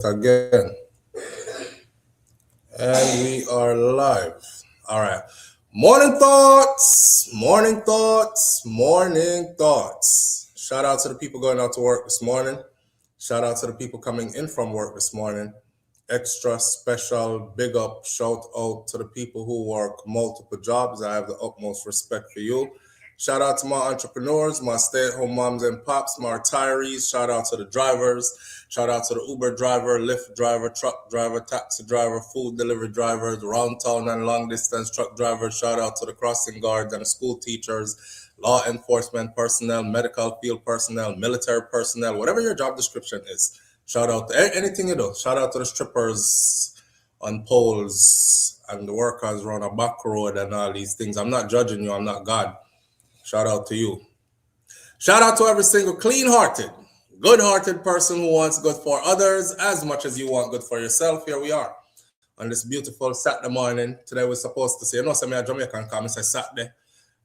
Again, and we are live. All right. Morning thoughts, morning thoughts, morning thoughts. Shout out to the people going out to work this morning. Shout out to the people coming in from work this morning. Extra special big up shout out to the people who work multiple jobs. I have the utmost respect for you. Shout out to my entrepreneurs, my stay-at-home moms and pops, my retirees. Shout out to the drivers. Shout out to the Uber driver, Lyft driver, truck driver, taxi driver, food delivery drivers, round town and long distance truck drivers. Shout out to the crossing guards and the school teachers, law enforcement personnel, medical field personnel, military personnel, whatever your job description is. Shout out to anything you do. Shout out to the strippers on poles and the workers around a back road and all these things. I'm not judging you. I'm not God. Shout out to you. Shout out to every single clean-hearted, good-hearted person who wants good for others as much as you want good for yourself. Here we are on this beautiful Saturday morning. Today we're supposed to say, no, some Jamaican come and say Saturday.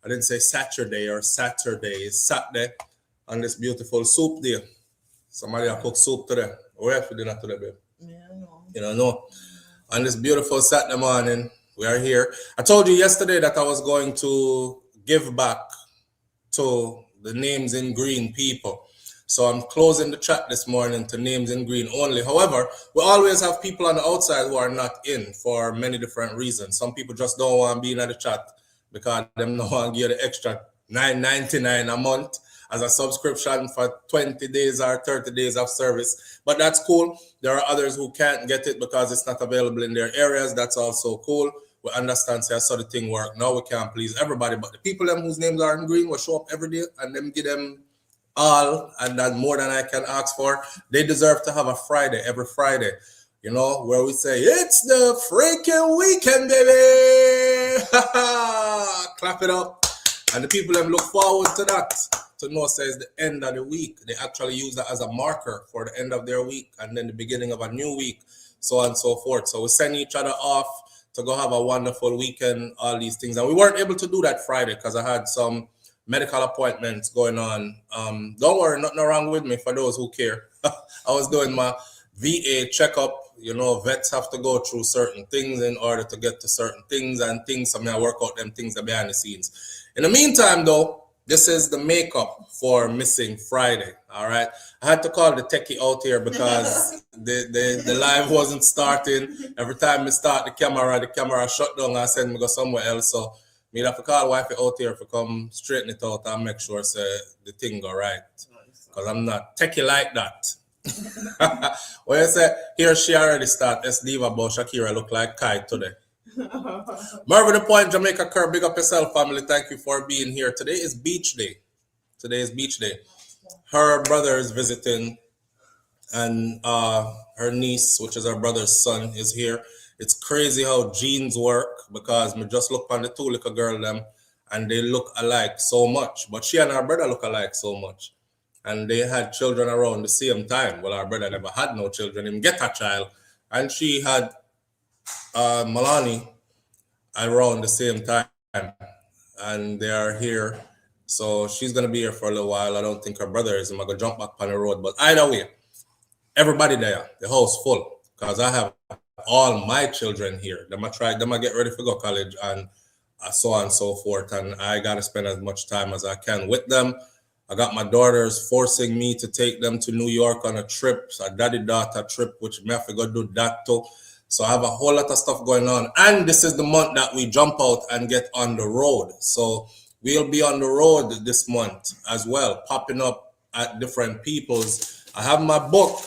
I didn't say Saturday or Saturday. It's Saturday on this beautiful soup day. Somebody will cook soup today. Where for dinner today, babe? Yeah, I know. You don't know. On this beautiful Saturday morning, we are here. I told you yesterday that I was going to give back to the names in green people. So I'm closing the chat this morning to names in green only. However, we always have people on the outside who are not in for many different reasons. Some people just don't want to be in the chat because them don't want to give the extra $9.99 a month as a subscription for 20 days or 30 days of service. But that's cool. There are others who can't get it because it's not available in their areas. That's also cool. We understand so the thing work. Now we can't please everybody, but the people them whose names are in green will show up every day and them give them all, and that's more than I can ask for. They deserve to have a Friday, every Friday, you know, where we say, it's the freaking weekend, baby. Clap it up. And the people them look forward to that, to know says the end of the week. They actually use that as a marker for the end of their week and then the beginning of a new week, so on and so forth. So we send each other off to go have a wonderful weekend, all these things. And we weren't able to do that Friday because I had some medical appointments going on. Don't worry, nothing wrong with me for those who care. I was doing my VA checkup. You know, vets have to go through certain things in order to get to certain things and things. So I work out them things that behind the scenes. In the meantime, though, this is the makeup for missing Friday. All right. I had to call the techie out here because the live wasn't starting. Every time we start the camera shut down and send me go somewhere else. So me have to call wifey out here to come straighten it out and make sure the thing go right. Because I'm not techie like that. When you say here she already start, let's leave about Shakira look like Kai today. Marvin the Point, Jamaica Curve, big up yourself, family. Thank you for being here. Today is beach day. Her brother is visiting, and her niece, which is her brother's son, is here. It's crazy how genes work because me just look on the two little girl them, and they look alike so much. But she and her brother look alike so much, and they had children around the same time. Well, our brother never had no children. Him get a child, and she had Milani around the same time, and they are here. So she's gonna be here for a little while. I don't think her brother is. I'm gonna jump back on the road, but either way, everybody there, the house full, because I have all my children here. Them I get ready for go college and so on and so forth, and I gotta spend as much time as I can with them. I got my daughters forcing me to take them to New York on a trip, a daddy-daughter trip, which me have to go do that too. So I have a whole lot of stuff going on. And this is the month that we jump out and get on the road. So we'll be on the road this month as well, popping up at different people's. I have my book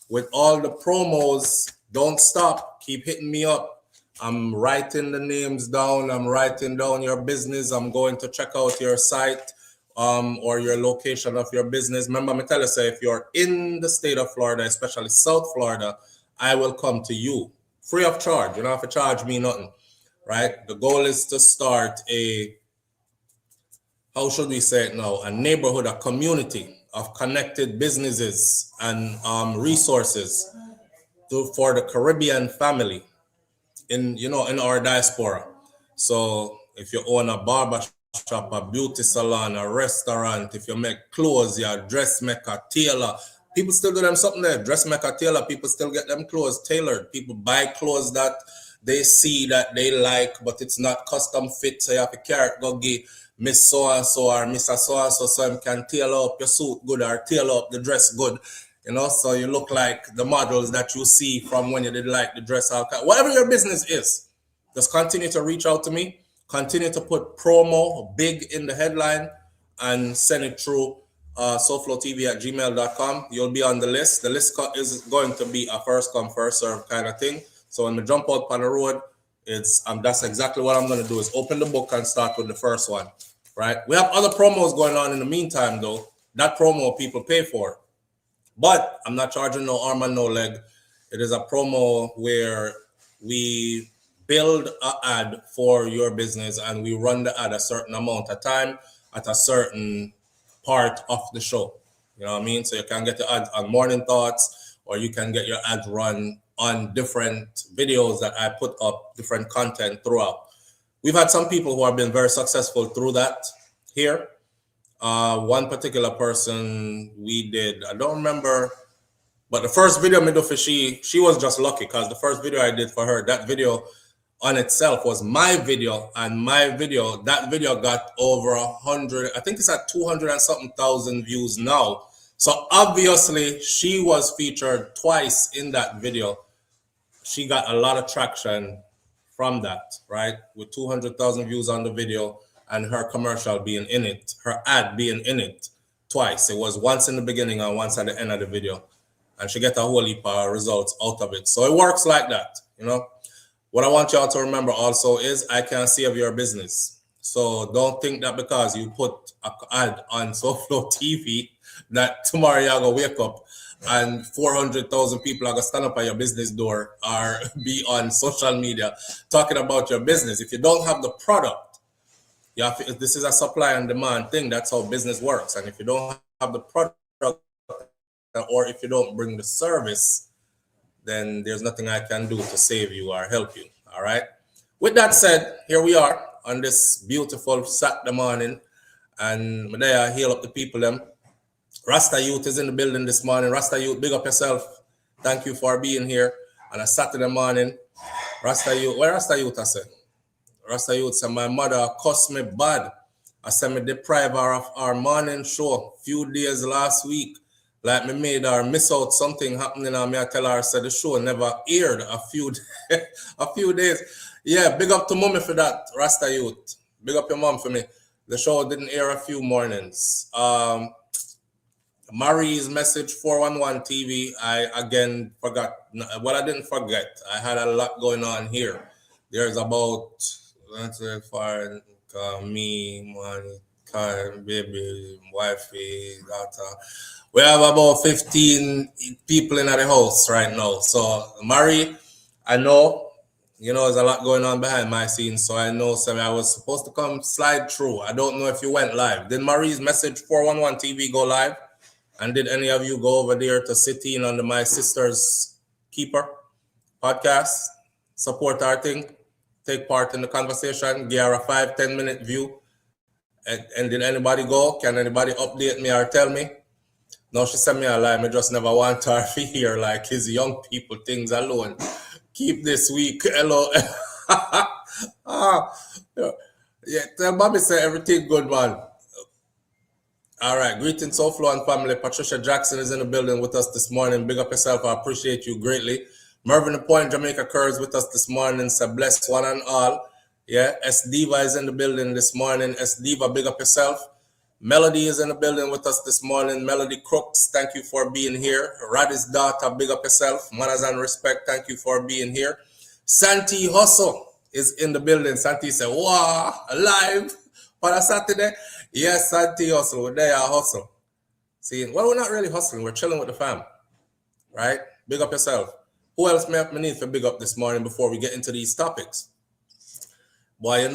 with all the promos. Don't stop. Keep hitting me up. I'm writing the names down. I'm writing down your business. I'm going to check out your site or your location of your business. Remember, me tell you, say, if you're in the state of Florida, especially South Florida, I will come to you. Free of charge. You don't have to charge me nothing, right? The goal is to start how should we say it now? A neighborhood, a community of connected businesses and resources for the Caribbean family in our diaspora. So if you own a barber shop, a beauty salon, a restaurant, if you make clothes, you're a dressmaker, tailor, People still do them something there. Dressmaker tailor, people still get them clothes tailored. People buy clothes that they see that they like, but it's not custom fit. So you have to carry it, go give Miss so and so or Mr. so and so, so you can tailor up your suit good or tailor up the dress good. You know, so you look like the models that you see from when you did like the dress out. Whatever your business is, just continue to reach out to me. Continue to put promo big in the headline and send it through SouFLoTV@gmail.com. You'll be on the list. The list is going to be a first come, first serve kind of thing. So when we jump out on the road, that's exactly what I'm going to do is open the book and start with the first one, right? We have other promos going on in the meantime, though. That promo people pay for. But I'm not charging no arm and no leg. It is a promo where we build an ad for your business and we run the ad a certain amount of time at a certain part of the show. You know what I mean? So you can get your ad on Morning Thoughts, or you can get your ad run on different videos that I put up, different content throughout. We've had some people who have been very successful through that here. One particular person we did, I don't remember, but the first video I did for she was just lucky because the first video I did for her, that video on itself was my video, and that video got over 100, I think it's at 200 and something thousand views now. So obviously she was featured twice in that video. She got a lot of traction from that, right? With 200,000 views on the video and her commercial being in it, her ad being in it twice. It was once in the beginning and once at the end of the video. And she get a whole heap of results out of it. So it works like that, you know? What I want y'all to remember also is I can save your business. So don't think that because you put an ad on SouFLoTV that tomorrow you're going to wake up and 400,000 people are going to stand up at your business door or be on social media talking about your business. If you don't have the product, this is a supply and demand thing. That's how business works. And if you don't have the product or if you don't bring the service, then there's nothing I can do to save you or help you. All right. With that said, here we are on this beautiful Saturday morning, and there I heal up the people. Them Rasta Youth is in the building this morning. Rasta Youth, big up yourself. Thank you for being here on a Saturday morning. Rasta Youth, where Rasta Youth I said? Rasta Youth said my mother cussed me bad. I said me deprive her of our morning show few days last week. Like me made her miss out something happening, and me I tell her, said the show never aired a few days. Yeah, big up to mommy for that, Rasta Youth. Big up your mom for me. The show didn't air a few mornings. Marie's message 411 TV. I again forgot. Well, I didn't forget. I had a lot going on here. There's about me, money, baby, wifey, daughter. We have about 15 people in the house right now. So, Marie, I know, there's a lot going on behind my scenes. So I know I was supposed to come slide through. I don't know if you went live. Did Marie's message 411 TV go live? And did any of you go over there to sit in under my sister's Keeper podcast? Support our thing? Take part in the conversation? Give her a 5-10 minute view? And did anybody go? Can anybody update me or tell me? No, she sent me a line. I just never want her to hear like his young people things alone. Keep this week. Hello. Yeah, tell Bobby say everything good, man. All right. Greetings, SouFLo and family. Patricia Jackson is in the building with us this morning. Big up yourself. I appreciate you greatly. Mervyn the Point, Jamaica Curls with us this morning. So bless one and all. Yeah, S Diva is in the building this morning. S Diva, big up yourself. Melody is in the building with us this morning. Melody Crooks, thank you for being here. Raddy's daughter, big up yourself. Manners and respect, thank you for being here. Santi Hustle is in the building. Santi said, wow, alive on a Saturday. Yes, Santi Hustle, we're there, hustle. See, well, we're not really hustling. We're chilling with the fam, right? Big up yourself. Who else may need for big up this morning before we get into these topics? Boy,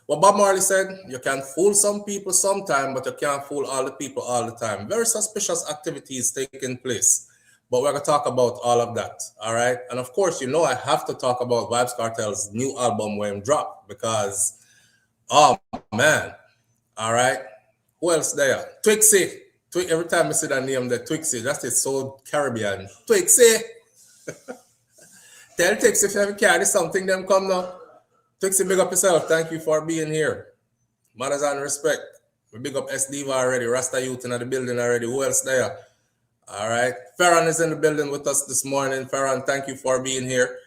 what Bob Marley said, you can fool some people sometime, but you can't fool all the people all the time. Very suspicious activities taking place. But we're going to talk about all of that, all right? And of course, I have to talk about Vybz Kartel's new album when it dropped because, oh, man. All right? Who else there? Twixie. Every time I see that name, the Twixie, that's it so Caribbean. Twixie. Tell Twixie if you have carry something, them come now. Twixie, big up yourself. Thank you for being here. Manners and respect. We big up SDV already. Rasta Youth in the building already. Who else there? All right. Farron is in the building with us this morning. Farron, thank you for being here.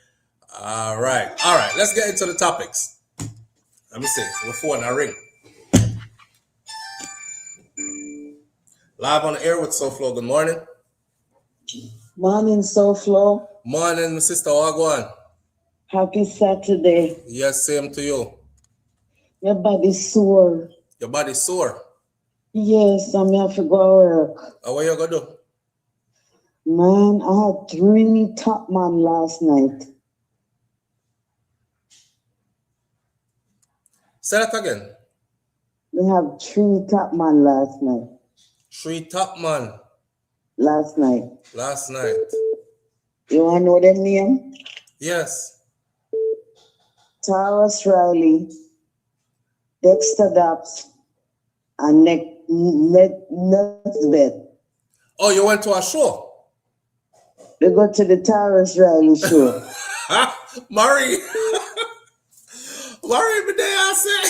All right. All right. Let's get into the topics. Let me see. The phone I ring. Live on the air with SouFLo. Good morning. Morning, SouFLo. Morning, my sister. How go on? Happy Saturday. Yes, same to you. Your body's sore. Your body's sore? Yes, I'm have to go to work. What you gonna do? Man, I had 3 top man last night. Say that again. We have 3 top man last night. 3 top man. Last night. Last night. You wanna know their name? Yes. Taurus Riley, Dexter Daps, and Nesbeth. Oh, you went to a show? We go to the Taurus Riley show. Murray. Murray, me there, I say.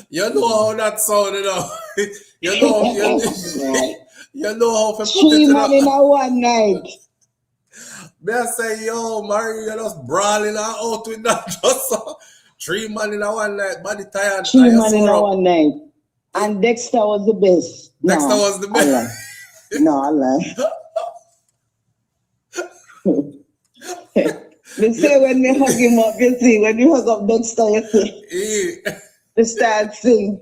You know how that sound, you know. you know how to put 3 it man in a one night. Me I say, yo, Murray, you just brawling out with that. Just 3 man in a one night. Body tired. 3 man in a one night. And Dexter was the best. Dexter was the best. No, I lie. They say when they hug him up, you see, when you hug up Dexter, you see, they start sing.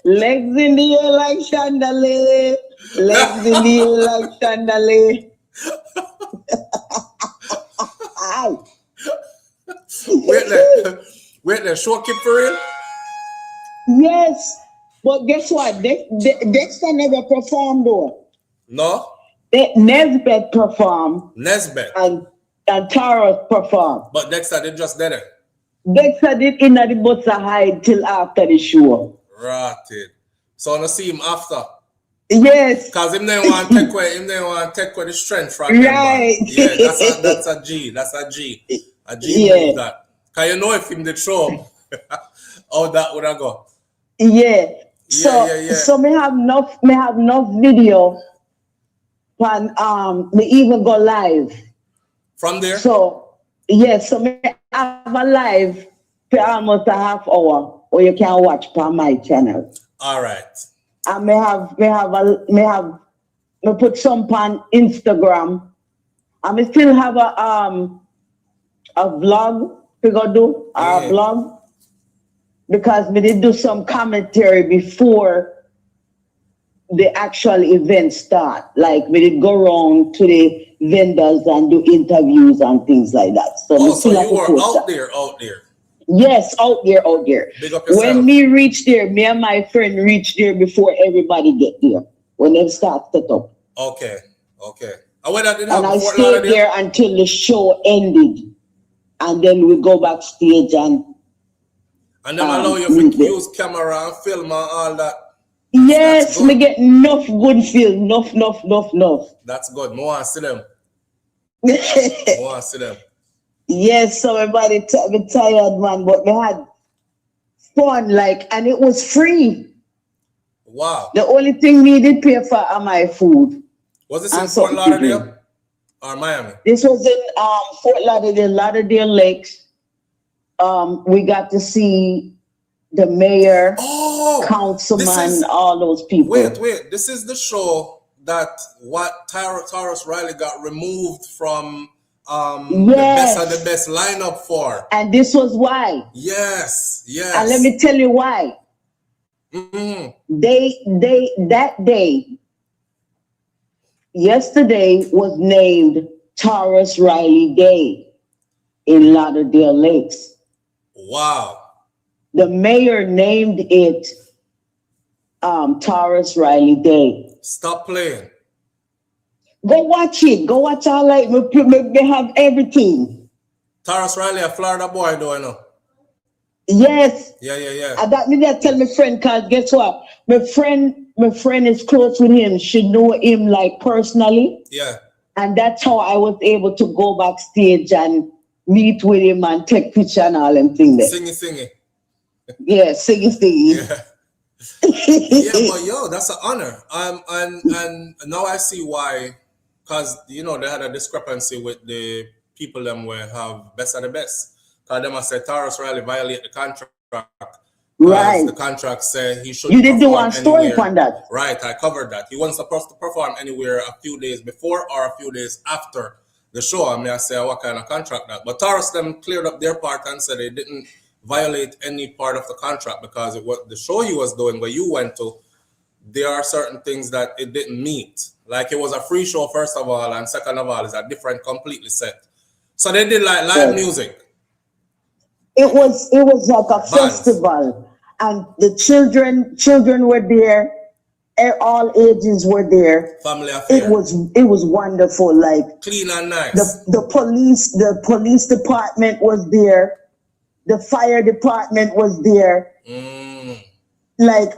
Legs in the air like chandelier, legs in the air like chandelier. Wait there, show keep for real? Yes, but guess what? Dexter never performed though. No? Nesbeth performed. Nesbeth. And Taurus performed. But Dexter did just did it. Dexter did in the butts hide till after the show. Rotted. So I see him after. Yes. Because him they want to take away the strength from right. Them. Yeah, that's a G. That's a G. A G move that. Because you know if him did show how that would have go. Yeah. So me have enough video and me even go live. From there? So yes, so me have a live for almost a half hour or you can watch on my channel. All right. And me put some on Instagram. And me still have a vlog we go do a vlog because we did do some commentary before the actual event start. Like we did go around to the vendors and do interviews and things like that. So, so you were out there. Yes, out there. Big up yourself. When me reach there, me and my friend reach there before everybody get there. When they start set up. Okay. And I stayed there until the show ended. And then we go backstage and then allow you to use camera and film and all that. Yes, we get enough good film. Enough. That's good. I want to see them. Yes, so everybody tired, man, but we had fun, and it was free. Wow. The only thing we did pay for are my food. Was this in Fort Lauderdale or Miami? This was in Fort Lauderdale Lakes. We got to see the mayor, councilman, all those people. Wait. This is the show that Taurus Riley got removed from the best lineup for. And this was why. Yes. And let me tell you why. Mm-hmm. That day, yesterday was named Taurus Riley Day in Lauderdale Lakes. Wow. The mayor named it Taurus Riley Day. Stop playing. Go watch it. Go watch our life. They have everything. Taurus Riley, a Florida boy, do I know? Yes. Yeah. And that means I tell my friend, cause guess what? My friend is close with him. She know him like personally. Yeah. And that's how I was able to go backstage and meet with him and take picture and all them things there. Sing. Yeah, sing. Yeah. Yeah, but yo, that's an honor. And now I see why, cause you know they had a discrepancy with the people them where have best of the best. Cause them I said Taurus Riley violate the contract. Right. The contract said he should. You did do one story on that. Right, I covered that. He wasn't supposed to perform anywhere a few days before or a few days after the show. I mean, I say what kind of contract that. But Taurus them cleared up their part and said they didn't violate any part of the contract because it was the show he was doing where you went to. There are certain things that it didn't meet. Like it was a free show, first of all, and second of all, it's a different, completely set. So they did like live music. It was like a festival, and the children were there. All ages were there. Family affair. It was wonderful. Like clean and nice. The police department was there. The fire department was there. Like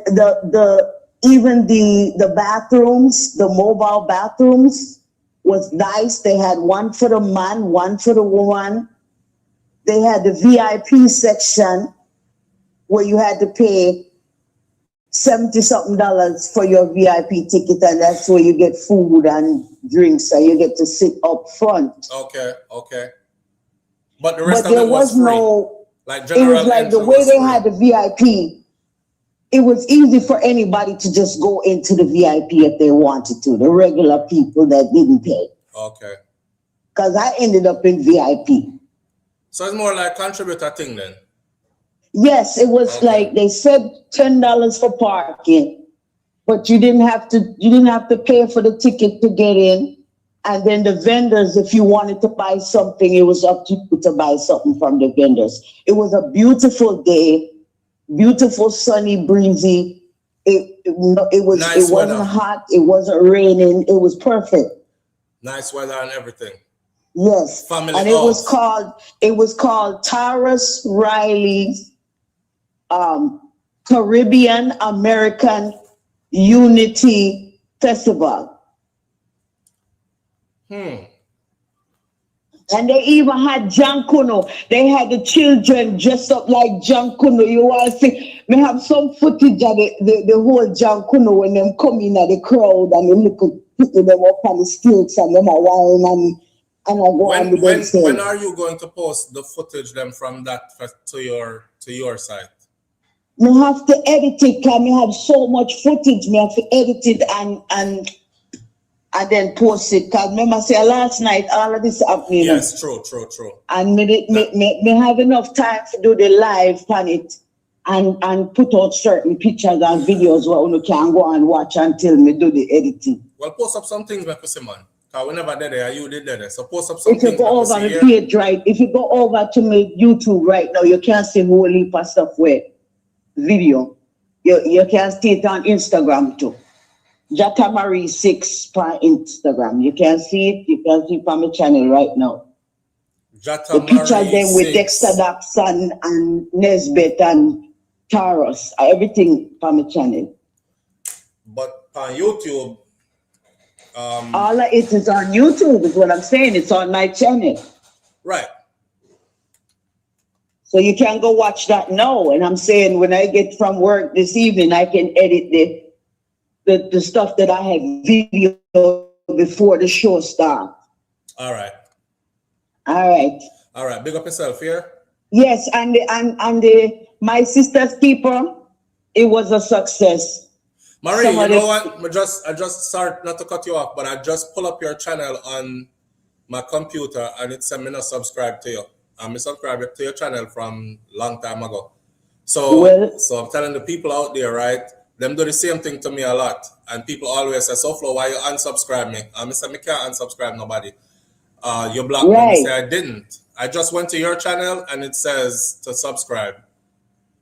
even the bathrooms, the mobile bathrooms was nice. They had one for the man, one for the woman. They had the VIP section where you had to pay $70-something for your VIP ticket, and that's where you get food and drinks, and you get to sit up front. Okay. But the rest of there it was free. No. Like it was like the way they had the VIP. It was easy for anybody to just go into the VIP if they wanted to. The regular people that didn't pay. Okay. Because I ended up in VIP. So it's more like contributor thing then? Yes, it was like they said $10 for parking, but you didn't have to pay for the ticket to get in. And then the vendors, if you wanted to buy something, it was up to you to buy something from the vendors. It was a beautiful day, beautiful, sunny, breezy. It wasn't hot, it wasn't raining, it was perfect. Nice weather and everything. Yes. Family and it was called Taurus Riley's Caribbean American Unity Festival. And they even had John Kuno. They had the children dressed up like John Kuno. You want to see? We have some footage of the whole John Kuno when them come in at the crowd and they look at them up on the stilts and them are wine and I go on the dancing. When are you going to post the footage them from that to your site? We have to edit it because we have so much footage. We have to edit it and then post it. Because remember, say last night, all of this happening. Yes, true. And me have enough time to do the live on it and put out certain pictures and videos where you can go and watch until me do the editing. Well, post up some things, man. Because we never did it, you did it. So post up some things. If you go over my page, right? If you go over to my YouTube right now, you can see whole heap of stuff where video. You can see it on Instagram too. Jata Marie 6 on Instagram. You can see it. You can see it on my channel right now. Jata the pictures Marie them with 6. Dexter Daxon and Nesbeth and Taurus. Everything on my channel. But on YouTube, all of it is on YouTube, is what I'm saying. It's on my channel. Right. So you can go watch that now. And I'm saying when I get from work this evening, I can edit the stuff that I have video before the show starts. All right. Big up yourself here. Yes, and My Sister's Keeper, it was a success. Marie, you know what? I just sorry not to cut you off, but I just pull up your channel on my computer and it said me not subscribe to you. I'm subscribed to your channel from long time ago. So I'm telling the people out there, right? Them do the same thing to me a lot. And people always say, SouFlo, why you unsubscribe me? I say, me can't unsubscribe nobody. You blocked me. I say, I didn't. I just went to your channel and it says to subscribe.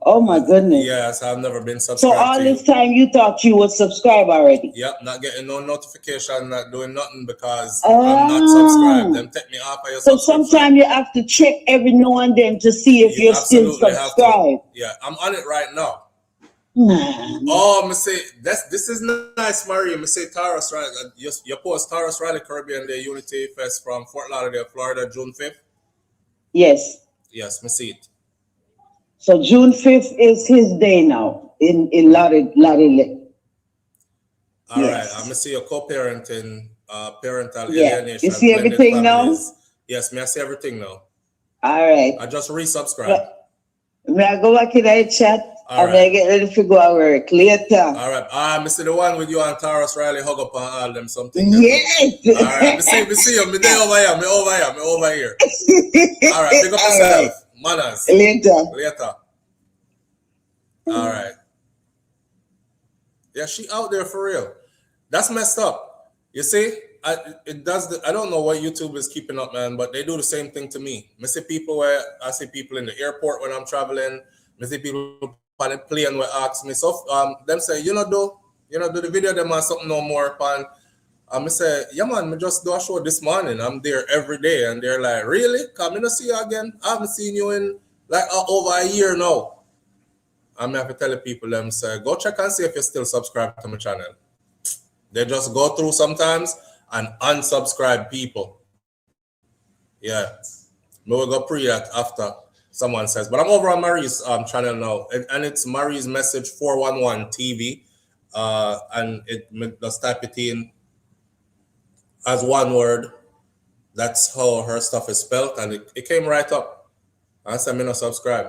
Oh my goodness. Yes, I've never been So subscribed all to this you. time you thought you was subscribed already? Yep, not getting no notification, not doing nothing because I'm not subscribed. Them take me off of your So subscription. sometimes you have to check every now and then to see if You you're still absolutely have to. subscribed. Yeah, I'm on it right now. Man. Oh, me say this is nice, Marie. Me say Taurus Rally. You post Taurus Rally Caribbean Day Unity Fest from Fort Lauderdale, Florida, June 5th. Yes. Yes, me see it. So June 5th is his day now in Lauderdale. All right, Yes. I'm gonna see your co-parenting, parental Yeah. alienation, You see blended everything now? families. Yes, me I see everything now. All right. I just resubscribed. But, may I go back in that chat? All And right. I get ready to go to work later. All right. Me see the one with you and Taurus Riley hug up on all them something. Yes. All right. Me see you. Me there over here. Me over here. All right. Pick up All yourself. right. Manners. Later. All right. Yeah, she out there for real. That's messed up. You see, I don't know what YouTube is keeping up, man, but they do the same thing to me. I see people in the airport when I'm traveling. I see people on the plane will ask me. So them say, do the video them or something no more upon. I say, yeah man, I just do a show this morning. I'm there every day. And they're like, really? Come in to see you again? I haven't seen you in like over a year now. I'm have to tell the people them say, go check and see if you're still subscribed to my channel. They just go through sometimes and unsubscribe people. Yeah. We will go pre that after someone says. But I'm over on Marie's channel now. And it's Marie's Message 411 TV. And it just type it in as one word. That's how her stuff is spelled. And it came right up. I said, me not subscribe.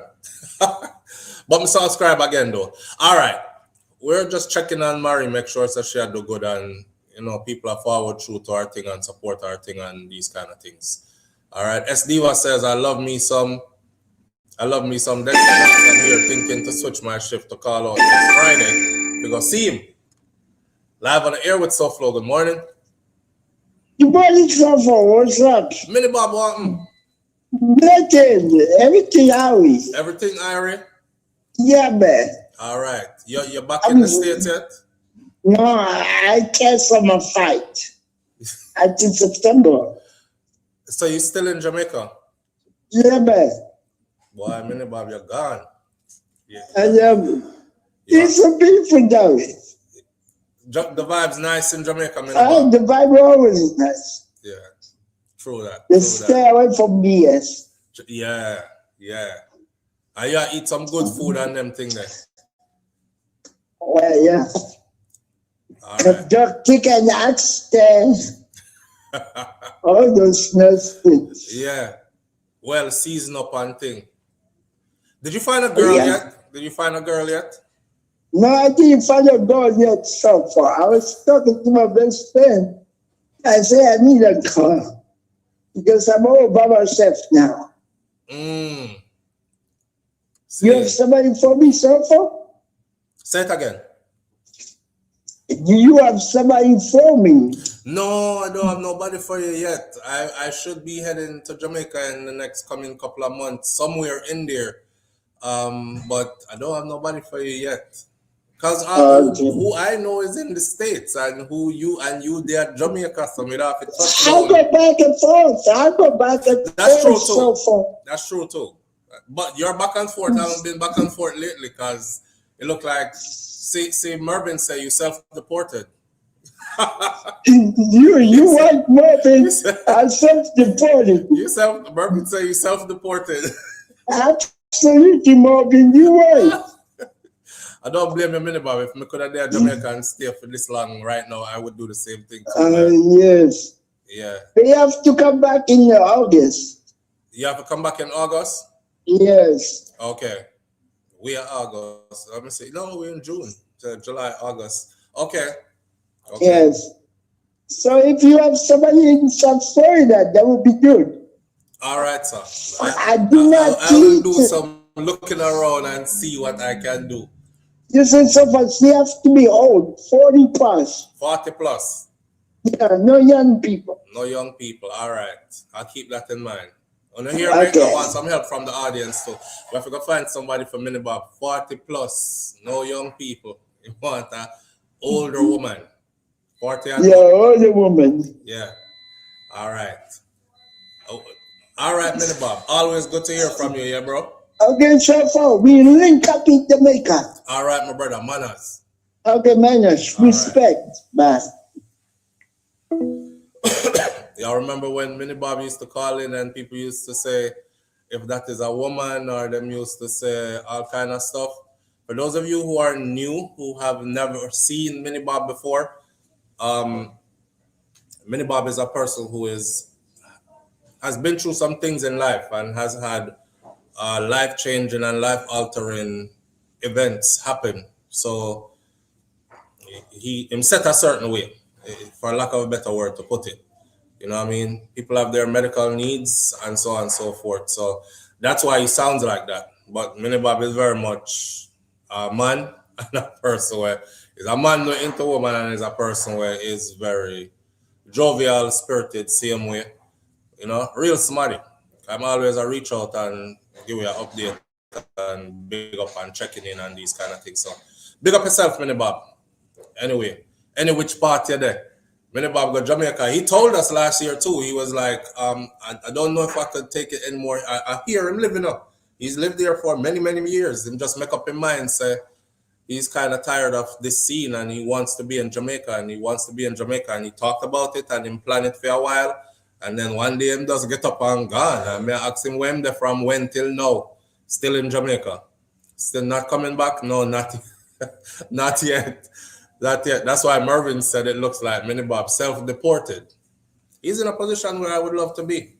But me subscribe again though. All right. We're just checking on Marie, make sure that she do good and people are forward through to our thing and support our thing and these kind of things. All right. S Diva says, I love me some Dexter. I'm here thinking to switch my shift to call out next Friday. We go see him. Live on the air with SouFLo. Good morning. Good morning, SouFLo. What's up? Mini Bob Wanton. Nothing. Everything Irie. Everything Irie? Yeah, man. All right. You're back in the States yet? No, I cancelled my fight until September. So you're still in Jamaica? Yeah, man. Boy, Mini Bob, you're gone. Yeah. It's a beautiful day. The vibe's nice in Jamaica, Mini Bob. The vibe always is nice. Yeah. True that. Just stay away from BS. Yeah. And you eat some good food and them thing there. Well, yeah. All right. Duck, chicken, oxtails. All those nice things. Yeah. Well, season up and thing. Did you find a girl yet? No, I didn't find a girl yet so far. I was talking to my best friend. I said I need a girl because I'm all by myself now. You have somebody for me, so far? Say it again. Do you have somebody for me? No, I don't have nobody for you yet. I should be heading to Jamaica in the next coming couple of months, somewhere in there. But I don't have nobody for you yet. Because who I know is in the States and who you there at Jamaica, so we don't have to touch. I'll go back and forth. That's true too. That's true too. But you're back and forth. I haven't been back and forth lately because it looked like, see Mervin say you self-deported. you want Mervin? I'm self-deported. Mervin say you self-deported. Absolutely, Mervin. You right. I don't blame you, Mini Bob. If I could have there Jamaica and stay for this long right now, I would do the same thing. Yes. Yeah. But you have to come back in August. You have to come back in August? Yes. Okay. We are August. Let me see. No, we're in June. July, August. Okay. Yes. So if you have somebody in South Florida, that would be good. All right, sir. I will do some looking around and see what I can do. You said so fast. You have to be old, 40 plus. 40 plus. Yeah, no young people. No young people. All right. I'll keep that in mind. On hear me? Okay. I want some help from the audience too. We have to go find somebody for Minibob, 40 plus, no young people. You want an older woman, 40 and Yeah, up. older woman. Yeah. All right. Oh, all right, Minibob. Always good to hear from you, yeah, bro. Okay, so we link up in Jamaica. All right, my brother. Manners. Okay, manners, respect, boss. Y'all remember when Minibob used to call in and people used to say, if that is a woman, or them used to say all kind of stuff. For those of you who are new, who have never seen Minibob before, Minibob is a person who has been through some things in life and has had life-changing and life-altering events happen. So he set a certain way, for lack of a better word to put it. You know what I mean? People have their medical needs and so on and so forth. So that's why he sounds like that. But Minibob is very much a man and a person where is a man into woman, and is a person where is very jovial, spirited, same way. You know, real smarty. I'm always a reach out and give you an update and big up and checking in and these kind of things. So big up yourself, Minibob. Anyway, any which part you're there. Minibob go Jamaica. He told us last year too. He was like, I don't know if I could take it anymore. I hear him living up. He's lived there for many, many years. Him just make up his mind, say he's kind of tired of this scene and he wants to be in Jamaica, and he wants to be in Jamaica, and he talked about it and him planned it for a while. And then one day him just get up and gone. And I ask him when they from, when till now. Still in Jamaica. Still not coming back? No, not not yet. Not yet. That's why Mervin said it looks like Minibob self-deported. He's in a position where I would love to be.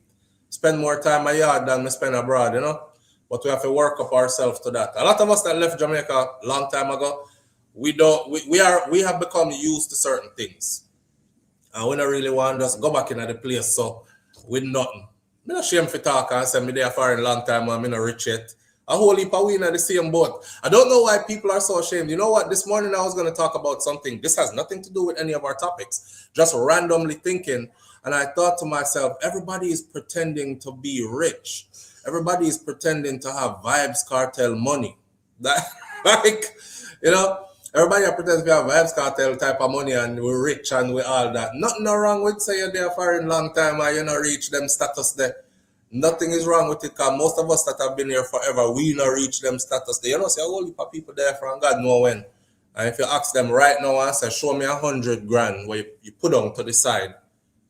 Spend more time a yard than we spend abroad, you know? But we have to work up ourselves to that. A lot of us that left Jamaica a long time ago, we have become used to certain things. And we don't really want to just go back in the place so with nothing. I'm not ashamed to talk and say me there for a long time and I'm not rich yet. A whole heap of we in the same boat. I don't know why people are so ashamed. You know what? This morning I was going to talk about something. This has nothing to do with any of our topics. Just randomly thinking. And I thought to myself, everybody is pretending to be rich. Everybody is pretending to have Vybz Kartel money. That, like, you know, everybody pretends to have Vybz Kartel type of money and we're rich and we all that. Nothing wrong with say you're there for a long time and you not reach them status there. Nothing is wrong with it, because most of us that have been here forever, we not reach them status there. You know, say a whole heap of people there from God know when. And if you ask them right now and say, show me 100 grand where you put on to the side.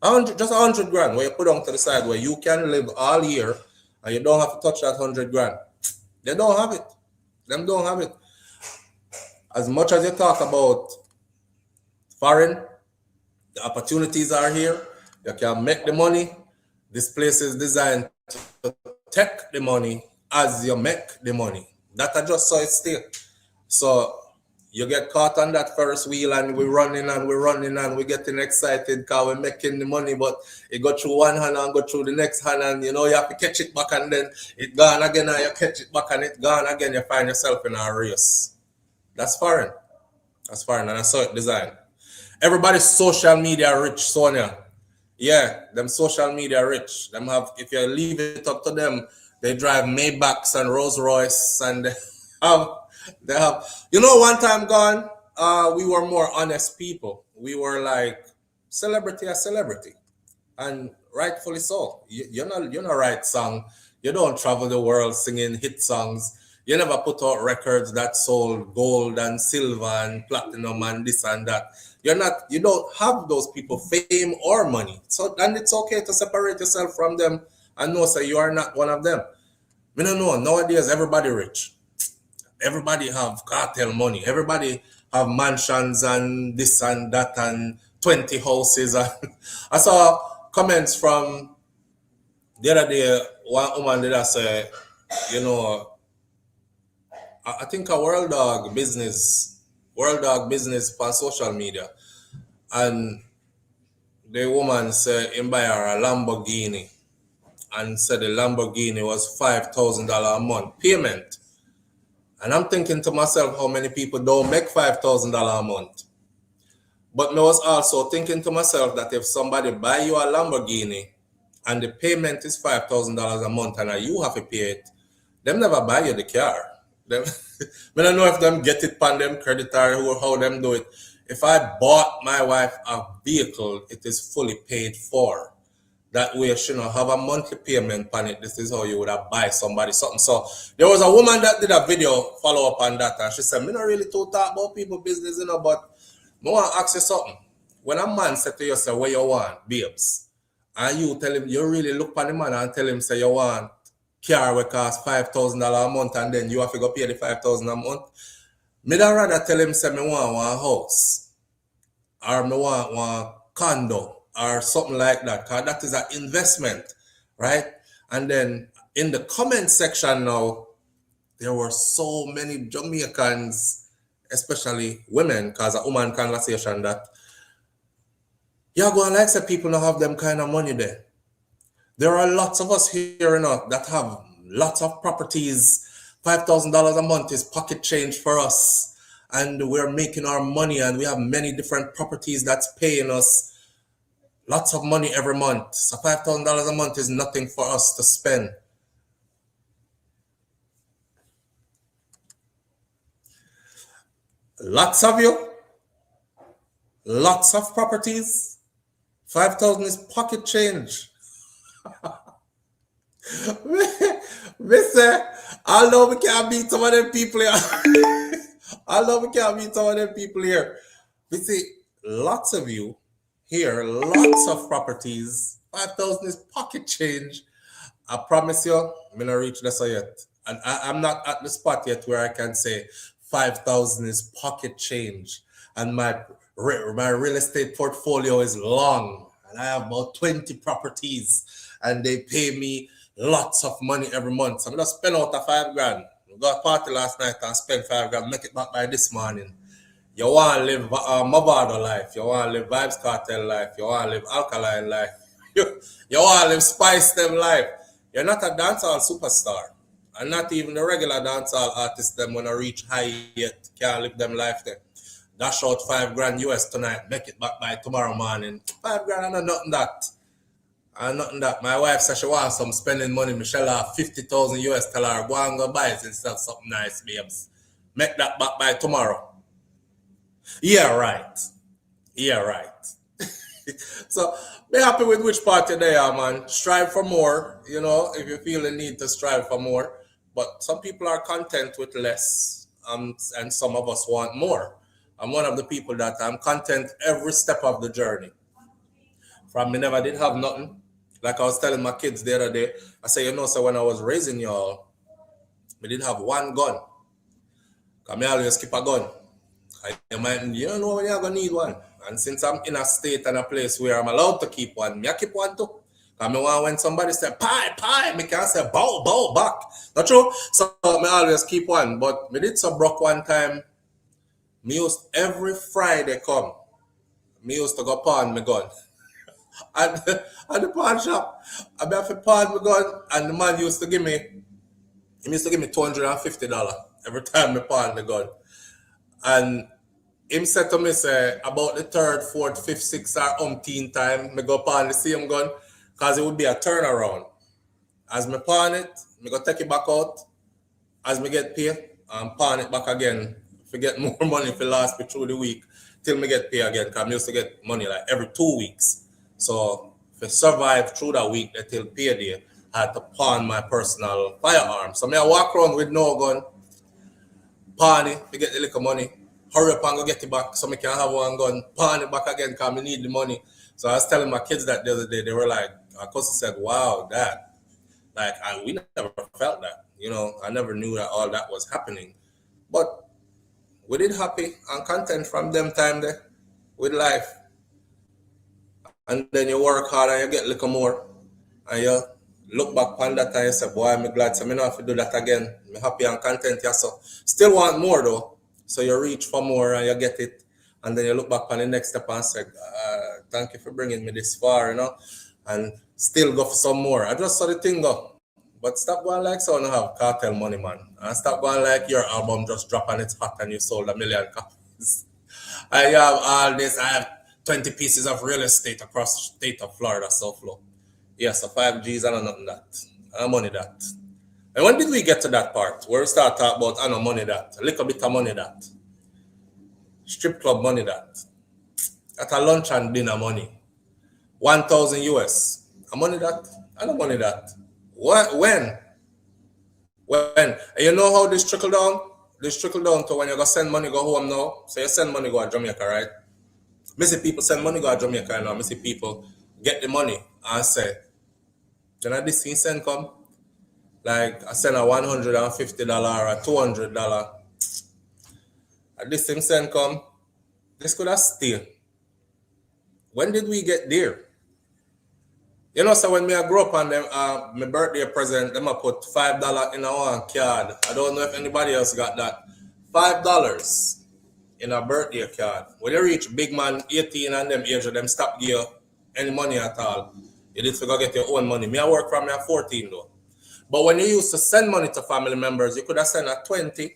Just 100 grand where you put on to the side where you can live all year and you don't have to touch that 100 grand. They don't have it. Them don't have it. As much as you talk about foreign, the opportunities are here. You can make the money. This place is designed to take the money as you make the money. That I just saw it still. So you get caught on that first wheel and we're running and we're getting excited because we're making the money, but it go through one hand and go through the next hand, and you know you have to catch it back and then it gone again and you catch it back and it gone again. You find yourself in a race. That's foreign. That's foreign, and I saw it designed. Everybody's social media rich, Sonia. Yeah, them social media rich. Them have, if you leave it up to them, they drive Maybachs and Rolls Royce and they have, you know, one time gone, we were more honest people. We were like celebrity as celebrity, and rightfully so. You're not write song. You don't travel the world singing hit songs. You never put out records that sold gold and silver and platinum and this and that. You don't have those people, fame or money. So, and it's okay to separate yourself from them and know that you are not one of them. I don't know. Nowadays, everybody rich. Everybody have cartel money. Everybody have mansions and this and that and 20 houses. I saw comments from the other day. One woman did say, you know, I think a World Dog business on social media, and the woman said in buy her a Lamborghini, and said the Lamborghini was $5,000 a month payment. And I'm thinking to myself, how many people don't make $5,000 a month? But I was also thinking to myself that if somebody buy you a Lamborghini and the payment is $5,000 a month and you have to pay it, them never buy you the car. Them, I don't know if them get it on them credit or how them do it. If I bought my wife a vehicle, it is fully paid for. That way she not have a monthly payment on it. This is how you would have buy somebody something. So there was a woman that did a video follow up on that, and she said, "Me not really too talk about people business, but I want to ask you something. When a man said to you, say, what you want, babes, and you tell him, you really look at the man and tell him, say, you want car will cost $5,000 a month, and then you have to go pay the $5,000 a month. Me da rather tell him, say, me want one house, or me want one condo, or something like that, because that is an investment, right? And then in the comment section now, there were so many Jamaicans, especially women, because a woman conversation that, yeah, go and like say people don't have them kind of money there. There are lots of us here that have lots of properties. $5,000 a month is pocket change for us. And we're making our money and we have many different properties that's paying us lots of money every month. So $5,000 a month is nothing for us to spend. Lots of you, lots of properties. 5,000 is pocket change. Mister, I know we can't beat some of them people here. I know we can't beat some of them people here. We see lots of you here, lots of properties. 5,000 is pocket change. I promise you, I'm not reach this yet. And I'm not at the spot yet where I can say 5,000 is pocket change. And my real estate portfolio is long. And I have about 20 properties. And they pay me lots of money every month. So I'm going to spend out $5,000. We got a party last night and spend $5,000. Make it back by this morning. You want to live Mavado life. You want to live Vybz Kartel life. You want to live Alkaline life. You want to live Spice them life. You're not a dancehall superstar. And not even the regular dancehall artists them when I reach high yet. Can't live them life there. Dash out $5,000 US tonight. Make it back by tomorrow morning. $5,000 and nothing that. And nothing that. My wife said she wants some spending money. Michelle have 50,000 US. Tell her, go and go buy it instead of something nice, babes. Make that back by tomorrow. Yeah, right. Yeah, right. So, be happy with which part you're there, man. Strive for more, if you feel the need to strive for more. But some people are content with less, and some of us want more. I'm one of the people that I'm content every step of the journey. From me never did have nothing. Like I was telling my kids the other day, I say, so when I was raising y'all, we didn't have one gun. Because I always keep a gun. You don't know when you're going to need one. And since I'm in a state and a place where I'm allowed to keep one, I keep one too. Because I want when somebody say, pie, I can't say, bow, back. Not true? So I always keep one. But I did some broke one time. Me used every Friday come. Me used to go pawn my gun. At the pawn shop. I have to pawn my gun. And the man used to give me $250 every time I pawn the gun. And him said to me, say, about the third, fourth, fifth, sixth, or umpteen time, I go pawn the same gun, because it would be a turnaround. As I pawn it, I go take it back out. As I get paid, and pawn it back again. If I get more money, if it lasts me through the week, till I get paid again, because I used to get money like every 2 weeks. So, if I survive through that week until payday, I had to pawn my personal firearm. So, I walk around with no gun, pawn it, to get the little money. Hurry up and go get it back so I can have one gun, pawn it back again because I need the money. So I was telling my kids that the other day, they were like, of course, said, wow, Dad, like, we never felt that, I never knew that all that was happening. But we did happy and content from them time there with life. And then you work hard and you get a little more. And you look back on that and you say, boy, I'm glad, so I don't have to do that again. I'm happy and content, yeah, so still want more though. So you reach for more and you get it. And then you look back on the next step and say, thank you for bringing me this far, and still go for some more. I just saw the thing go. But stop going like so and have cartel money, man. And stop going like your album just dropped and it's hot and you sold 1 million copies. I have all this. I have 20 pieces of real estate across the state of Florida, SouFLo. Yes, so 5Gs and nothing that. And money that. And when did we get to that part where we start talking about I know money that, a little bit of money that, strip club money that, at a lunch and dinner money, 1,000 US, a money that, I know money that. What? When? And you know how this trickle down? This trickle down to when you go send money go home now. So you send money go to Jamaica, right? Me see people send money go to Jamaica now. Me see people get the money and say, you know this thing send come? Like I send a $150 or $200. And this thing send come, this could have steal. When did we get there? You know, so when me I grew up and them, my birthday present, them I put $5 in a one card. I don't know if anybody else got that. $5 in a birthday card. When you reach big man 18 and them age, them stop give you any money at all. You need to go get your own money. Me I work from me at 14 though. But when you used to send money to family members, you could have sent a 20,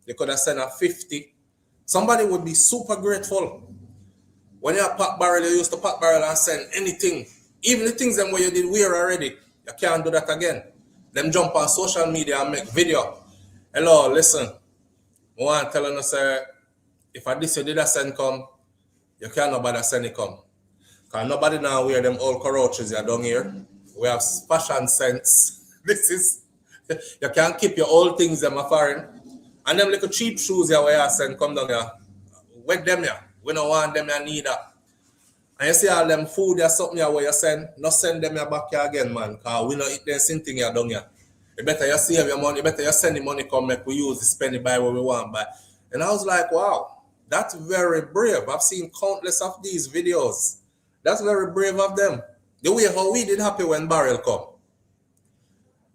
you could have sent a 50. Somebody would be super grateful. When you pack barrel, you used to pack barrel and send anything. Even the things them where you did wear already, you can't do that again. Them jump on social media and make video. Hello, listen. I want to tell you, say, if I this you did a send come, you can't nobody send it come. Because nobody now wear them old couches you down here. We have fashion sense. This is, you can't keep your old things them a foreign. And them little cheap shoes you wear send come down here. Wet them here. We don't want them here neither. And you see all them food or something where you send, not send them back here again, man. Because we don't eat the same thing here down here. You better you save your money, you better you send the money come make we use it, spend it buy what we want buy. And I was like, wow, that's very brave. I've seen countless of these videos. That's very brave of them. The way how we did happy when barrel come.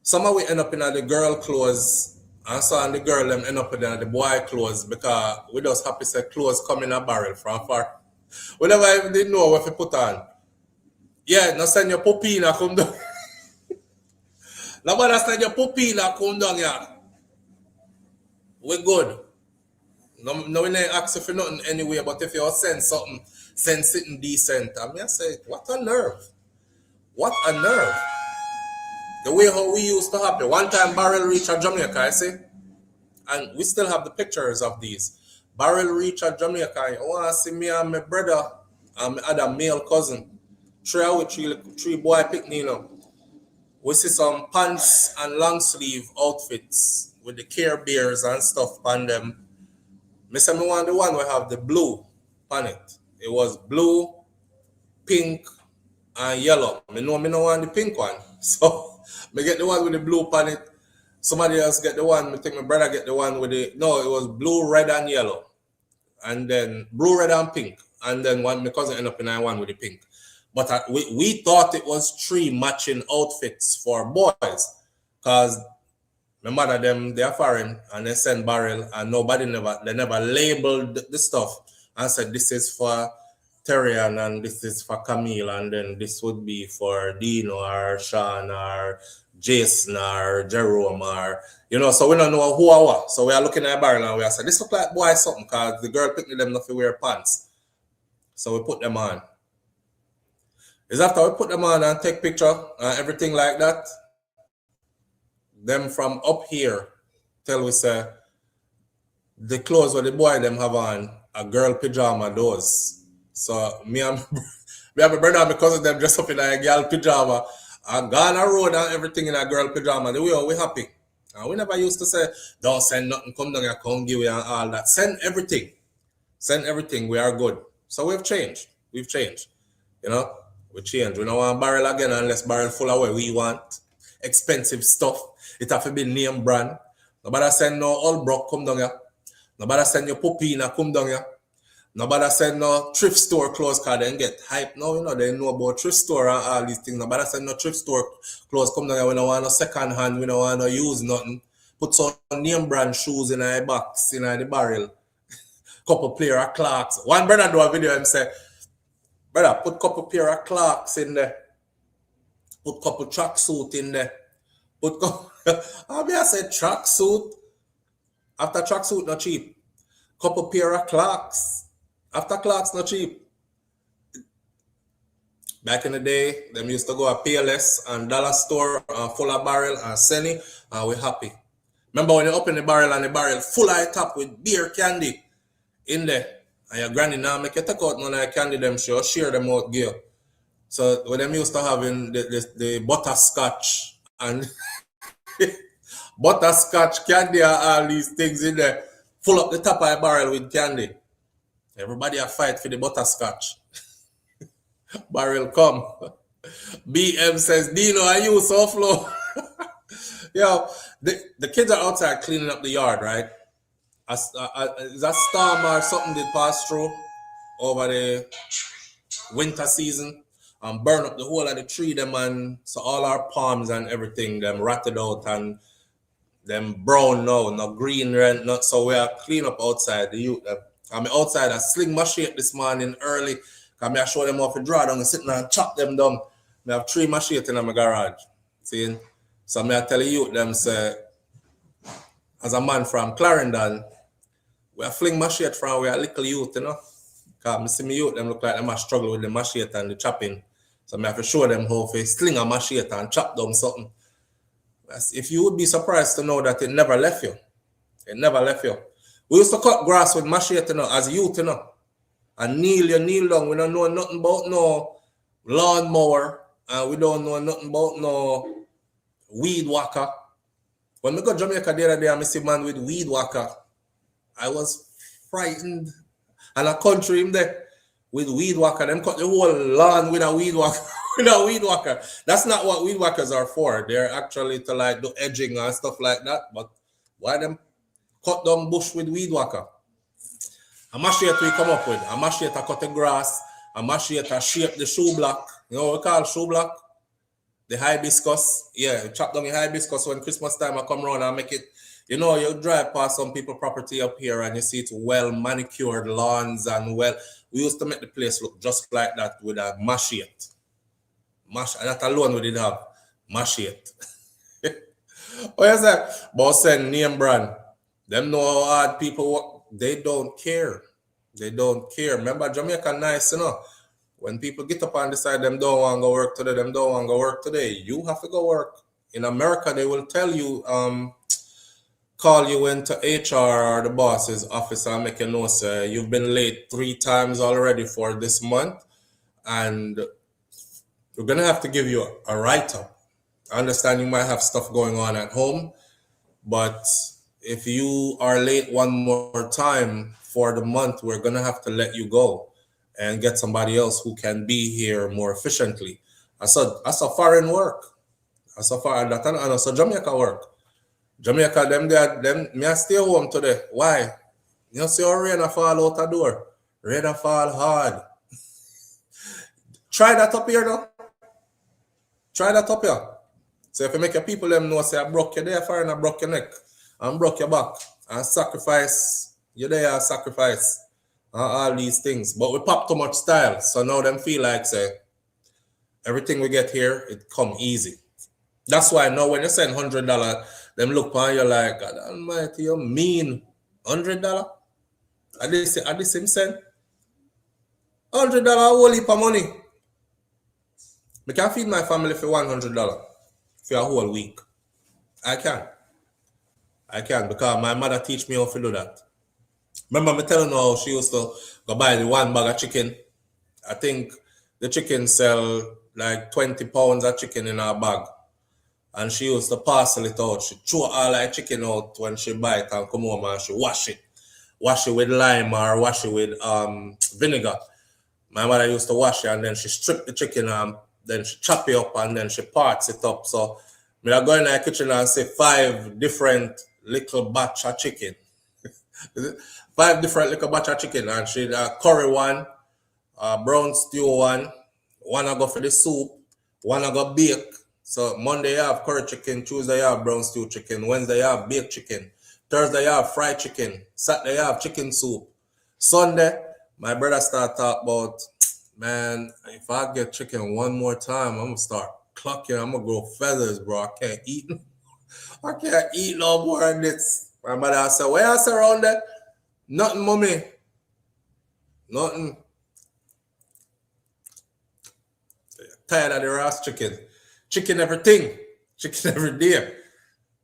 Some of we end up in the girl clothes, and so and the girl them end up in the boy clothes because we just happy say clothes come in a barrel from far. We never even didn't know what to put on. Yeah, now send your puppy and come down. Nobody send your puppy and come down here. We good. No, we ain't asking for nothing anyway, but if you send something, send something decent. I mean, I say, what a nerve. What a nerve. The way how we used to happen. One time barrel reach at Jamaica, I say, and we still have the pictures of these. Barrel reach at Jamaica. I want to see me and my brother and my other male cousin. Three boy picnic, you know. We see some pants and long sleeve outfits with the Care Bears and stuff on them. I say me want the one we have the blue on it. It was blue, pink, and yellow. I know me no want the pink one. So me get the one with the blue on it. Somebody else get the one. I think my brother get the one with the, no, it was blue, red, and yellow. And then blue, red, and pink. And then one, my cousin ended up in one with the pink. But we thought it was 3 matching outfits for boys. Because my mother, them, they are foreign and they send barrel and they never labeled the stuff and said this is for Terrian and this is for Camille and then this would be for Dino or Sean or Jason or Jerome or, you know, so we don't know who I was. So we are looking at a barrel and we are saying, this look like boy something because the girl picked them not to wear pants. So we put them on. Is after we put them on and take picture and everything like that, them from up here till we say the clothes where the boy them have on a girl pajama those. So me and my brother and my cousin them dress up in a girl pajama and gone a road and everything in a girl pajama. The way we happy. And we never used to say, don't send nothing, come down here, come give you and all that. Send everything. Send everything. We are good. So we've changed. We've changed. You know, we changed. We don't want barrel again unless barrel full of what we want. Expensive stuff. It have to be name brand. Nobody send no old broke come down here. Nobody send your puppy come down here. Nobody send no thrift store clothes because they get hype now. You know, they know about thrift store and all these things. Nobody send no thrift store clothes come down here. We don't want no second hand. We don't want no use nothing. Put some name brand shoes in a box, in the barrel. Couple pair of Clarks. One brother do a video and say, brother, put couple pair of Clarks in there. Put couple tracksuit in there. Put couple... I said tracksuit. After tracksuit not cheap. Couple pair of Clarks. After Clarks not cheap. Back in the day, them used to go at PLS and dollar store full of barrel and Senny, and we happy. Remember when you open the barrel and the barrel full of it up with beer candy in there, and your granny now make you take out none of the candy them share them out gear. So when them used to having the butterscotch and butterscotch candy and all these things in there, full up the top of the barrel with candy. Everybody a fight for the butterscotch. Barrel come. BM says, Dino, are you SouFlo? Yo, the kids are outside cleaning up the yard, right? Is that storm or something did pass through over the winter season and burn up the whole of the tree, them, and so all our palms and everything, them rotted out and them brown now, not green, red, not so we are clean up outside the youth. I'm outside, I sling my shit this morning early. I show them off the draw down and sit down and chop them down. I have 3 machetes in my garage. See? So I tell you them say, as a man from Clarendon, we are fling machete from we are little youth, you know. Because I see me youth, them look like them struggle with the machete and the chopping. So I have to show them how to sling a machete and chop down something. If you would be surprised to know that it never left you. It never left you. We used to cut grass with machete, you know, as youth, you know. And you kneel down. We don't know nothing about no lawnmower. And we don't know nothing about no weed whacker. When we go to Jamaica the other day, I see a man with weed whacker. I was frightened. And a country in there with weed whacker. Them cut the whole lawn with a weed whacker. With a weed whacker. That's not what weed whackers are for. They're actually to like do edging and stuff like that. But why them cut down bush with weed whacker? A machete we come up with. A machete cut the grass. A machete shape the shoe block. You know what we call shoe block? The hibiscus. Yeah, chop down the hibiscus when Christmas time I come around and make it. You know, you drive past some people property up here and you see it well manicured lawns and well. We used to make the place look just like that with a machete. That alone we did have. Machete. What is that? Boss said name brand. Them know how hard people work. They don't care. They don't care. Remember, Jamaica nice, you know. When people get up and decide them don't want to go work today, them don't want to go work today, you have to go work. In America, they will tell you, call you into HR or the boss's office and make a note, say, you've been late 3 times already for this month, and we're going to have to give you a write-up. I understand you might have stuff going on at home, but if you are late one more time for the month, we're going to have to let you go and get somebody else who can be here more efficiently. That's a foreign work. That's a foreign, that's a Jamaica work. Jamaica, them, me I stay home today. Why? You see how rain fall out the door? Rain fall hard. Try that up here though. Try that up here. So if you make your people them know, say I broke your day for and I broke your neck and broke your back and sacrifice, you're there sacrifice and all these things. But we pop too much style. So now them feel like say everything we get here, it come easy. That's why now when you send $100, them look on you like, God almighty, you mean $100? At the same cent? $100 a whole heap of money. I can feed my family for $100 for a whole week. I can because my mother teach me how to do that. Remember me telling her how she used to go buy the 1 bag of chicken. I think the chicken sell like 20 pounds of chicken in her bag. And she used to parcel it out. She throw all her chicken out when she buy it and come home and she wash it. Wash it with lime or wash it with vinegar. My mother used to wash it and then she strip the chicken and then she chop it up and then she parts it up. So I go in the kitchen and say 5 different little batch of chicken. 5 different little batch of chicken. And she curry one, brown stew one I go for the soup, one I go bake. So Monday you have curry chicken, Tuesday you have brown stew chicken, Wednesday you have baked chicken, Thursday you have fried chicken, Saturday you have chicken soup. Sunday, my brother start talk about, man, if I get chicken one more time, I'm gonna start clucking, I'm gonna grow feathers, bro. I can't eat no more than this. My mother said, where else around there? Nothing, mommy. Nothing. tired of the roast chicken. Chicken everything. Chicken every day.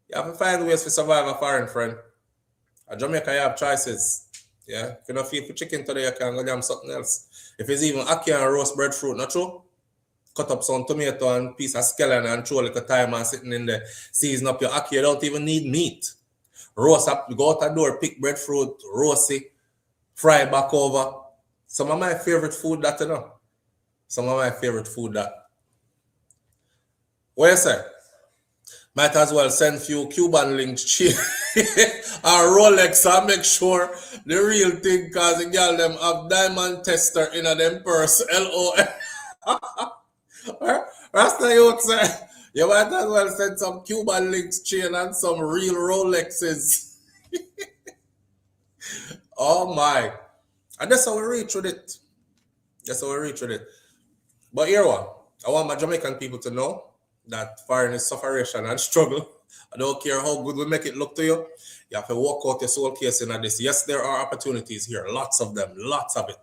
You have to find ways to survive a foreign friend. At Jamaica, you have choices. Yeah. If you don't feel for chicken today, you can go jam something else. If it's even ackee and roast breadfruit, not true? Cut up some tomato and piece of scallion and throw a little thyme and sitting in there. Season up your ackee. You don't even need meat. Roast up, go out the door, pick breadfruit, roast it, fry it back over. Some of my favorite food that, you know. Some of my favorite food that. What you say? Might as well send few Cuban links cheap or Rolex and make sure the real thing, because the girl them have diamond tester in a them purse. LOL. Rasta youth say, you might as well send some Cuban links chain and some real Rolexes. Oh my. And that's how we reach with it. That's how we reach with it. But here what? I want my Jamaican people to know that foreign is sufferation and struggle. I don't care how good we make it look to you. You have to walk out your soul case in this. Yes, there are opportunities here. Lots of them. Lots of it.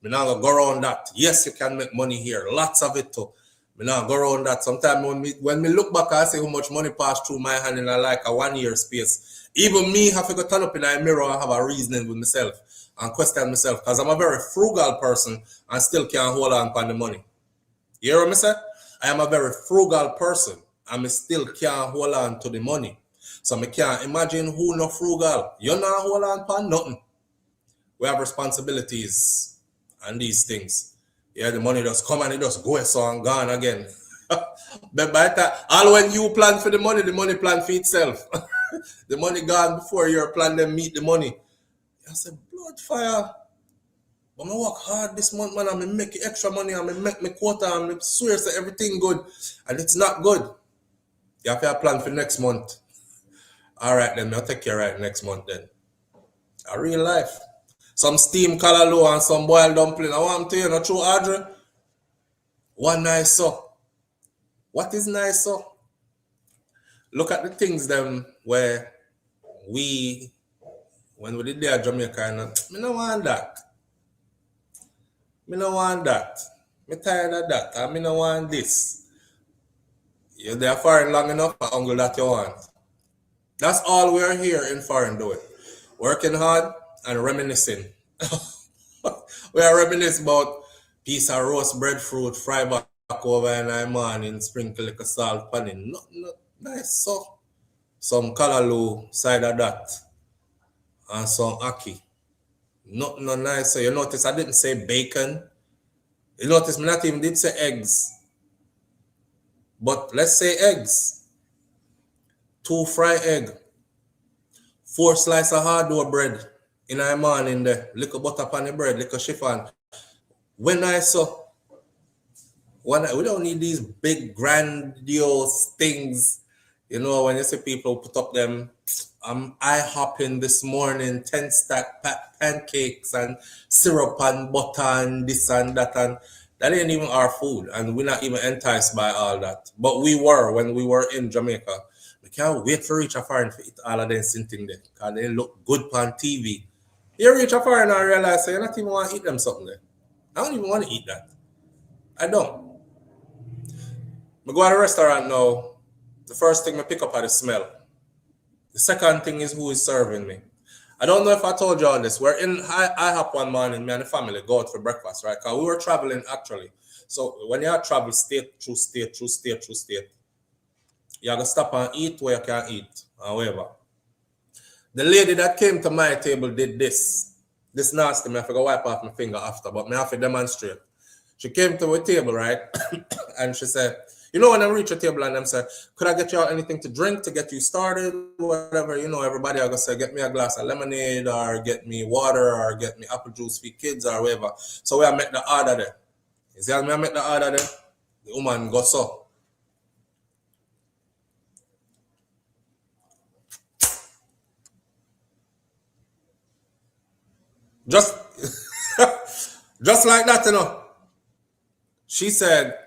We're not going to go around that. Yes, you can make money here. Lots of it too. We're not go around that. Sometimes when we look back, I see how much money passed through my hand in like a 1 year space. Even me have to go turn up in a mirror and have a reasoning with myself and question myself, because I'm a very frugal person and still can't hold on to the money. You hear what I say? I am a very frugal person and I still can't hold on to the money. So I can't imagine who no frugal. You're not hold on to nothing. We have responsibilities and these things. Yeah, the money just come and it just goes so and gone again. But by the time, all when you plan for the money plan for itself. The money gone before your plan them meet the money. I said, blood fire. But I work hard this month, man, and I make extra money and I make my quota and I swear that everything good. And it's not good. You have to plan for next month. All right, then I'll take care right next month then. A real life. Some steamed callaloo and some boiled dumpling. I want to tell you, not true, Audrey? One nice so. What is nice so? Look at the things them where when we did there at Jamaica, and I don't want that. I don't want that. I'm tired of that. I don't want this. You're there foreign long enough, but uncle that you want. That's all we're here in foreign doing. Working hard and reminiscing. We are reminiscing about piece of roast breadfruit, fry back over in the morning, sprinkle like a salt pan in. Not nice so. Some callaloo side of that. And some ackee. Not nice. So you notice I didn't say bacon. You notice me not even did say eggs. But let's say eggs. 2 fry egg. 4 slice of hard dough bread in the morning there. Little butter pan the bread, little chiffon. When I saw, we don't need these big grandiose things. You know, when you see people put up them IHOpping this morning, 10 stack pancakes and syrup and butter and this and that, and that ain't even our food, and we're not even enticed by all that. But we were when we were in Jamaica. We can't wait for reach a foreign to eat all of them thing there, because they look good on TV. You reach a foreign and realize you not even want to eat them something there. I don't even want to eat that. I don't. I go to a restaurant now. The first thing I pick up are the smell. The second thing is who is serving me. I don't know if I told you all this. We're in IHOP one morning, me and the family go out for breakfast, right? Because we were traveling actually. So when you have travel state through state, you have to stop and eat where you can eat, however. The lady that came to my table did this. This nasty, I have to go wipe off my finger after, but I have to demonstrate. She came to the table, right? And she said, you know, when I reach a table and them say, could I get you anything to drink to get you started? Whatever, you know, everybody are going to say, get me a glass of lemonade or get me water or get me apple juice for kids or whatever. So we make the order there. You see how I make the order there? The woman goes so. Just like that, you know. She said,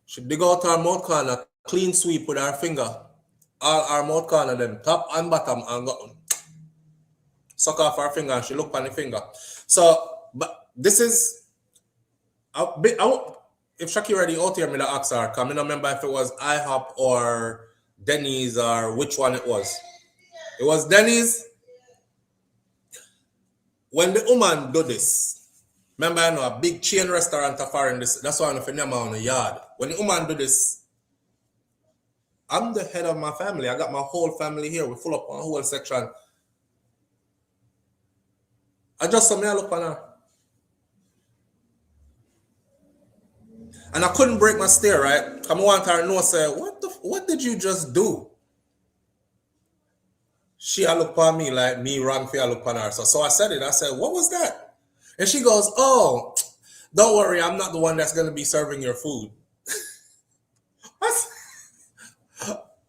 she dig out her mouth corner, clean sweep with her finger. All her mouth corner, them top and bottom, and go suck off her finger and she look on the finger. So but this is, if Shaki already out here, me the ask her, because I don't remember if it was IHOP or Denny's or which one it was. It was Denny's. When the woman do this, remember I know a big chain restaurant of foreign this, that's why I'm the name on the yard. When the woman do this, I'm the head of my family. I got my whole family here. We full up one whole section. I just saw me I look on her. And I couldn't break my stare, right? I want her to know, say, what did you just do? She I look on me like me wrong for I look on her. So I said it. I said, what was that? And she goes, oh, don't worry, I'm not the one that's gonna be serving your food. I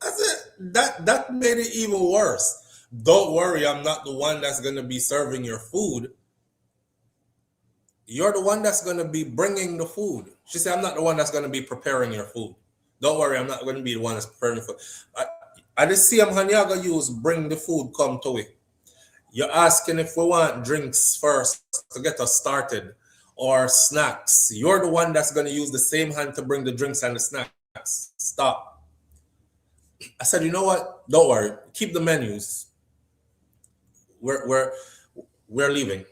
said, that made it even worse. Don't worry, I'm not the one that's gonna be serving your food. You're the one that's gonna be bringing the food. She said, I'm not the one that's gonna be preparing your food. Don't worry, I'm not gonna be the one that's preparing the food. I just see I'm gonna use bring the food come to it. You're asking if we want drinks first to get us started or snacks. You're the one that's gonna use the same hand to bring the drinks and the snacks. Stop. I said, you know what? Don't worry. Keep the menus. We're leaving.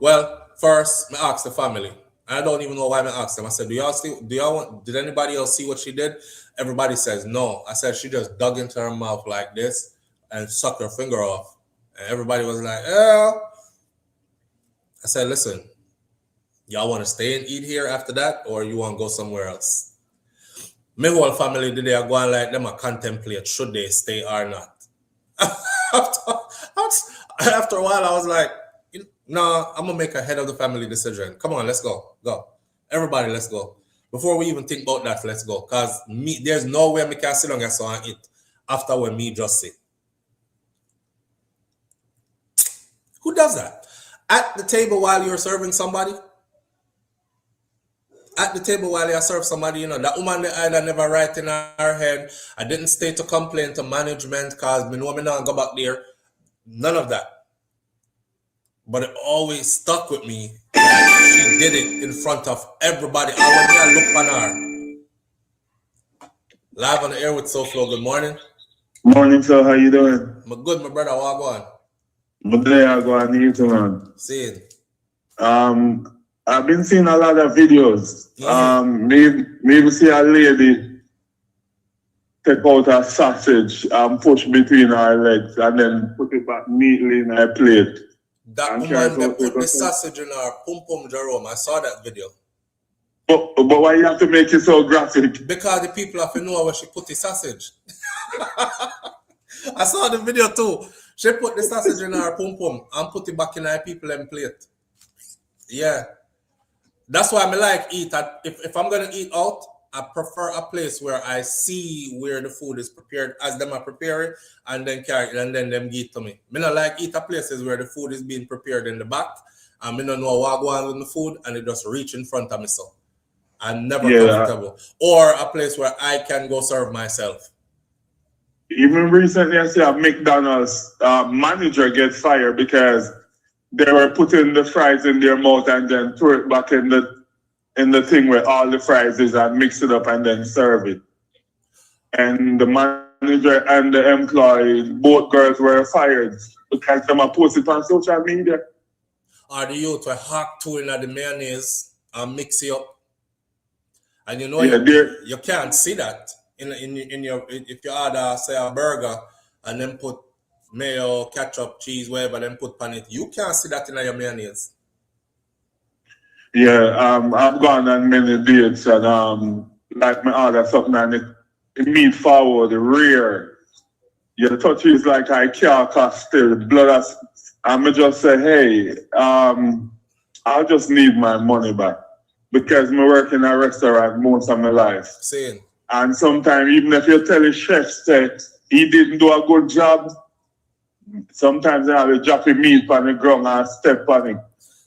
Well, first, I asked the family. I don't even know why I asked them. I said, did anybody else see what she did? Everybody says no. I said, she just dug into her mouth like this and sucked her finger off. And everybody was like, yeah. I said, listen, y'all want to stay and eat here after that, or you want to go somewhere else? My whole family today are going like them a contemplate should they stay or not. After a while, I was like, no, I'm gonna make a head of the family decision. Come on, let's go. Everybody, let's go. Before we even think about that, let's go. Cause there's no way I can sit down and eat after when me just sit. Who does that? At the table while you're serving somebody? At the table while you serve somebody, that woman the either never right in her head. I didn't stay to complain to management because me know me not go back there. None of that. But it always stuck with me that she did it in front of everybody. I went there and looked on her. Live on the air with SouFLo. Good morning. Morning, sir. How you doing? I'm good, my brother. What going? But there I go on YouTube, man. Seeing. I've been seeing a lot of videos. Maybe see a lady take out a sausage and push between her legs and then put it back neatly in her plate. That woman that put the sausage in her pum Jerome. I saw that video. But why you have to make it so graphic? Because the people have to know where she put the sausage. I saw the video too. She put the sausage in her pum and put it back in her people and plate. Yeah. That's why I like eat. If I'm gonna eat out, I prefer a place where I see where the food is prepared as them are preparing and then carry it and then them give it to me. I don't like eat at places where the food is being prepared in the back and I don't know what go on with the food and it just reach in front of me so. I'm never comfortable. Or a place where I can go serve myself. Even recently I see a McDonald's manager get fired because they were putting the fries in their mouth and then throw it back in the thing where all the fries is and mix it up and then serve it. And the manager and the employee, both girls were fired because they post it on social media. Or the youth were hack to in the mayonnaise and mix it up. And you can't see that in your if you order say a burger and then put mayo, ketchup, cheese, whatever, then put pan it. You can't see that in your mayonnaise. Yeah, I've gone on many dates and like my order something and it meat forward, the rear. Your touch is like I can't cost still. Blood I'm just say, hey, I'll just need my money back. Because I work in a restaurant most of my life. Same. And sometimes even if you tell a chef that he didn't do a good job, sometimes they have a drop of meat on the ground and step on it.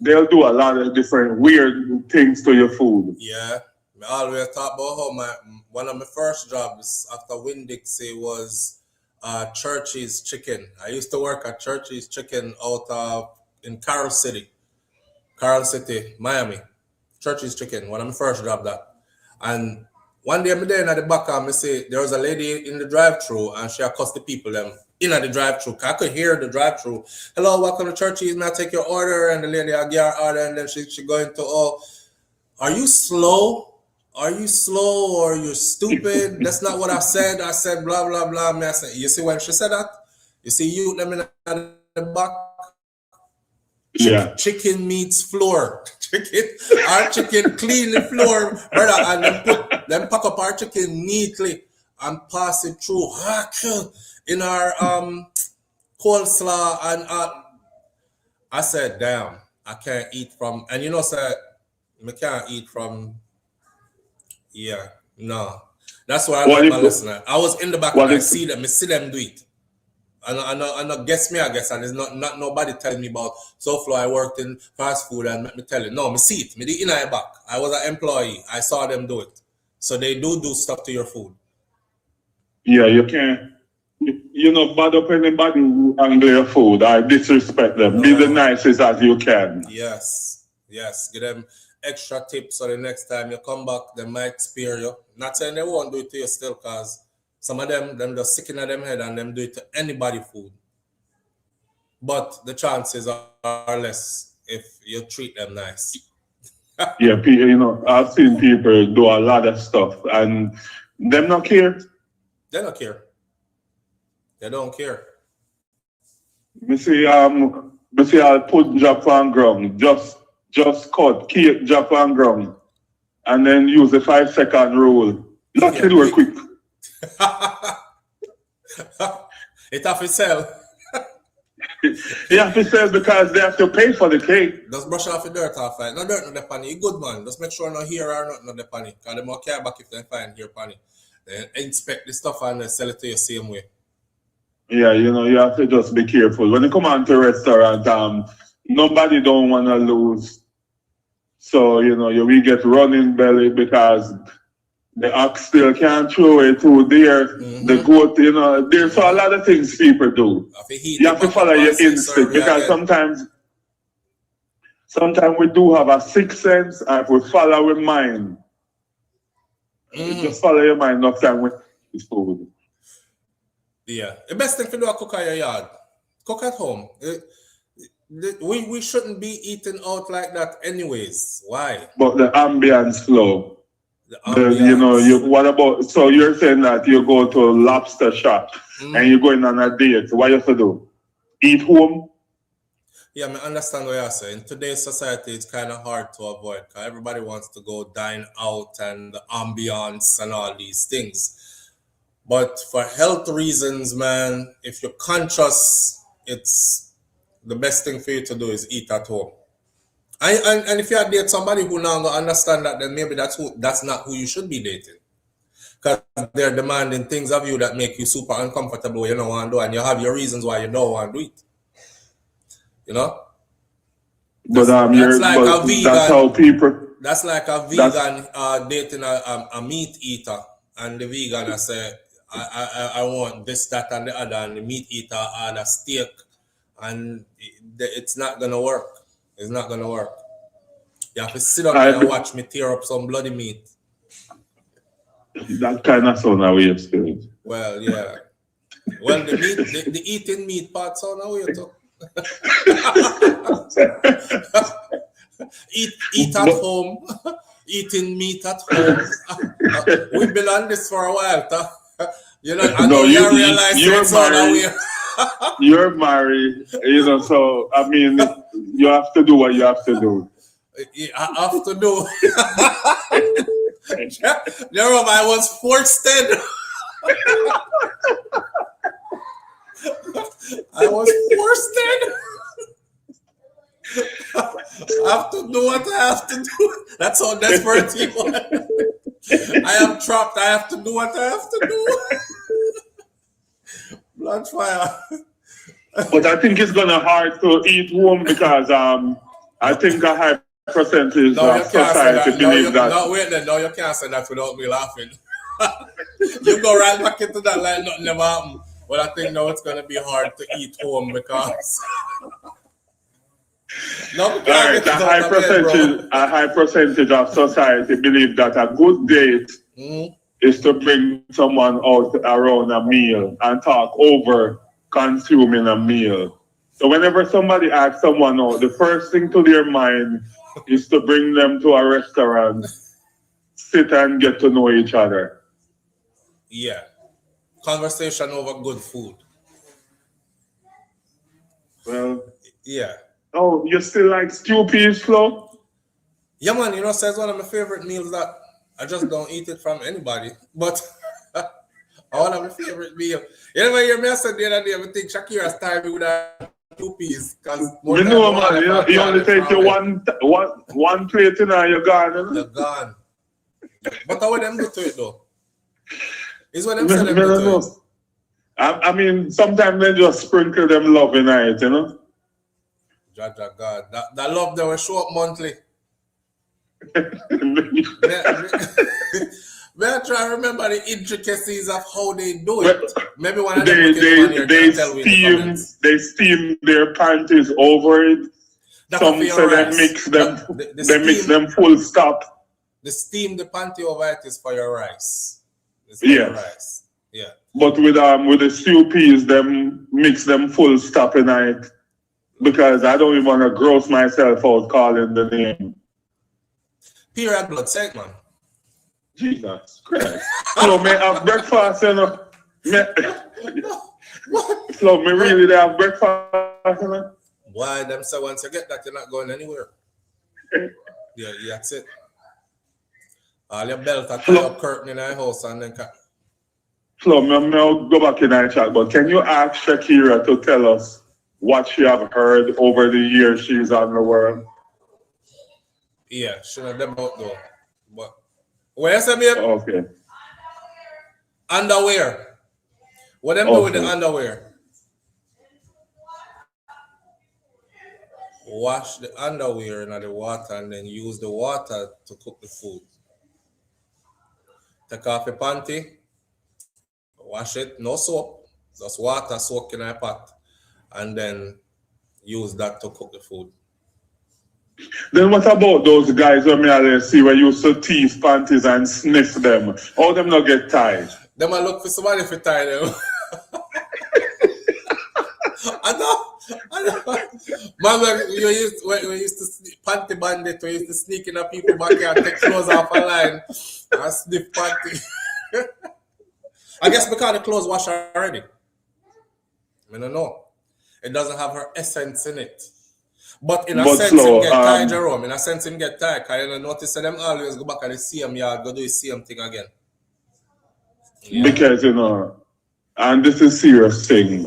They'll do a lot of different weird things to your food. Yeah. I always talk about how one of my first jobs after Winn-Dixie was Church's Chicken. I used to work at Church's Chicken out in Carol City. Coral City, Miami. Church's Chicken, when I first dropped that. And one day I'm there in the back and I say there was a lady in the drive-thru and she accosted the people them in the drive-thru. I could hear the drive-thru. Hello, welcome to Church's. May I take your order? And the lady I get her order and then she going to, oh, are you slow? Are you slow or you stupid? That's not what I said. I said blah blah blah. I said, you see when she said that? You see you them in the back. Yeah. Chicken meets floor. Our chicken clean the floor, brother, and then pack up our chicken neatly and pass it through in our coleslaw and I said, damn, I can't eat from, and you know, sir, I can't eat from. Yeah, no, that's why I learned my lesson. I was in the back and I see them do it. And guess me, I guess, and there's not nobody telling me about SouFLo. I worked in fast food and let me tell you, no, me see it, me did in my back. I was an employee. I saw them do it. So they do stuff to your food. Yeah, you can't. You know, bad up anybody who handle your food. I disrespect them. No. Be the nicest as you can. Yes. Give them extra tips so the next time you come back, they might spare you. Not saying they won't do it to you still, because some of them just sick in them head and them do it to anybody food. But the chances are less if you treat them nice. Yeah, you know, I've seen people do a lot of stuff and them not care. They don't care. They don't care. Me see, I'll put Japan ground, just cut, keep Japan ground, and then use the 5-second rule. Look it work quick. It have to sell. You have to sell because they have to pay for the cake. Just brush off the dirt off it. No dirt on the panny. You good man. Just make sure no hair or nothing on the panny. Because they more care back if they find hair panny. Then inspect the stuff and they sell it to you same way. Yeah, you know, you have to just be careful. When you come on to a restaurant, nobody don't want to lose. So, you know, we get running belly because the ox still can't throw it through there. Mm-hmm. The goat, you know, there's a lot of things people do. You have to follow your instinct because sometimes we do have a sixth sense and if we follow our mind. Just follow your mind enough time with food. Yeah. The best thing to do is cook at your yard. Cook at home. We shouldn't be eating out like that anyways. Why? But the ambience flow. You know, what about, so you're saying that you go to a lobster shop and you're going on a date. What you have to do? Eat home? Yeah, I understand what you're saying. In today's society, it's kind of hard to avoid because everybody wants to go dine out and the ambience and all these things. But for health reasons, man, if you're conscious, it's the best thing for you to do is eat at home. And if you date somebody who now don't understand that, then maybe that's not who you should be dating. Because they're demanding things of you that make you super uncomfortable you don't want to do, and you have your reasons why you don't want to do it. You know? But that's like a vegan. That's how people. That's like a vegan dating a meat eater, and the vegan I say, I want this, that, and the other, and the meat eater a steak, and it's not gonna work. It's not gonna work. You have to sit up there and watch me tear up some bloody meat. That kind of sound a weird spirit. Well, yeah. Well, the eating meat part sound a weird too. Eat at home. Eating meat at home. We've been on this for a while, you know, I know you realize it's sound a weird. You're married, you know, so I mean, you have to do what you have to do. I have to do. Jerome, I was forced in. I was forced in. I have to do what I have to do. That's how desperate people. I am trapped. I have to do what I have to do. Blood fire. But I think it's gonna hard to eat home because I think a high percentage of society believe that. No, wait then. No, you can't say that without me laughing. You go right back into that like nothing ever happened. But I think now it's gonna be hard to eat home because No, All right, a high percentage of society believe that a good date is to bring someone out around a meal and talk over consuming a meal. So whenever somebody asks someone out, the first thing to their mind is to bring them to a restaurant, sit and get to know each other. Yeah. Conversation over good food. Well, yeah. Oh, you still like stew peas, Flo? Yeah, man. You know, it's one of my favorite meals that I just don't eat it from anybody. But one of my favorite meal. You never hear me say the other day, I think Shakira's time with that stew peas. You know, man, you only take your one plate in and you're gone. You're gone. But how would them do to it, though? Is what them say them do to it. I mean, sometimes they just sprinkle them love in it, you know? Jaja God. That love that will show up monthly. May I try to remember the intricacies of how they do it. Maybe one of them they steam their panties over it. Some say they mix them mix them full stop. The steam the panty over it is for your rice. It's for your rice. Yeah. But with the stew peas, them mix them full stop in it. Because I don't even want to gross myself out calling the name. Period blood sake, man. Jesus Christ. So may have breakfast, you know. So me really have breakfast, you know. Why them say once you get that you're not going anywhere. Yeah, that's it. All your belt and tie up curtain in our house and then So I'll go back in our chat, but can you ask Shakira to tell us what she have heard over the years she's on the world? Yeah, she know them out though. But where you say, babe? Okay. Underwear. What them do with the underwear? Wash the underwear in the water and then use the water to cook the food. Take off your panty, wash it, no soap, just water soak in a pot, and then use that to cook the food. Then what about those guys when I see where you used to tease panties and sniff them? How them not get tied? Them I look for somebody to tie them. I know. Man, when we used to panty bandit, we used to sneak in a people's backyard, take clothes off a line, and sniff panty. I guess because the clothes wash already. I don't know. It doesn't have her essence in it. But in a sense, it get tied, Jerome. In a sense, it get tied. Because you notice that them always go back at the same yard, go do the same thing again. Yeah. Because, you know, and this is a serious thing.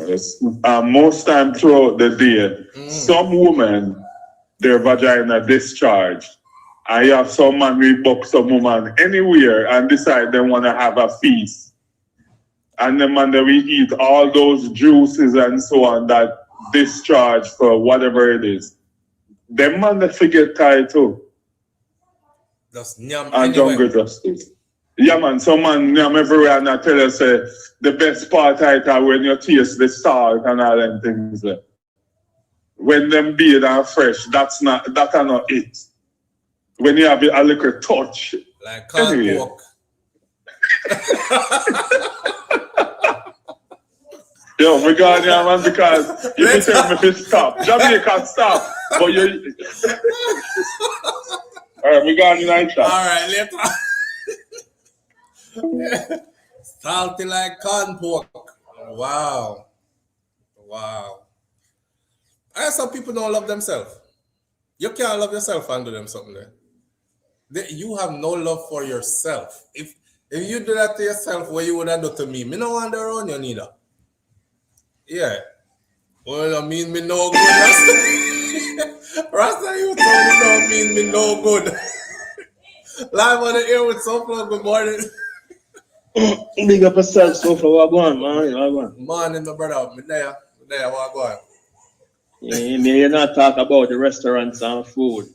Most time throughout the day, some women, their vagina discharge. I have some man we book some woman anywhere and decide they want to have a feast. And then man we eat all those juices and so on that discharge for whatever it is. Them man they forget tied too. Just nyam and jungle justice. Yeah man, some man nyam everywhere and I tell you say the best part is when you taste the salt and all them things. When them bathe and fresh, that are not it. When you have a little touch. Like can't walk. Yo, my God, yeah, man, because you can tell me to stop. Jamaica, stop. But you. All right, we got in chat. All right, later. Salty like corn pork. Wow. I some people don't love themselves. You can't love yourself and do them something there. You have no love for yourself. If you do that to yourself, what you would have done to me? Me no want to run you neither. Yeah. Well, I mean me no good. Rasta, you told me don't mean me no good. Live on the air with SouFLo, good morning. Big up yourself, SouFLo, what going, man? Morning, my brother. Me there, what going? Yeah, you're not talk about the restaurants and food.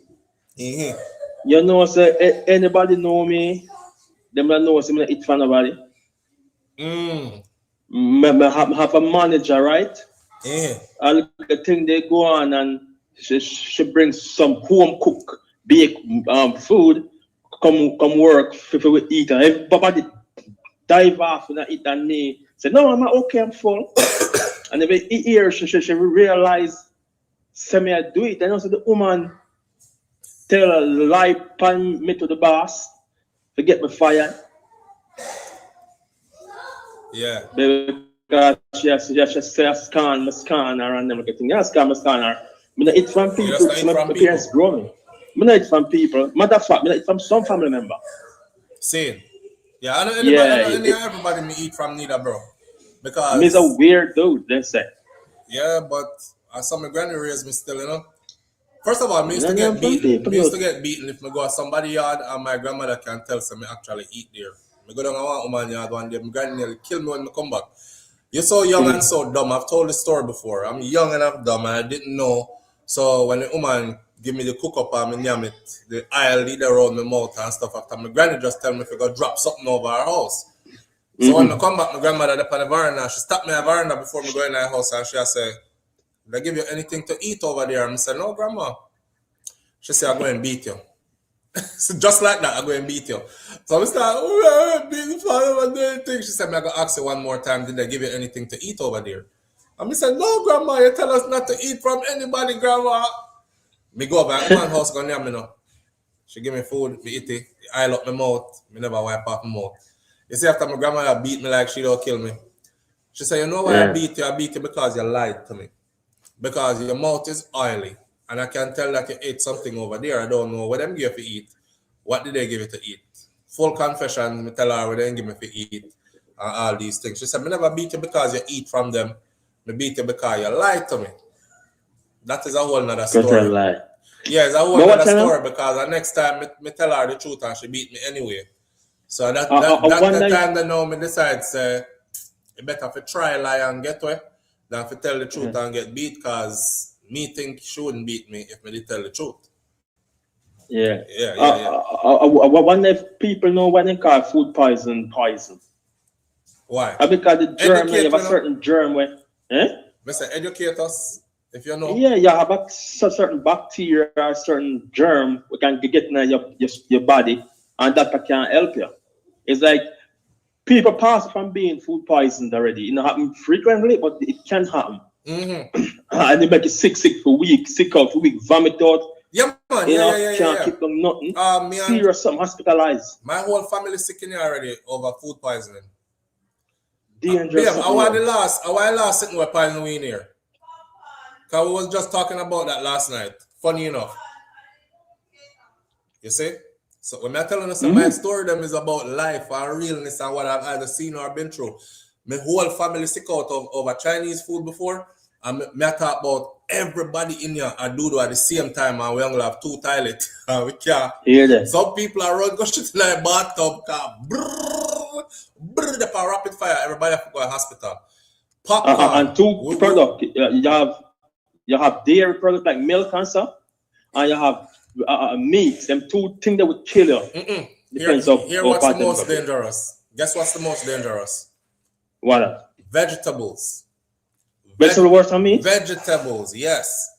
Mm-hmm. You know, say anybody know me? Them that know me eat for nobody. I have a manager, right? Yeah. All the thing they go on and she brings some home cook bake food, come work for we eat, and everybody dive off and eat and me say, no, I'm okay, I'm full. And if he hear she realize, say me I do it. And also the woman tell a lie pan me to the boss to get me fired. Yeah. Because she say I scan her and them getting I scan her. I don't eat from people, just don't eat my from parents people. grow me. I don't eat from people. Matter of fact, I eat from some family member. Same. Yeah, I know everybody me eat from neither, bro. Because Me's a weird dude, they say. yeah, but as some of my granny raised me still, you know. First of all, me used to Yeah, get from beaten. people, Me used to get beaten if I go to somebody's yard and my grandmother can tell some me actually eat there. I go down to one woman yard one day, my granny nearly kill me when I come back. You're so young and so dumb. I've told the story before. I'm young and I'm dumb and I didn't know. So when the woman give me the cook up and me yam it, the aisle lead around my mouth and stuff after my granny just tell me if I go drop something over her house. So when I come back, my grandmother up on the veranda, she stopped me at the veranda before me go in her house and she said, did I give you anything to eat over there? I said, no, grandma. She said, I'm going to beat you. So just like that, I'm going to beat you. So I was like, oh, I'm beating father and anything. She said, I'm going to ask you one more time, did I give you anything to eat over there? And I said, no, grandma, you tell us not to eat from anybody, grandma. Me go over at one house, go near me now. She give me food, me eat it, I oil up my mouth, me never wipe off my mouth. You see, after my grandma beat me like she don't kill me. She said, you know why I beat you? I beat you because you lied to me. Because your mouth is oily. And I can tell that you ate something over there. I don't know what them give you to eat. What did they give you to eat? Full confession, me tell her what they give me to eat. And all these things. She said, I never beat you because you eat from them. I beat you because you lied to me. That is a whole nother story. Lie. Yeah, it's a whole nother story because the next time me tell her the truth and she beat me anyway. So that's the time that now me decide say you better for try lie and get away than for tell the truth and get beat because me think she wouldn't beat me if me did tell the truth. Yeah. I wonder if people know what they call food poison. Why? Because the germ, you have a certain germ where Mr. Educate us if you know. Yeah, you have a certain bacteria, a certain germ we can get in your body, and that can help you. It's like people pass from being food poisoned already. It don't happen frequently, but it can happen. And they make you sick for weeks, sick out for weeks, vomit out. Yeah, man. Can't keep them nothing. Serious, something hospitalized. My whole family sick in here already over food poisoning. Dangerous. I want the last sitting with poison in here. Because we was just talking about that last night. Funny enough. You see? So when I'm telling us my story, them is about life and realness and what I've either seen or been through. My whole family sick out over Chinese food before. And I talk about everybody in here and do at the same time and we only have 2 toilets. We can't. Hear that? Some people are running, go shit in the bathtub, the rapid fire, everybody have to go to hospital. Popcorn. And 2 products. You have dairy products like milk and stuff, and you have meat. Them 2 things that would kill you. Here what's the most dangerous? Guess what's the most dangerous? What? Vegetables. Vegetable worse than meat? Vegetables, yes.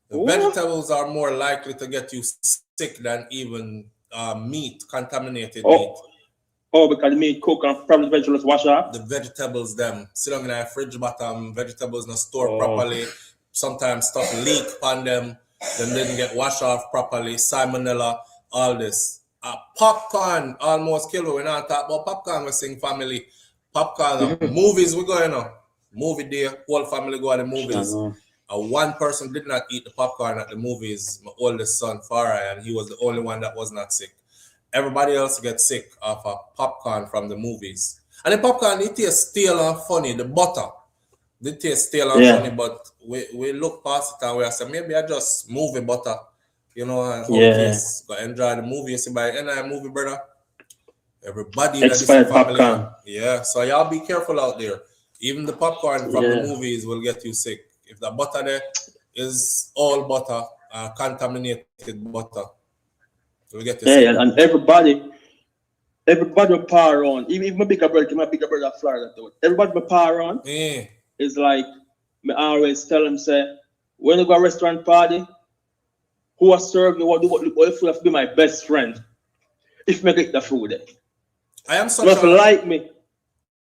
The vegetables are more likely to get you sick than even meat, contaminated meat. Oh, because the meat cook and probably the vegetables wash up? The vegetables, them. Sit down in a fridge bottom, vegetables not stored properly. Sometimes stuff leak on them. Then didn't get washed off properly. Salmonella, all this. Popcorn almost killed. We're not talking about popcorn. We're saying family. Popcorn. Movies we going on. Movie day. Whole family go to the movies. One person did not eat the popcorn at the movies. My oldest son, Farah, and he was the only one that was not sick. Everybody else gets sick of popcorn from the movies. And the popcorn, it tastes stale and funny. The butter. They taste stale and funny, but we look past it and we say, maybe I just movie butter, you know, and go enjoy the movie. You see, by the end of the movie, brother, everybody in this family. Yeah, so y'all be careful out there. Even the popcorn from the movies will get you sick. If the butter there is all butter, contaminated butter, it will get you sick. And everybody will power on. Even my bigger brother Florida, everybody will power on. It's like I always tell him, say, when you go to a restaurant party, who has served me, what if you have to be my best friend? If me get the food, I am such not a like me,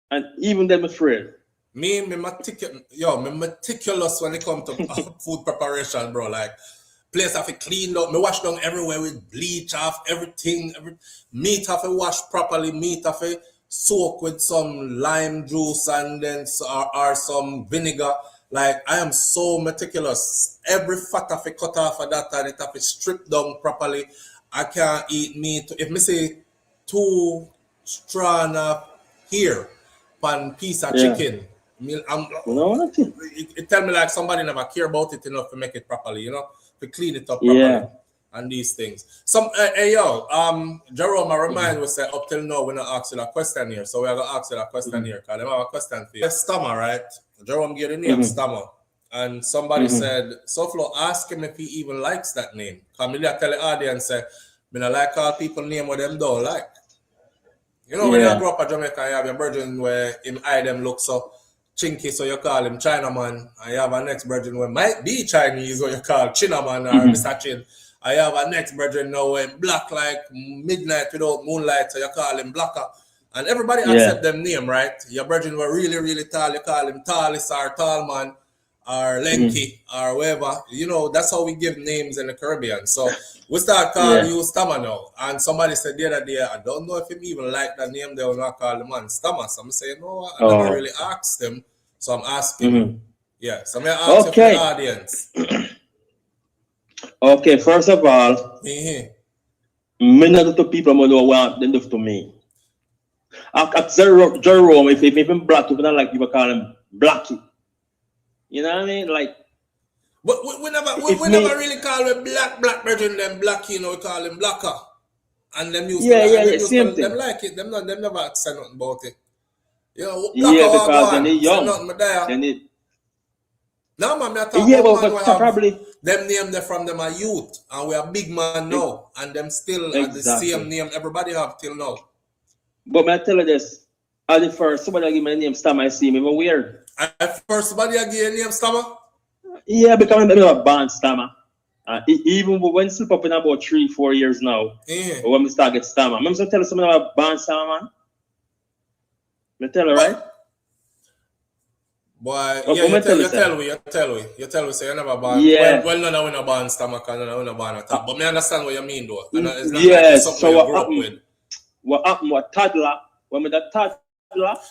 and even them afraid. me meticulous when it comes to food preparation, bro. Like place have to clean up. Me wash down everywhere with bleach off everything. Meat have to wash properly. Meat have to soak with some lime juice and then or some vinegar. Like I am so meticulous. Every fat have to cut off of that and it have to strip down properly. I can't eat meat. If me say 2 strand of hair pan piece of chicken, it tell me like somebody never care about it enough to make it properly, to clean it up properly and these things. Jerome, I remind we say up till now we're not asking a question here, so we're gonna ask you a question here because I have a question for you. Stammer, right? Jerome gave the name Stammer, and somebody said, SouFlo, ask him if he even likes that name. Camilla tell the audience say, I like all people name what them don't like. When you grow up in Jamaica, you have your virgin where him eye them look so chinky, so you call him Chinaman. And you have a next virgin where might be Chinese, or you call Chinaman or Mr. Chin. I have a next virgin now where black like midnight without moonlight, so you call him Blacker. And everybody accept them name, right? Your virgin were really, really tall, you call him Tallis or Tallman or Lenky or whatever. That's how we give names in the Caribbean. So we start calling you Stammer now. And somebody said the other day, I don't know if him even like that name, they will not call the man Stammer. So I'm saying, no, I never really asked him. So I'm asking. Yeah, so I'm going to ask you for the audience. Okay, first of all, many of the people who know what they do to me. At Jerome, if even black, you don't like people call him Blackie. You know what I mean? Like, but we never really call him black virgin, them Blackie, we call him Blacker. And them used to them like it, them never say nothing about it. Blacker because they need young. No, man, I talk probably them name them from them are youth, and we are big man now, and them still are the same name everybody have till now. But I tell you this, at the first somebody give me a name Stammer, I see me even weird. At first somebody give you a name Stammer? Yeah, because I'm a band Stammer. Even when slip up in about 3-4 years now, when we start get Stammer. I'm going to tell you something about band Stammer, man. I tell you, right? Boy, you tell me, say you never ban. Yeah. Well, none of we no ban stomach and none of we no ban attack. But me understand what you mean though. And it's not yes, like so you grew up with. What happened with toddler, when we that toddler.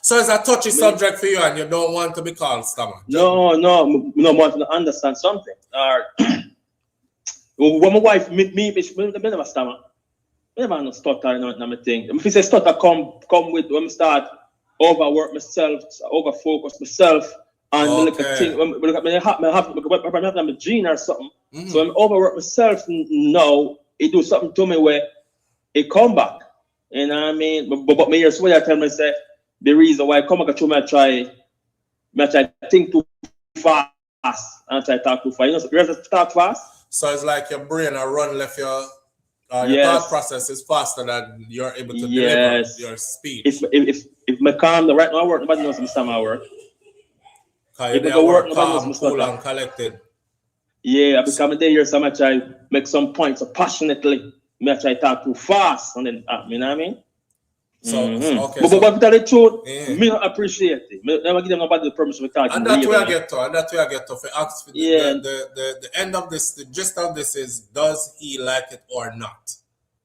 So it's a touchy subject for you and you don't want to be called stomach. No, want to understand something. When my wife meet me never stammer. I never no stutter and thing. If you say stutter come with when we start overwork myself, overfocus myself, and look at thing. When I have a gene or something. So when I overwork myself now, it do something to me where it come back. You know what I mean? But me here's what I tell me say the reason why I come back to me, I try think too fast and try talk too fast. You know, talk fast. So it's like your brain or run left your thought process is faster than you're able to deliver your speech. If my calm, right now I work, nobody knows some time I work. If I work, nobody knows cool and collected. Yeah, because I'm there here, so I try make some points so passionately. I try talk too fast, and then you know what I mean. So okay. But tell the truth, me not appreciate it. Me never give them nobody the permission to talk. And that's where I get to. And that's where I get to. For ask for the end of this, the gist of this is, does he like it or not?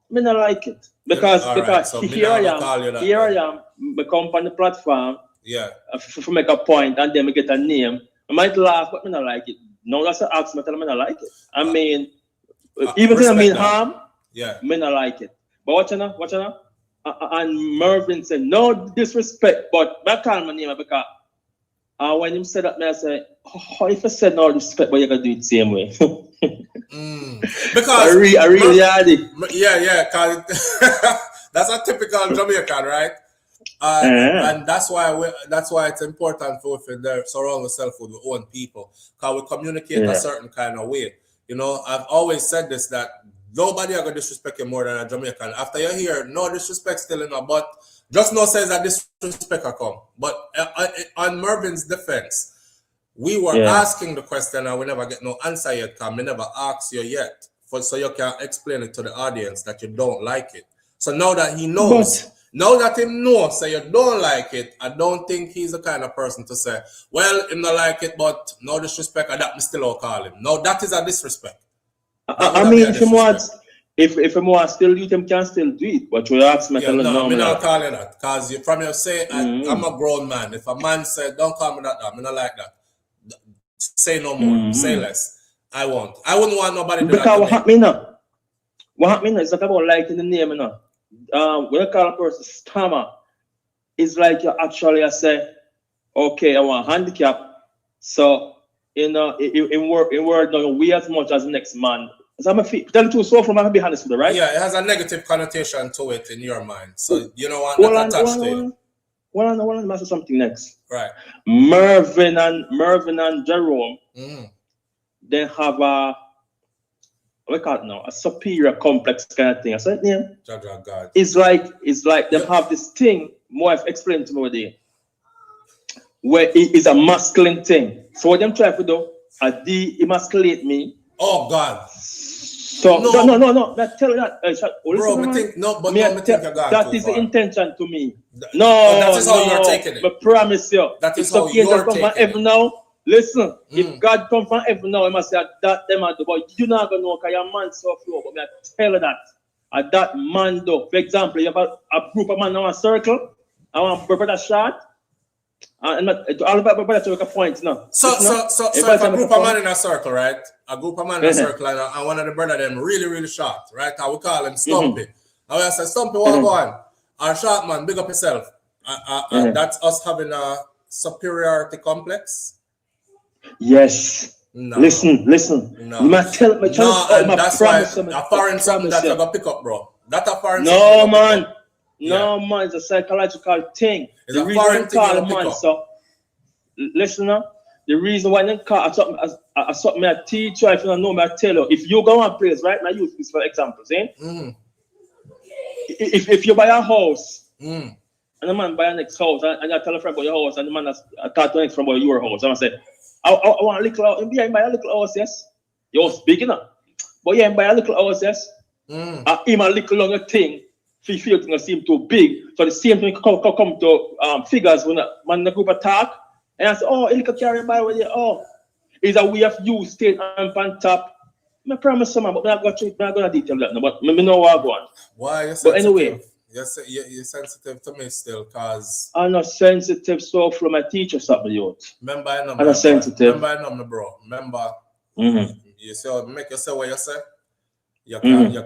Me not like it because so here I am. I come on the platform. Yeah. For make a point and then I get a name. I might laugh, but me not like it. No, that's an ask me tell me not like it. I mean, even if I mean harm. Yeah. Me not like it. But watch out. And Mervyn said, no disrespect, but I call my name because when him said that, I said, oh, if I said no disrespect, but you can do it the same way. Because I really had it. Yeah, because that's a typical Jamaican, right? And that's why it's important for us to surround ourselves with our own people, because we communicate a certain kind of way. You know, I've always said this, that nobody are gonna disrespect you more than a Jamaican. After you hear no disrespect still enough, but just no says that disrespect will come. But on Mervyn's defense, we were asking the question and we never get no answer yet, because we never asked you yet so you can explain it to the audience that you don't like it. So now that he knows, now that he knows that you don't like it, I don't think he's the kind of person to say, well, him not like it, but no disrespect, and that me still will call him. No, that is a disrespect. I mean, if him wants still do it, him can still do it. But you ask me, no, I'm not calling that. Because from your say, I'm a grown man. If a man said, don't call me that, I'm not like that. Say no more, say less. I won't. I wouldn't want nobody to do that. Because what happened now? What happened is not about liking the name, you know. When you call a person stammer, it's like you actually say, okay, I want handicap. So, you know, in word, no, we as much as the next man. So I'm tell the truth, so from I'm be honest with you, right? Yeah, it has a negative connotation to it in your mind. So you don't want that attached to it. Well, I want to say something next. Right. Mervyn and Jerome, they have a what we call it now, a superior complex kind of thing. I said, yeah. God. It's like they have this thing. More I've explained to me today, where it is a masculine thing. So what I'm trying to do, de-emasculate me. Oh God. So no. I tell you that, bro. Me think no, but no, me think you got that is the intention to me. That is how you're taking it. But promise you, that is how you're taking it. Now, listen, if God come from heaven now, I must say that them are the boy. You're not gonna know because your man so flow. But I tell you that at that man though. For example, you have a group of man in a circle. I want to brother shot. And all about brother to make a point now. So if a group of man in a circle, right? A group of man in a circle, and one of the brother them really short, right? I would call him Stumpy. I will say, Stumpy, what go on? Our short man, big up yourself. That's us having a superiority complex. Yes. No. Listen. No. You must tell me. And that's why a foreign something that you got pick up, bro. That's a foreign. No, man. No, man. It's a psychological thing. It's a foreign thing you pick up. So, listen now. The reason why they call something I teach you, if you don't know me, I tell you. If you go on place, right? Now use this for example, see? If you buy a house, and the man buy a next house, and you tell a friend about your house, and the man talk to the next friend about your house, and I say, I want a little house. Yeah, buy a little house, yes. Your house big enough. But yeah, buy a little house, yes. Him a little longer thing, feel things seem too big. So the same thing come to figures when man in the group attack. And I say, oh, you can carry by with you. Oh, is a way of you staying on top. I promise someone, but I'm not going to detail that. No, but I know what I'm going. Why? But anyway. You're sensitive to me still, because I'm not sensitive, so from my teacher, something youth. Remember, I'm not sensitive. Remember, bro. Remember, you say, make you say what you say. You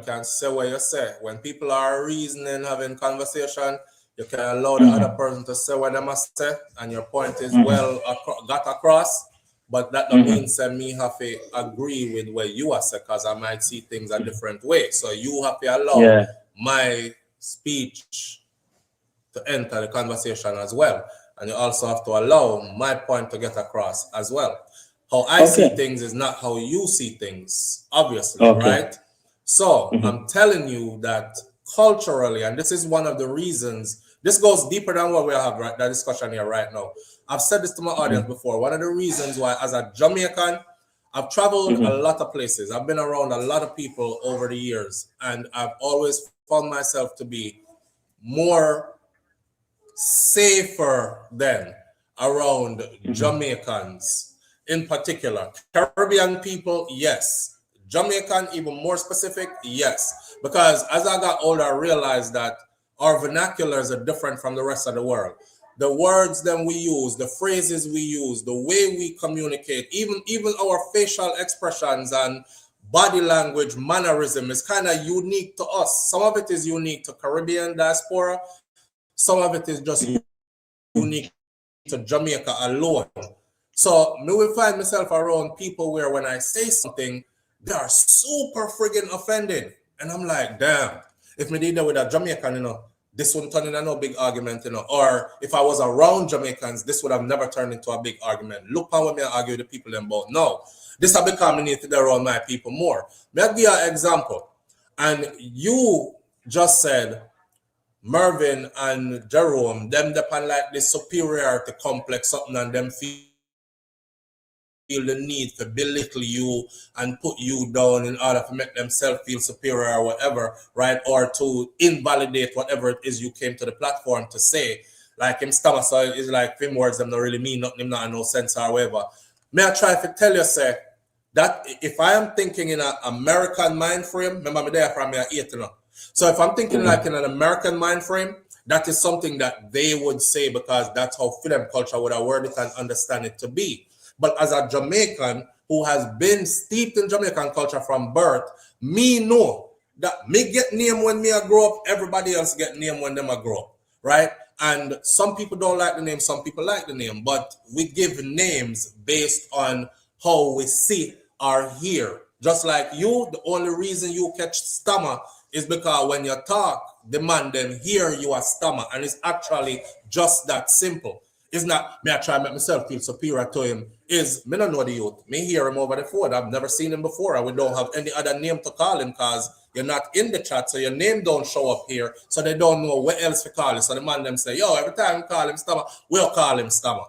can say what you say. When people are reasoning, having conversation, you can allow the other person to say what they must say, and your point is well got across. But that don't mean that me have to agree with what you are saying, because I might see things a different way. So you have to allow my speech to enter the conversation as well, and you also have to allow my point to get across as well. How I see things is not how you see things, obviously, right? So I'm telling you that culturally, and this is one of the reasons, this goes deeper than what we have right that discussion here right now. I've said this to my audience before. One of the reasons why, as a Jamaican, I've traveled a lot of places. I've been around a lot of people over the years, and I've always found myself to be more safer than around Jamaicans in particular. Caribbean people, yes. Jamaican, even more specific, yes. Because as I got older, I realized that our vernaculars are different from the rest of the world. The words that we use, the phrases we use, the way we communicate, even our facial expressions and body language, mannerism is kind of unique to us. Some of it is unique to Caribbean diaspora. Some of it is just unique to Jamaica alone. So me will find myself around people where when I say something, they are super friggin' offended. And I'm like, damn, if me did that with a Jamaican, you know, this wouldn't turn into no big argument, you know. Or if I was around Jamaicans, this would have never turned into a big argument. Look how when me argue with the people them both. No, this have become me need to be around my people more. May I give you an example? And you just said Mervyn and Jerome, them depend like this superiority complex, something and them feel feel the need to belittle you and put you down in order to make themselves feel superior or whatever, right? Or to invalidate whatever it is you came to the platform to say. Like him stammer, so it's like him words them don't really mean nothing, him not no sense or whatever. May I try to tell you, say, that if I am thinking in an American mind frame, remember me there from me at 8, you know. So if I'm thinking like in an American mind frame, that is something that they would say because that's how film culture would have worded it and understand it to be. But as a Jamaican who has been steeped in Jamaican culture from birth, me know that me get name when me a grow up, everybody else get name when them a grow up, right? And some people don't like the name, some people like the name, but we give names based on how we see or hear. Just like you, the only reason you catch stammer is because when you talk, the man then hear you a stammer, and it's actually just that simple. It's not me I try to make myself feel superior to him. Is me don't know the youth. Me hear him over the phone. I've never seen him before, and we don't have any other name to call him because you're not in the chat, so your name don't show up here, so they don't know what else to call you. So the man them say, yo, every time we call him stammer, we'll call him stammer.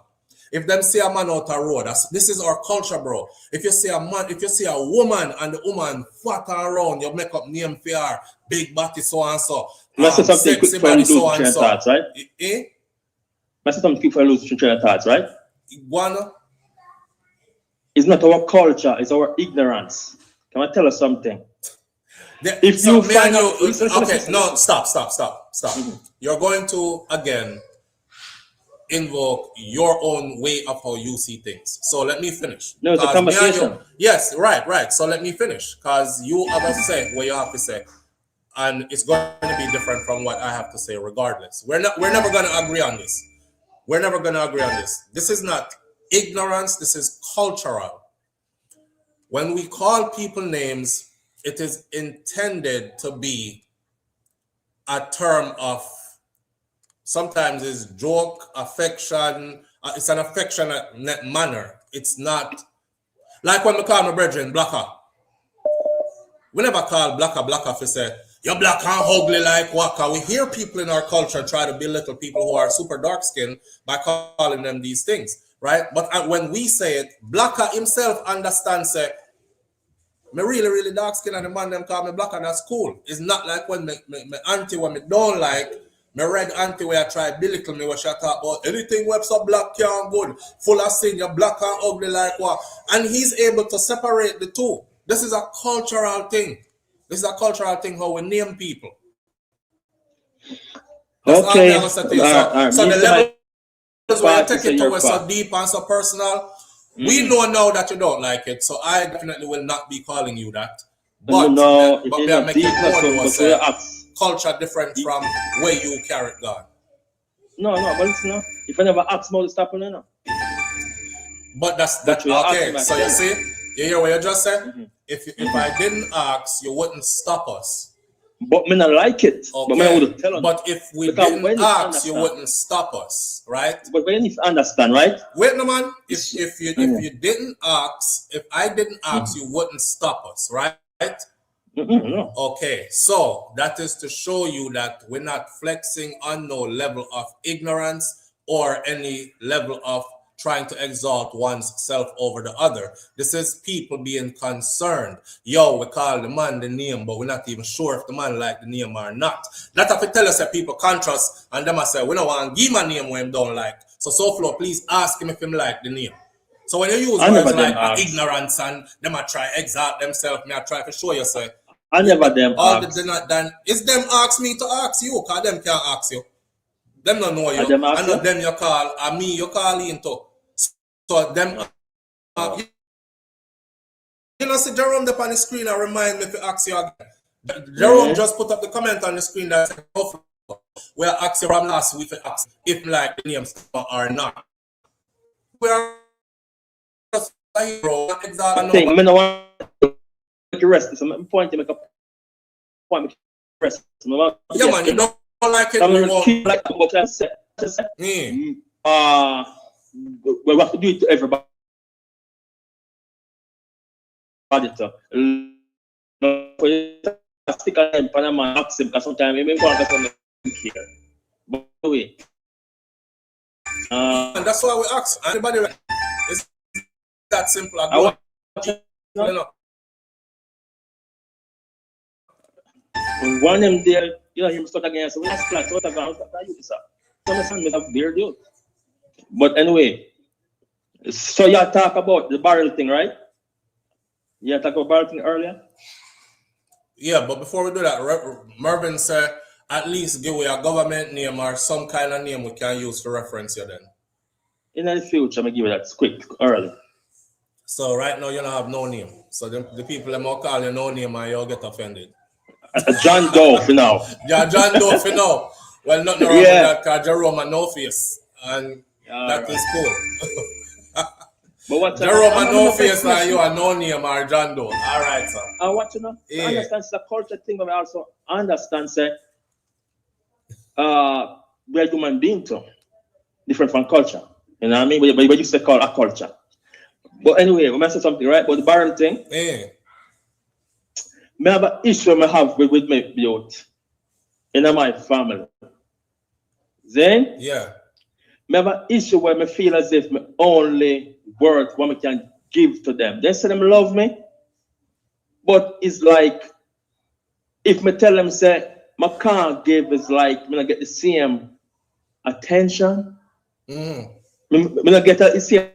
If them see a man out a road, this is our culture, bro. If you see a man, if you see a woman and the woman fat around, you make up name for her, big body so and so. Let's say something quick for lose train of thoughts, right? Let's say something quick for lose train of thoughts, right? Iguana. It's not our culture, it's our ignorance. Can I tell us something? If so you find out, okay, no, stop. You're going to again invoke your own way of how you see things. So let me finish. No, it's a conversation. Yes, right. So let me finish because you have to say what you have to say, and it's going to be different from what I have to say, regardless. We're never going to agree on this. We're never going to agree on this. This is not ignorance. This is cultural. When we call people names, it is intended to be a term of sometimes it's joke, affection. It's an affectionate manner. It's not like when we call my brethren Blacker. We never call Blacker to say, you're black and ugly like Waka. We hear people in our culture try to belittle people who are super dark skinned by calling them these things, right? But when we say it, Blacker himself understands, say, me really dark skin and the man them call me black and that's cool. It's not like when my auntie when me don't like, my red auntie where I try belittle me where she talk about anything what's so black can't good, full of sin, you're black and ugly like what. And he's able to separate the two. This is a cultural thing. This is a cultural thing how we name people. That's okay. All so the levels where you take it to so deep and so personal. We know now that you don't like it, so I definitely will not be calling you that. But we are making culture different from where you carry it gone. No, but listen, if I never ask about this happening, no. But that's okay. So you see, you hear what you just said? Mm-hmm. If I didn't ask, you wouldn't stop us. But me not like it. Okay. But if we didn't ask, you wouldn't stop us, right? But we need to understand, right? Wait, no man. If you didn't ask, if I didn't ask, you wouldn't stop us, right? No. Okay, so that is to show you that we're not flexing on no level of ignorance or any level of trying to exalt one's self over the other. This is people being concerned. Yo, we call the man the name, but we're not even sure if the man like the name or not. That if you tell us that people contrast and them I say, we don't want to give him a name when him don't like. So SouFLo, please ask him if him like the name. So when you use words like ignorance and them I try exalt themselves, me I try to show you say, I never them all ask. It's them ask me to ask you, because them can't ask you. Them don't know you. I know them you call, and me you call into. So them, you know, see Jerome up on the screen and remind me to ask you again. Jerome just put up the comment on the screen that said, we are asking from last week if like the name or not. We are just a hero, not exactly. I think I don't want to rest. So I'm pointing to make a point to rest. Yeah, man, you don't like it. I'm keep like what I said. We have to do it to everybody. Stick on Panama accent because sometimes we may want to come here. But anyway, and that's why we ask anybody. that simple. I want one of them there, you know, him start again. So let's plan. So what I got, you sir. So my son must have beard you. But anyway, so you talk about the barrel thing, right? You talk about barrel thing earlier. Yeah, but before we do that, Mervin said at least give away a government name or some kind of name we can use to reference you then. In the future, I'm gonna give you that quick early. So right now you don't have no name. So the people that might call you no name and you'll get offended. John Doe for now. Yeah, John Doe for now. Well, nothing wrong with that because Jerome and no face. And that is cool. But what Jerome and no face and you are no name or John Doe. All right, sir. What you know? I understand the culture thing, but I also understand say we are human beings too. Different from culture. You know what I mean? But you say call a culture. But anyway, we must say something, right? But the barrel thing. Yeah. I have an issue I have with my youth in my family. Then, yeah, I have an issue where I feel as if my only worth what I can give to them. They say them love me, but it's like if I tell them say I can't give, it's like when I get the same attention. I get the same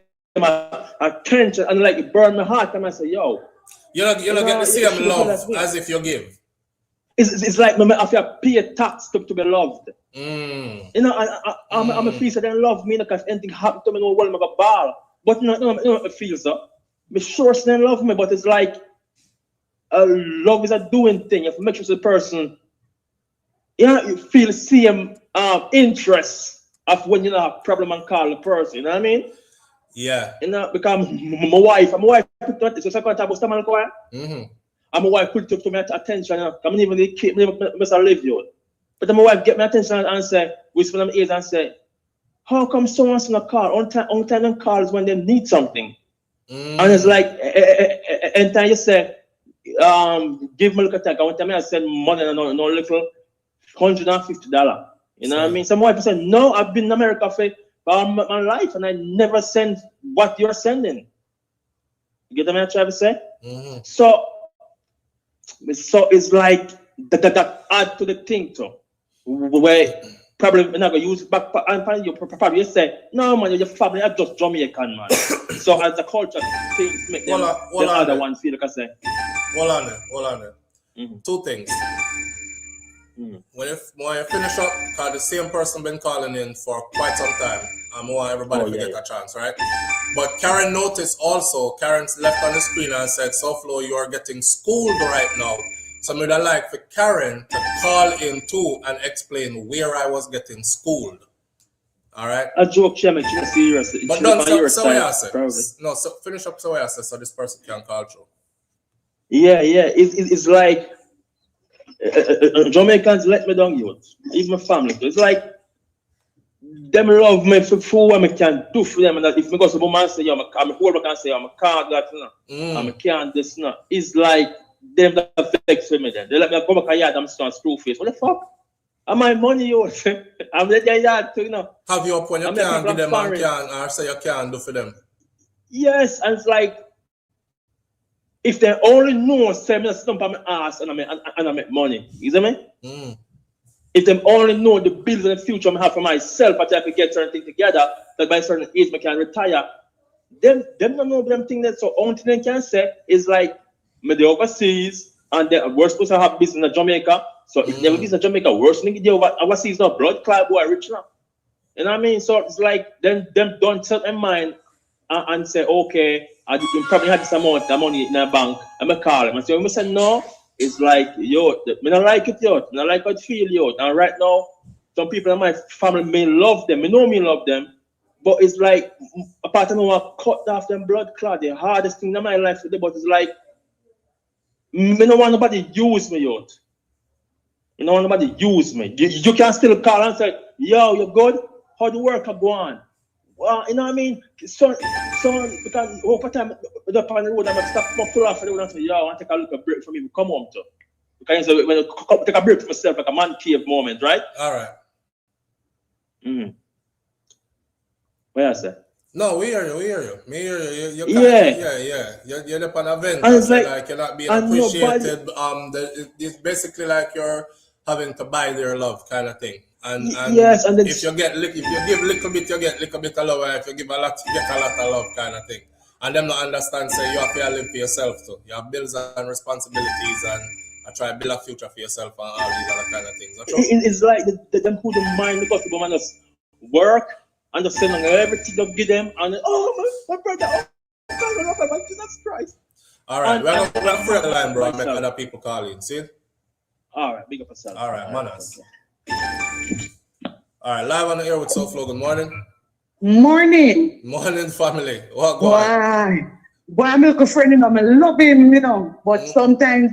attention and like it burn my heart and I say, yo. You don't get the same love as if you give. It's like I have to pay a tax to be loved. You know, I'm a feel so they love me because anything happened to me, no world, I'm a ball. But no, I feel so. I'm sure they love me, but it's like love is a doing thing. You have to make sure the person, you feel the same interest of when you have a problem and call the person. You know what I mean? Yeah. You know, because my wife put that, so I can't talk about choir. And my wife put to me attention. I'm even the kid, I live you. But then my wife get my attention and say, whisper in my ears and say, how come someone's gonna call? Only time them calls when they need something. And it's like, anytime you say, give me a look at that. One time I send money and no little $150. You know what I mean? Some wife said, no, I've been in America for my life and I never send what you're sending. You get what I'm trying to say? So it's like that add to the thing too. Where probably we're not gonna use back and you probably say, no man, your family are just Jamaican man. So as the culture things make them the other one feel like I say. Hold on there. Two things. When you finish up, because the same person been calling in for quite some time. I want everybody to get a chance, right? But Karen noticed also, Karen's left on the screen and said, SouFlo, you are getting schooled right now. So I'd like for Karen to call in too and explain where I was getting schooled. All right? A joke, Chairman, you're serious. But don't so finish up so I said so this person can call through. Yeah. It's like Jamaicans let me down, youth. Even my family. It's like them love me for what I can do for them. And that if I go to woman and say, yo, I'm a whole can say, I'm a can't that, I'm a can't this, it's like them that vex with me then. They let me go back a yard, I'm still on screw face. What the fuck? Am my money yours? I'm letting your yard too, Have you up when you can't give them and can or say you can't do for them? Yes, and it's like if they only know, say me stump on my ass and I make money. You see me? If they only know the bills in the future I have for myself, I can get certain things together, that by a certain age I can retire. Them don't know them things that so only thing they can say is like me the overseas and we're supposed to have business in Jamaica. So if they have business in Jamaica, worse than the overseas now, blood clot boy rich now. You know what I mean? So it's like them don't set their mind and say, okay, I probably have this amount of money in a bank. I'm going to call him. And so when I say no, it's like, yo, I don't like it, yo. I don't like how it feel, yo. And right now, some people in my family may love them. I know me love them. But it's like, apart from I cut off them blood clot, the hardest thing in my life today, but it's like, I don't want nobody use me, yo. You don't want nobody use me. You can still call and say, yo, you good? How the work go on? Well, you know what I mean? So because over time, the on the road, I'm stop pull off the road and say, yo, I want to take a little break from me. Come home to. Because when I take a break for myself, like a man cave moment, right? All right. What I say? No, we hear you. We hear you. Me hear you. You can't. Yeah. Yeah. You're up on a event. And I it's say like, like you're not being and nobody, appreciated. It's basically like you're having to buy their love, kind of thing. And yes, and if you give little bit, you get little bit of love. And if you give a lot, you get a lot of love, kind of thing. And them not understand. Say you have to live for yourself too. You have bills and responsibilities, and I try to build a future for yourself and all these other kind of things. it's like them who don't mind because the woman just work and just send everything to give them and my brother, oh Jesus Christ. All right, And- we're going to and- free the line, bro. and- Make other people call in. See? All right, big up yourself. All right, manners. All right, live on the air with SouFLo. Good morning. Morning. Morning, family. What go on? Why I'm a friend, I love him, but sometimes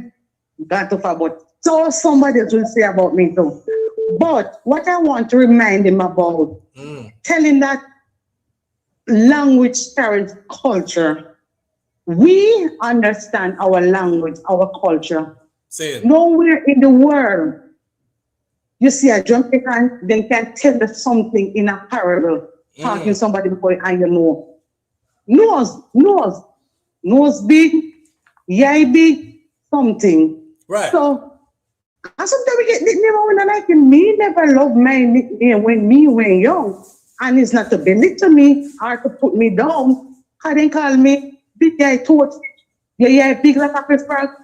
got to forget. So somebody else will say about me too. But what I want to remind him about, telling that language carries culture. We understand our language, our culture. Say it. Nowhere in the world you see a Jamaican, they can tell you something in a parable, talking to somebody before and you know. Nose big, yay big, something. Right. So, and sometimes we get nickname when I like him. Me never loved my nickname when me were young. And it's not to belittle me or to put me down. How they call me big guy towards yeah, big like a pepper.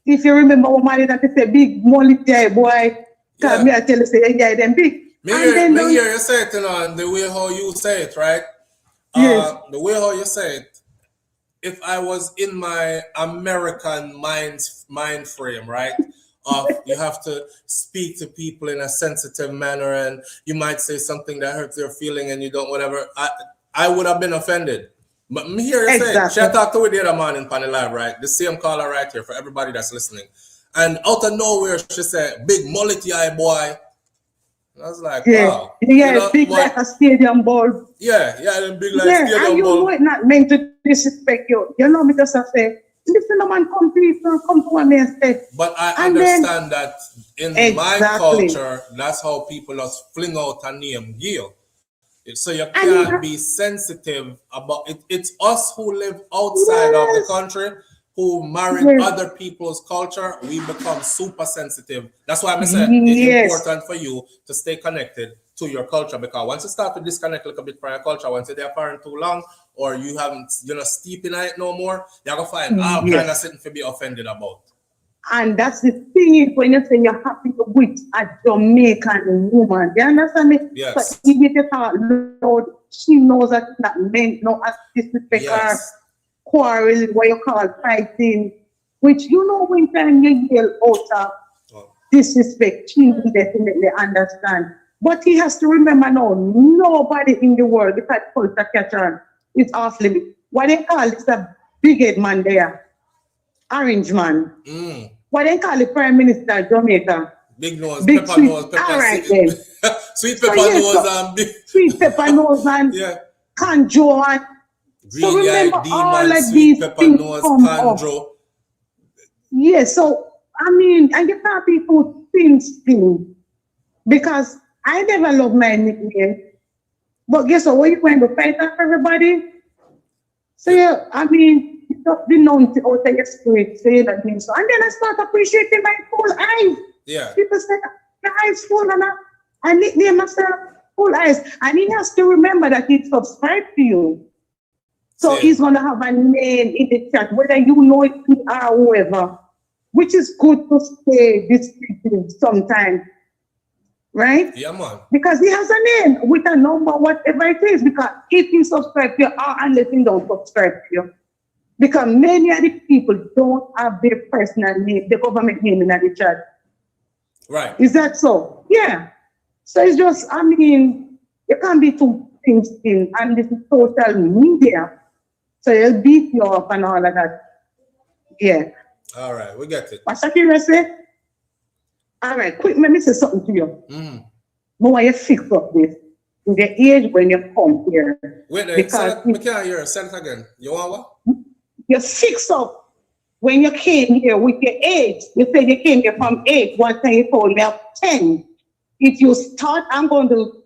If you remember what man that say big molly guy boy, call me I tell you say yeah, them big. Me hear you say it, and the way how you say it, right? Yes. The way how you say it, if I was in my American mind frame, right? Of you have to speak to people in a sensitive manner, and you might say something that hurts their feeling, and you don't whatever. I would have been offended. But me hear you say, she talked to the other man in Panel Live, right? The same caller right here for everybody that's listening. And out of nowhere, she said, "Big mullet eye boy." And I was like, wow. Yeah, big like a stadium ball. Yeah, big like stadium ball. And you know it's not meant to disrespect you. You know me just say, listen, the man come to me and say. But I understand that in my culture, that's how people just fling out a name, Gil. So you can't be sensitive about it. It's us who live outside of the country who marry other people's culture. We become super sensitive. That's why I said it's important for you to stay connected to your culture, because once you start to disconnect a little bit from your culture, once you're there for too long, or you haven't, steep in it no more, you're gonna find all kind of something to be offended about. And that's the thing, when you say you're happy with a Jamaican woman, you understand me? Yes. So even if you talk loud, she knows that it's not meant no as disrespect or quarrel, what you call fighting, which when time you yell out of disrespect, she will definitely understand. But he has to remember now, nobody in the world, because culture catch on, it's off limit. What they call it's a big head man there. Orange man. What they call the Prime Minister of Jamaica. Big nose, big pepper nose, pepper. All right then. Sweet pepper nose and big. Sweet pepper nose and Conjo and green guy, demon, sweet pepper nose, Conjo. Yeah, so and you can't be too thin. Because I never loved my nickname. But guess what? When you going to fight off everybody? So just be known to out of your spirit, say that means so. And then I start appreciating my full eyes. Yeah. People say, your eyes full, and I nickname myself full eyes. And he has to remember that he subscribed to you. So he's going to have a name in the chat, whether you know it or whoever, which is good to stay discreet sometimes. Right? Yeah, man. Because he has a name with a number, whatever it is. Because if he subscribe to you, unless he don't subscribe to you. Because many of the people don't have their personal name, the government name in the chat. Right. Is that so? Yeah. So it's just, you can't be too things in, and this is social media. So they'll beat you up and all of that. Yeah. All right, we get it. What's that you say? All right, quick, let me say something to you. More you fix up this in the age when you come here. Wait, I can't hear you. Say it again. You want what? You fix up when you came here with your age. You said you came here from 8. One time you told me I'm 10. If you start, I'm going to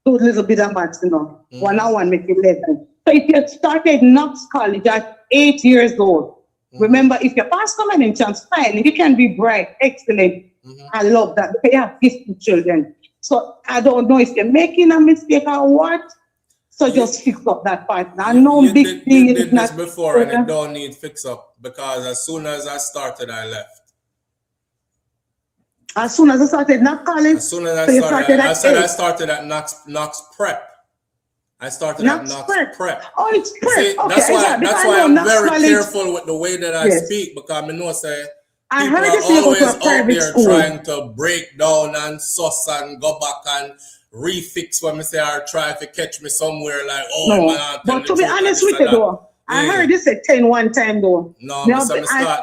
do a little bit of maths, 1 and 1 make 11. So if you started Knox College at 8 years old, remember, if you pass common entrance, fine. If you can be bright, excellent. I love that because you have gifted children. So I don't know if you're making a mistake or what. So just fix up that part. I know you big thing did is not this before and it don't need fix up because as soon as I started, I left. As soon as I started Knox College, As soon as I so started, I said I 8. started at Knox Prep. I started at Knox Prep. Oh, it's Prep. See, Okay, that's why I'm Knox very College. careful with the way that I speak because I know say I people heard are you say you go always to a out private there school. trying to break down and suss and go back and refix when me say or try to catch me somewhere like man. But to be honest with you though, I heard you say 10 one time though. No, now,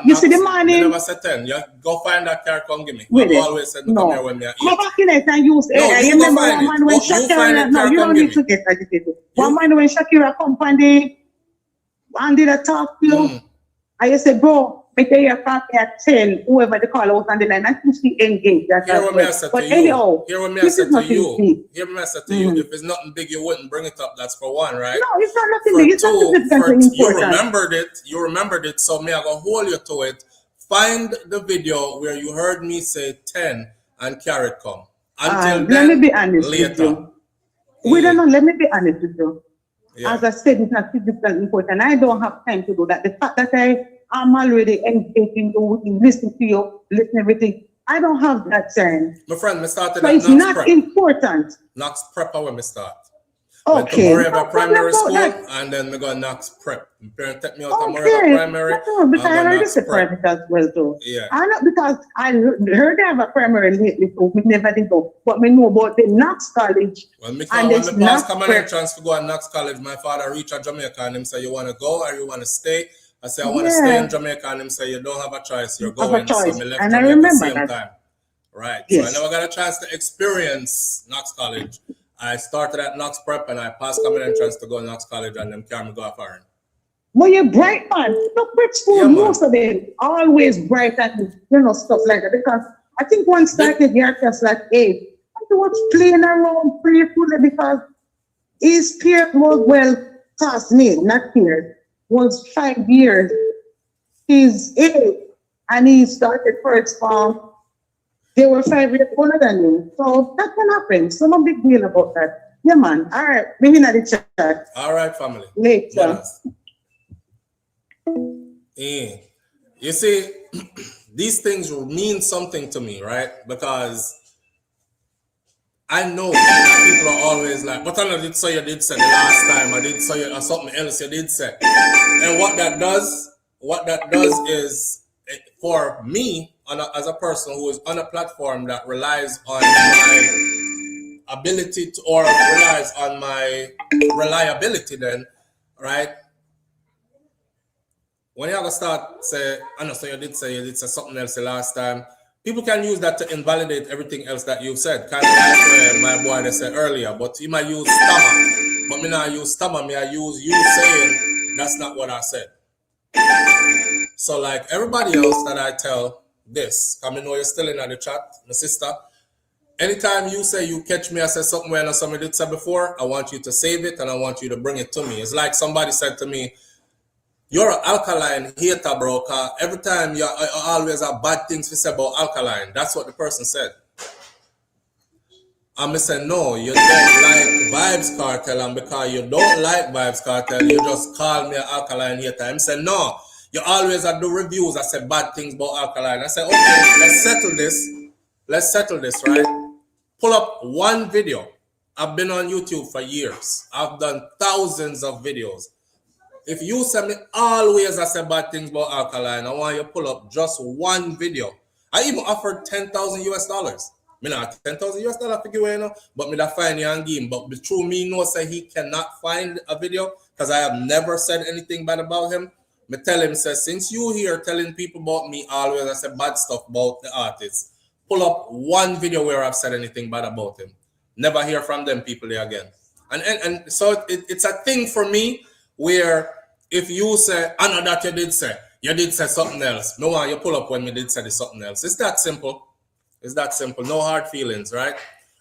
you see the morning. I never said 10. You go find that car, come give me. Wait I always said come here when me eat. Go back in it and use No, I you go remember find one it. man when You find it, Shakira, no, car, you come don't give need to me. get agitated. One man when Shakira come and did a talk to you, I just say, bro, make your copy at 10, whoever the call out on the line, I think she engaged. Hear what I said but to anyhow, you. Hear what I this said is to nothing you. big. Hear what I said to you. If it's nothing big, you wouldn't bring it up. That's for one, right? No, it's not nothing For big. It's not two, significantly you important. remembered it. You remembered it. So me, I go hold you to it. Find the video where you heard me say 10 and carry it come. Until then, let me be honest later. with you. We don't know. Let me be honest with you. Yeah. As I said, it's not significantly important. I don't have time to do that. The fact that I'm already engaging you, listen to you, listen everything. I don't have that time. My friend, me started So at it's Knox not Prep. important. Knox Prep when me start. Okay. Went to Moreover Primary School that. and then we got Knox Prep. My parents take me out to Okay. Moreover Primary. No, because I heard Knox it's a private as well too. Yeah. I know because I heard they have a primary lately too. We never did go. But we know about the Knox College. Well, me and when it's me pass Knox common Prep. entrance to go to Knox College, my father reached a Jamaica and him say, you want to go or you want to stay? I say, I want to stay in Jamaica and him say, you don't have a choice, you're going. So me left And I Jamaica remember same that. time. Right. Yes. So I never got a chance to experience Knox College. I started at Knox Prep and I passed common entrance to go to Knox College and them carry me go foreign. Well, you're bright, man. Look, prep school, Yeah, most of them always bright and stuff like that. Because I think one started year class like 8. And he was playing around playfully because his peer was classmate, not peer, was 5 years. He's 8 and he started first form. They were 5 years older than him. So that can happen. So no big deal about that. Yeah, man. All right. Maybe not the chat. All right, family. Later. You see, these things mean something to me, right? Because I know that people are always like, but I did say you did say the last time, I did say or something else you did say. And what that does is, for me, as a person who is on a platform that relies on my ability to, or relies on my reliability then, right? When you have to start say, I know, so you did say something else the last time, people can use that to invalidate everything else that you've said. Kind of like my boy they said earlier, but you might use stammer. But me not use stammer, me I use you saying that's not what I said. So like everybody else that I tell this, I know you're still in the chat, my sister. Anytime you say you catch me, I said something when somebody did say before, I want you to save it and I want you to bring it to me. It's like somebody said to me, you're an alkaline hater, bro. Every time you always have bad things to say about alkaline. That's what the person said. I said, no, you don't like Vybz Kartel, and because you don't like Vybz Kartel, you just call me an alkaline hater. I said, no, you always do reviews. I said bad things about alkaline. I said, okay, let's settle this. Let's settle this, right? Pull up one video. I've been on YouTube for years. I've done thousands of videos. If you send me always I say bad things about alkaline, I want you to pull up just one video. I even offered $10,000 US. Me not $10,000 US figure, you know, but me that find you and give him. But through me know say he cannot find a video because I have never said anything bad about him. Me tell him, say, since you here telling people about me always I say bad stuff about the artists, pull up one video where I've said anything bad about him. Never hear from them people there again. And so it's a thing for me where if you say, I know that you did say something else. No one, you pull up when me did say something else. It's that simple. It's that simple. No hard feelings, right?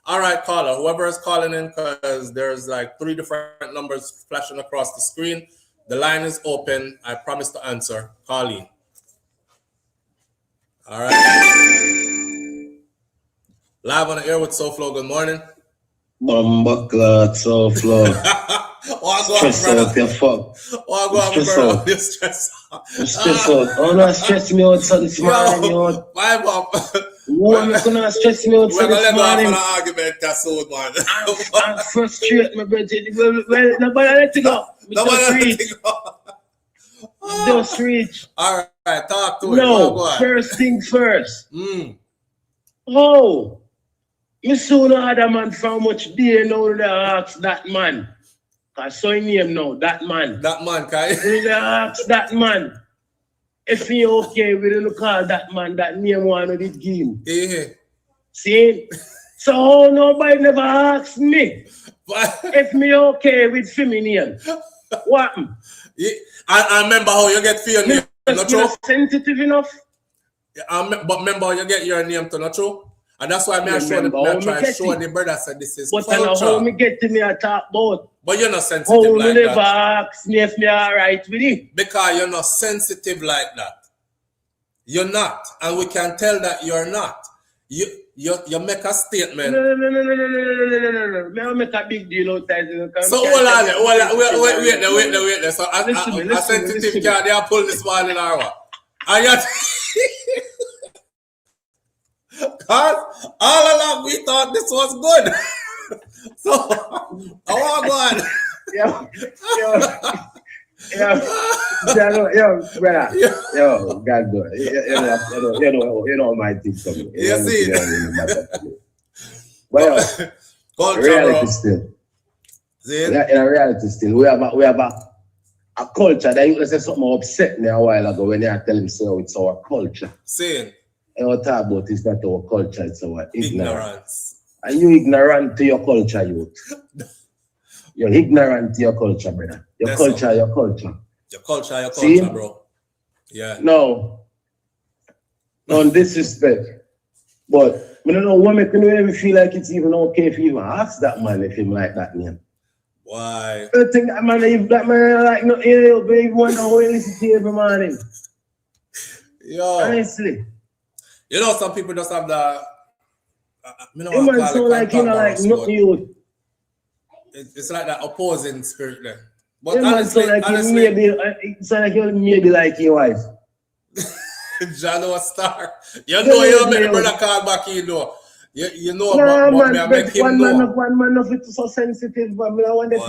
All right, caller. Whoever is calling in, because there's like 3 different numbers flashing across the screen. The line is open. I promise to answer. Call in. All right. Live on the air with SouFLo. Good morning. Bumbleclot, SouFLo. Stress out your fuck. Stress out. Stress out. Stress out. Oh no, stress me out so this morning, yo. My mom. Why me gonna stress me out so this morning? We're gonna argument that soon, man. I'm frustrated, my brother. Well, nobody let it go. Nobody let it go. Just reach. All right, talk to it. No, first thing first. Oh, you soon had a man from much day now to ask that man. I saw him name now, that man. That man, Kai. You ask that man. If he okay, we don't call that man that name one of the game. Yeah. See? So nobody never asked me if me okay with feminine. What? Yeah. I remember how you get for your name. Not true? Sensitive enough. But remember how you get your name to not true? And that's why I try to show the brother said this is but culture. How me get to me I talk about? But you're not sensitive how like never that. Ask me if me alright with it. Because you're not sensitive like that. You're not. And we can tell that you're not. You make a statement. No. Me make a big deal out there. So hold on. Wait there. So a sensitive car they are pull this morning or what? Are you Cause all along we thought this was good. So I want to go on. Brother. Yo, God good. You know my thing coming. You see. Well, reality still. See? In a reality still, we have a culture that you say something upset me a while ago when you are telling me so it's our culture. See. And what talk about is not our culture, it's our ignorance. Ignorance. Are you ignorant to your culture, youth? You're ignorant to your culture, brother. Your culture. Your culture, see? Bro. Yeah. No disrespect. But I don't know what make me feel like it's even okay if you even ask that man if him like that name. Why? I think that man, if that man like no you baby wonder how he listen to you every morning. Yo. Honestly. You know, some people just have the. Man, so like you know, like not you. It's like that opposing spirit there. But honestly, so like it's like you maybe like your wife. Jano Star. You know you make the brother call back, you know. You know no, about man, me, make him know. One man of it so sensitive, but I want to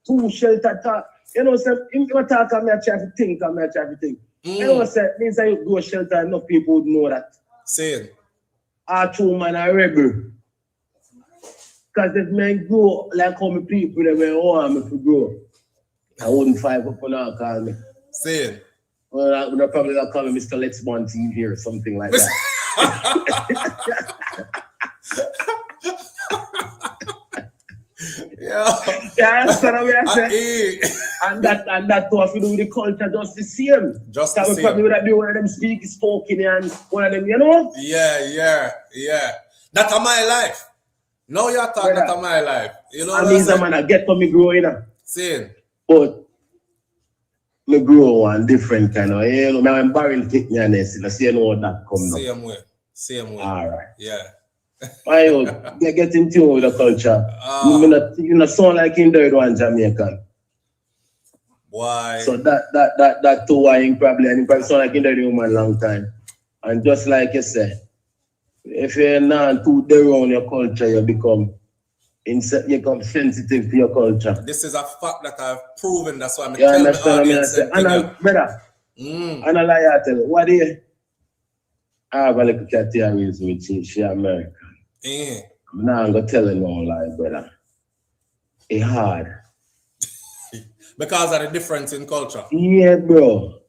do too shelter talk. You know, so if you talk, I'm not trying to think, You know, so means that you go shelter, enough people would know that. Saying. Our two man are rebel. Because if men grow like how many people that were warm if we grow, I wouldn't fight up on our call me. Saying. Well, they're probably gonna call me Mr. Let's Bon TV or something like that. Yeah, that's what I'm saying. And that too, if you do the culture just the same. Just the same. Probably would have been one of them spoken and one of them, you know? Yeah. That's my life. No, you're talking about my life. You know I mean, man, I get from me growing up. Same. But me grow one different kind of, you know, I'm barrel take me and this, you know what that come now. Same way. All right. Yeah. You get in tune with the culture. You not sound like in the one Jamaican. Why? So that too why you probably sound like in the woman long time. And just like you said, if you're not too there on your culture, you become sensitive to your culture. This is a fact that I've proven. That's why I'm telling the audience. And brother, and I lie tell you, what do you? I have a little cat here with she American. I'm not gonna tell you no lie, brother. It's hard. Because of the difference in culture. Yeah, bro.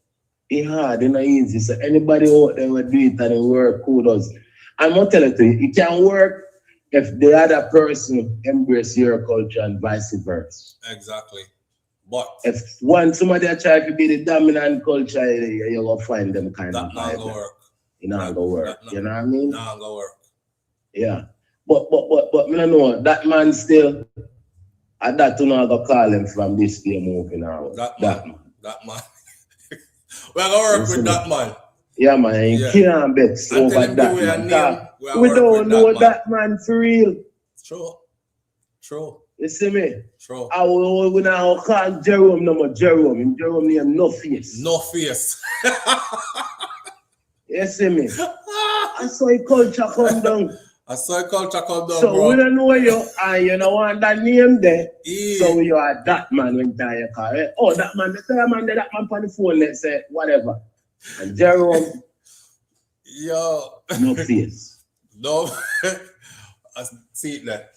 It's hard, it's not easy. So anybody out there will do it and it work, who does? I'm gonna tell it to you, it can work if the other person embrace your culture and vice versa. Exactly. But if somebody try to be the dominant culture, you're gonna find them kind of vibe. That not gonna work. It's not gonna work. You know what I mean? Not gonna work. Yeah. But me no know that man still. I that to not go call him from this day moving on. That man. We're gonna work with that man. Yeah, man, you can't bet over that man. We don't know that man for real. True. You see me? True. I will now call Jerome no more Jerome. Jerome name no face. No face. You see me? I saw a culture come down. So bro. We don't know you, and you don't want that name there. So you are that man when you car. Eh? Oh, that man, that man on the phone, let's say, whatever. And Jerome, yo, no face. No, I see it there.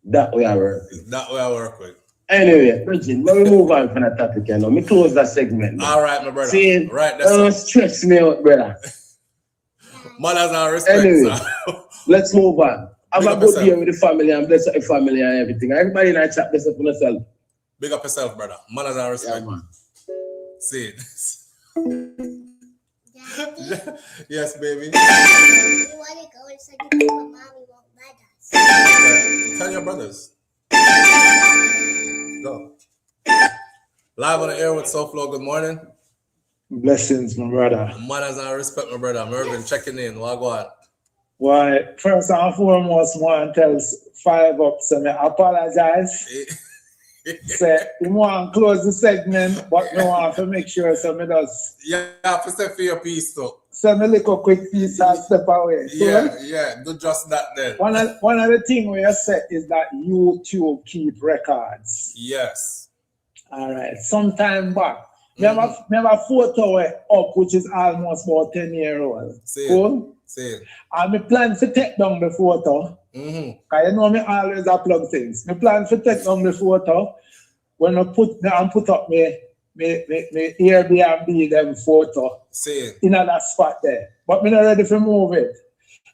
That way I work. That way I work with. Anyway, Bridget, let me move on from that topic. You know, me close that segment. All right, my brother. See, right, don't stress me out, brother. Manners and respect. Anyway, let's move on. Have a good day with the family and bless the family and everything. Everybody in that chat, bless up on yourself. Big up yourself, brother. Manners and respect. Yeah, man. See it. Yes, baby. You want to go inside the room, but mommy won't let us. Tell your brothers. Go. Live on the air with SouFLo. Good morning. Blessings, my brother. Manners and respect, my brother. Mervin checking in. Wagwan. Why, first and foremost, one tells 5 up, so I apologize. Say, you want to close the segment, but you want to make sure so me does. Yeah, for step for your piece, though. So me lick a quick piece and step away. Yeah, do just that then. One of the things we have said is that YouTube keep records. Yes. All right. Sometime back, we have a photo up, which is almost about 10 years old. Cool? And I plan to take down the photo. Because you know me always upload things. I plan to take down the photo when I put up my Airbnb them photo in that spot there. But I'm not ready to move it.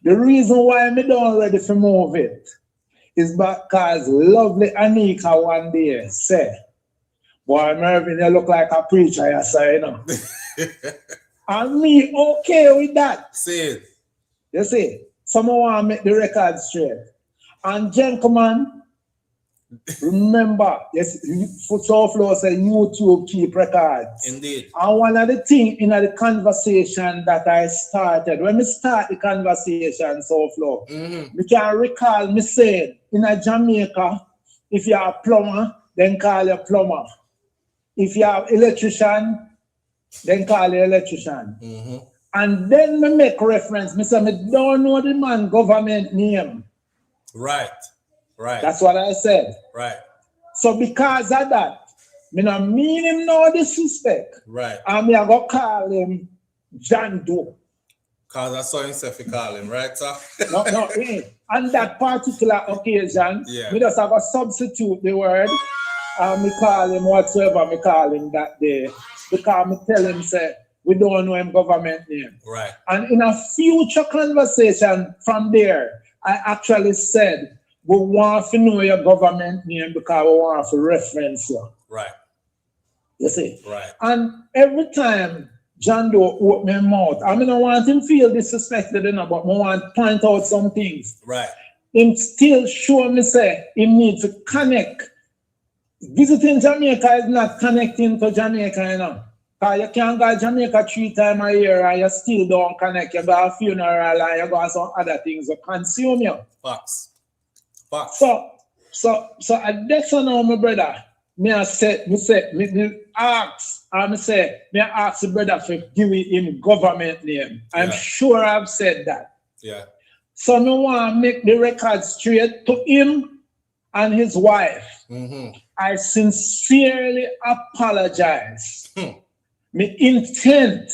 The reason why I'm not ready to move it is because lovely Anika one day said, boy, Mervin, you look like a preacher, you say, you know. And me okay with that. You see, someone want to make the record straight. And gentlemen, remember, yes, for SouFLo say YouTube keep records. Indeed. And one of the things in the conversation that I started, when we start the conversation, SouFLo, we can recall me saying, in Jamaica, if you are a plumber, then call you plumber. If you are electrician, then call you electrician. And then me make reference, me say, me don't know the man government name. Right. That's what I said. Right. So because of that, me not mean him no disrespect. Right. And me I go call him John Doe. Because I saw himself he call him, right, sir? No, on that particular occasion, me just have a substitute the word and me call him whatsoever me call him that day. Because me tell him, say, we don't know him government name. Right. And in a future conversation from there, I actually said, we want to know your government name because we want to reference you. Right. You see? Right. And every time John Doe open his mouth, I don't want him to feel disrespected, you know, but I want to point out some things. Right. Him still show me say he needs to connect. Visiting Jamaica is not connecting to Jamaica, you know. Because you can't go to Jamaica 3 times a year and you still don't connect. You go to a funeral and you go to some other things that consume you. Facts. So at this now, my brother, me ask the brother for giving him government name. I'm sure I've said that. Yeah. So me want to make the record straight to him and his wife. I sincerely apologize. My intent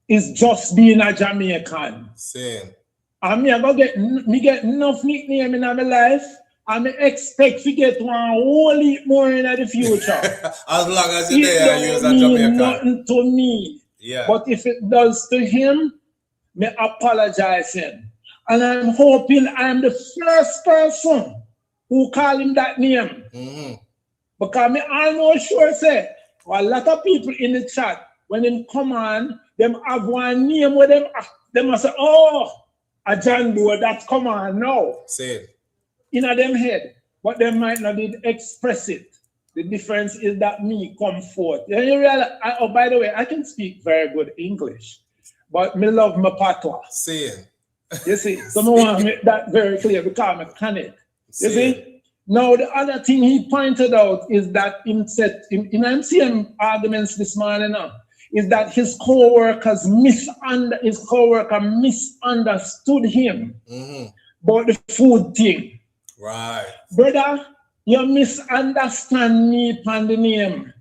is just being a Jamaican. Same. And me get enough nickname in my life, and I expect to get one whole heap more in the future. As long as you're there, you're a Jamaican. Nothing to me. Yeah. But if it does to him, me apologize him. And I'm hoping I'm the first person who call him that name. Because me almost sure say, a lot of people in the chat, when them come on, them have one name with them must say, oh, a John Doe that come on now. Say it. In them head, but they might not did express it. The difference is that me come forth. And you realize, oh, by the way, I can speak very good English, but me love my patois. Say it. You see, so I want to make that very clear because I can it. You see? Now, the other thing he pointed out is that in MCM arguments this morning is that his co-worker misunderstood him about the food thing. Right. Brother, you misunderstand me on the name.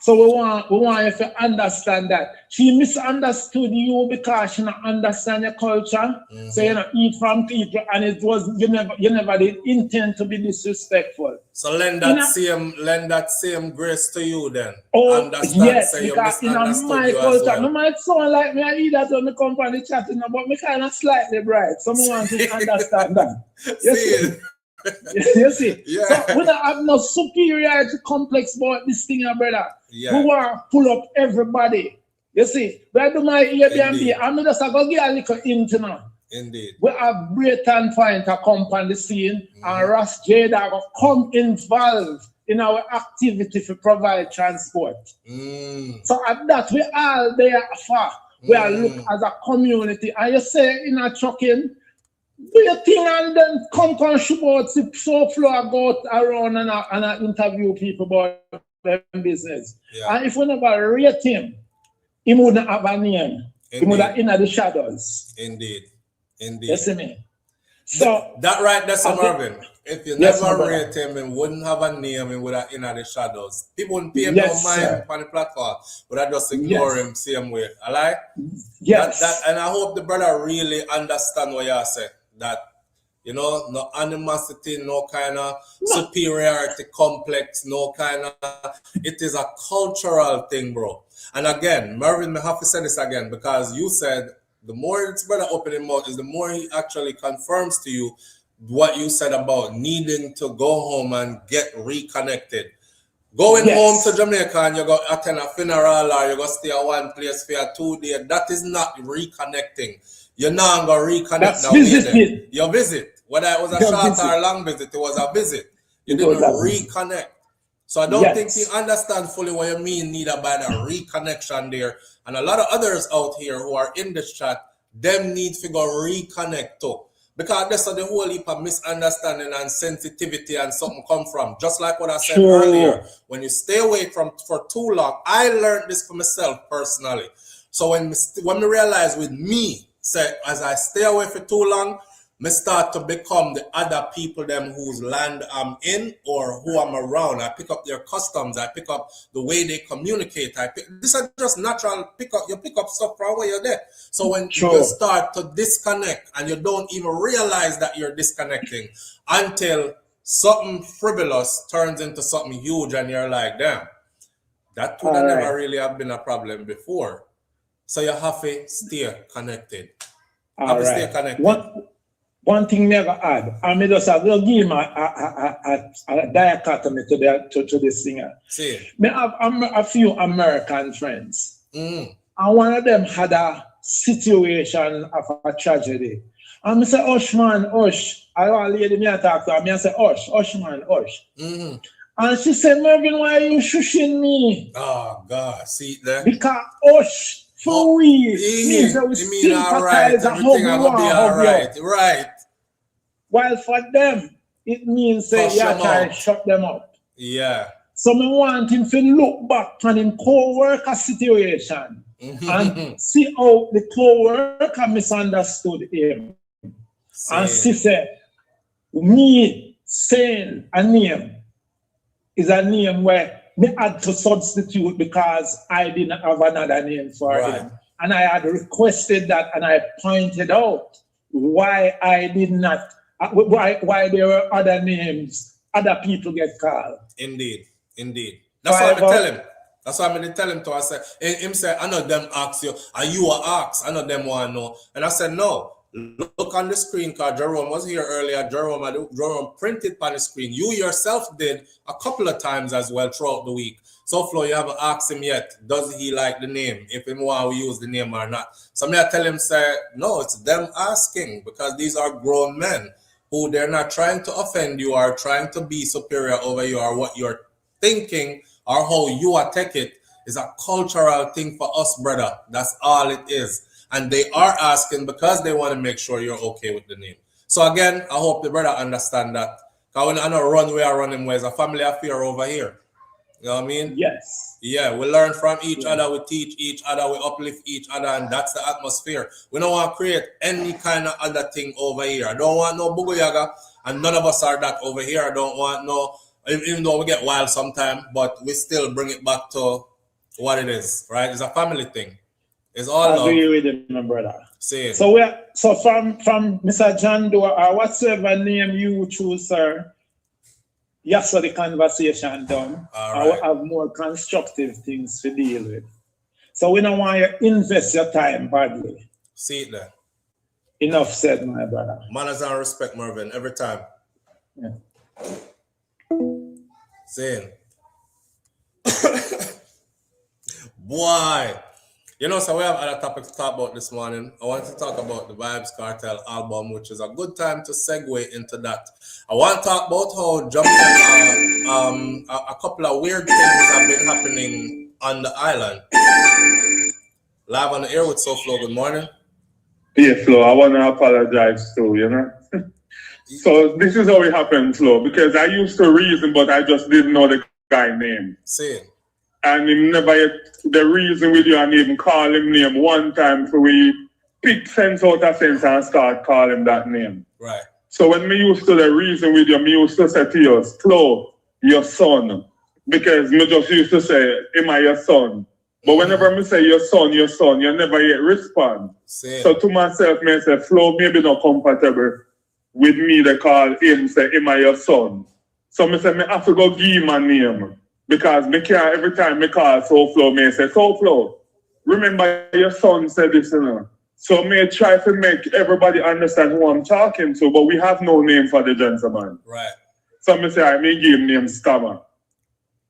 So we want you to understand that. She misunderstood you because she don't understand your culture. So you don't eat from people, and it was you never did intend to be disrespectful. So lend that same grace to you then. Oh, understand, yes, say because in my you culture, well. no might sound like me, I eat that when I come from the chatting, but me kind of slightly bright. Someone wants to understand that. You see? Yeah. So we don't have no superiority complex about this thing, brother. Yeah. We want to pull up everybody. You see? When I do my Airbnb, I'm just going to give a little hint now. Indeed. We have Brayton Point to come on the scene, and Ross Jada will come involved in our activity to provide transport. So at that, we all there for. We are look as a community. And you say in a trucking, do your thing and then come shoot out SouFLo go around and interview people about their business. Yeah. And if we never rate him, he wouldn't have a name. He would have in the shadows. Indeed. You see me? So that right there, Marvin. If you Yes, never my rate him and wouldn't have a name and would have in the shadows, people wouldn't pay Yes, no mind sir. on the platform, but I just ignore him same way. Alright? Yes. And I hope the brother really understand what you say. That, you know, no animosity, no kind of superiority complex, no kind of, it is a cultural thing, bro. And again, Marvin, I have to say this again, because you said the more this brother open his mouth is the more he actually confirms to you what you said about needing to go home and get reconnected. Going home to Jamaica and you go attend a funeral or you go stay at one place for 2 days, that is not reconnecting. You're not going to reconnect. That's now. visiting. Your visit, whether it was a short or a long visit, it was a visit. You didn't reconnect. So I don't think you understand fully what you mean neither by the reconnection there. And a lot of others out here who are in this chat, them need to go reconnect too. Because that's where the whole heap of misunderstanding and sensitivity and something come from. Just like what I said earlier, when you stay away for too long, I learned this for myself personally. So when we realize with me, say as I stay away for too long, me start to become the other people them whose land I'm in or who I'm around. I pick up their customs. I pick up the way they communicate. This is just natural pick up. You pick up stuff from where you're there. So when you start to disconnect and you don't even realize that you're disconnecting until something frivolous turns into something huge and you're like, damn, that would have never really have been a problem before. So you have to stay connected. Stay connected. One thing never add, I mean, just will give him a dichotomy to this singer. See. I have a few American friends, and one of them had a situation of a tragedy. And I say, Hush, man, hush. I want a lady me talk to her. I say, hush, man, hush. And she said, Marvin, why are you shushing me? Oh, God, see there? Because hush. For we means that we sympathize and hope we want to help you. Right. While for them, it means you try to shut them up. Yeah. So I want him to look back on his co-worker situation and see how the co-worker misunderstood him. And she said, me saying a name is a name where me had to substitute because I didn't have another name for him. And I had requested that and I pointed out why I did not, why there were other names, other people get called. Indeed. That's why I'm tell him. That's why I'm going to tell him to. I said, him say, I know them ask you, are you a ask? I know them want to know. And I said, no, Look on the screen, because Jerome was here earlier. Jerome printed on the screen. You yourself did a couple of times as well throughout the week. So, Flo, you haven't asked him yet, does he like the name? If he want to use the name or not. So I tell him, say, no, it's them asking, because these are grown men who they're not trying to offend you or trying to be superior over you or what you're thinking or how you attack it is a cultural thing for us, brother. That's all it is. And they are asking because they want to make sure you're okay with the name. So again, I hope the brother understand that. Because when I know run, we are running ways, a family affair over here. You know what I mean? Yes. Yeah, we learn from each other, we teach each other, we uplift each other, and that's the atmosphere. We don't want to create any kind of other thing over here. I don't want no Bugu Yaga, and none of us are that over here. I don't want no, even though we get wild sometimes, but we still bring it back to what it is, right? It's a family thing. It's all I love. agree with him, my brother. Same. So from Mr. John Doe or whatsoever name you choose, sir, yes, so the conversation done. I will have more constructive things to deal with. So we don't want you to invest your time badly. See it there. Enough said, my brother. Manners and respect, Mervin, every time. Yeah. Same. Boy. You know, so we have other topics to talk about this morning. I want to talk about the Vybz Kartel album, which is a good time to segue into that. I want to talk about how Jamaica, a couple of weird things have been happening on the island. Live on the air with SouFLo, good morning. Yeah, Flo, I want to apologize too, you know. So this is how it happened, Flo, because I used to reason, but I just didn't know the guy name. Same. And him never yet the reason with you and even call him name one time for we pick sense out of sense and start calling him that name. Right. So when me used to the reason with you, me used to say to you, Flo, your son. Because me just used to say, am I your son? But whenever me say your son, you never yet respond. Same. So to myself, me say, Flo maybe not compatible with me they call him, say, am I your son? So me say, me have to go give him a name. Because me care every time me call SouFLo, me say, SouFLo, remember your son said this, you know. So me try to make everybody understand who I'm talking to, but we have no name for the gentleman. Right. So me say, I may give him name Scammer.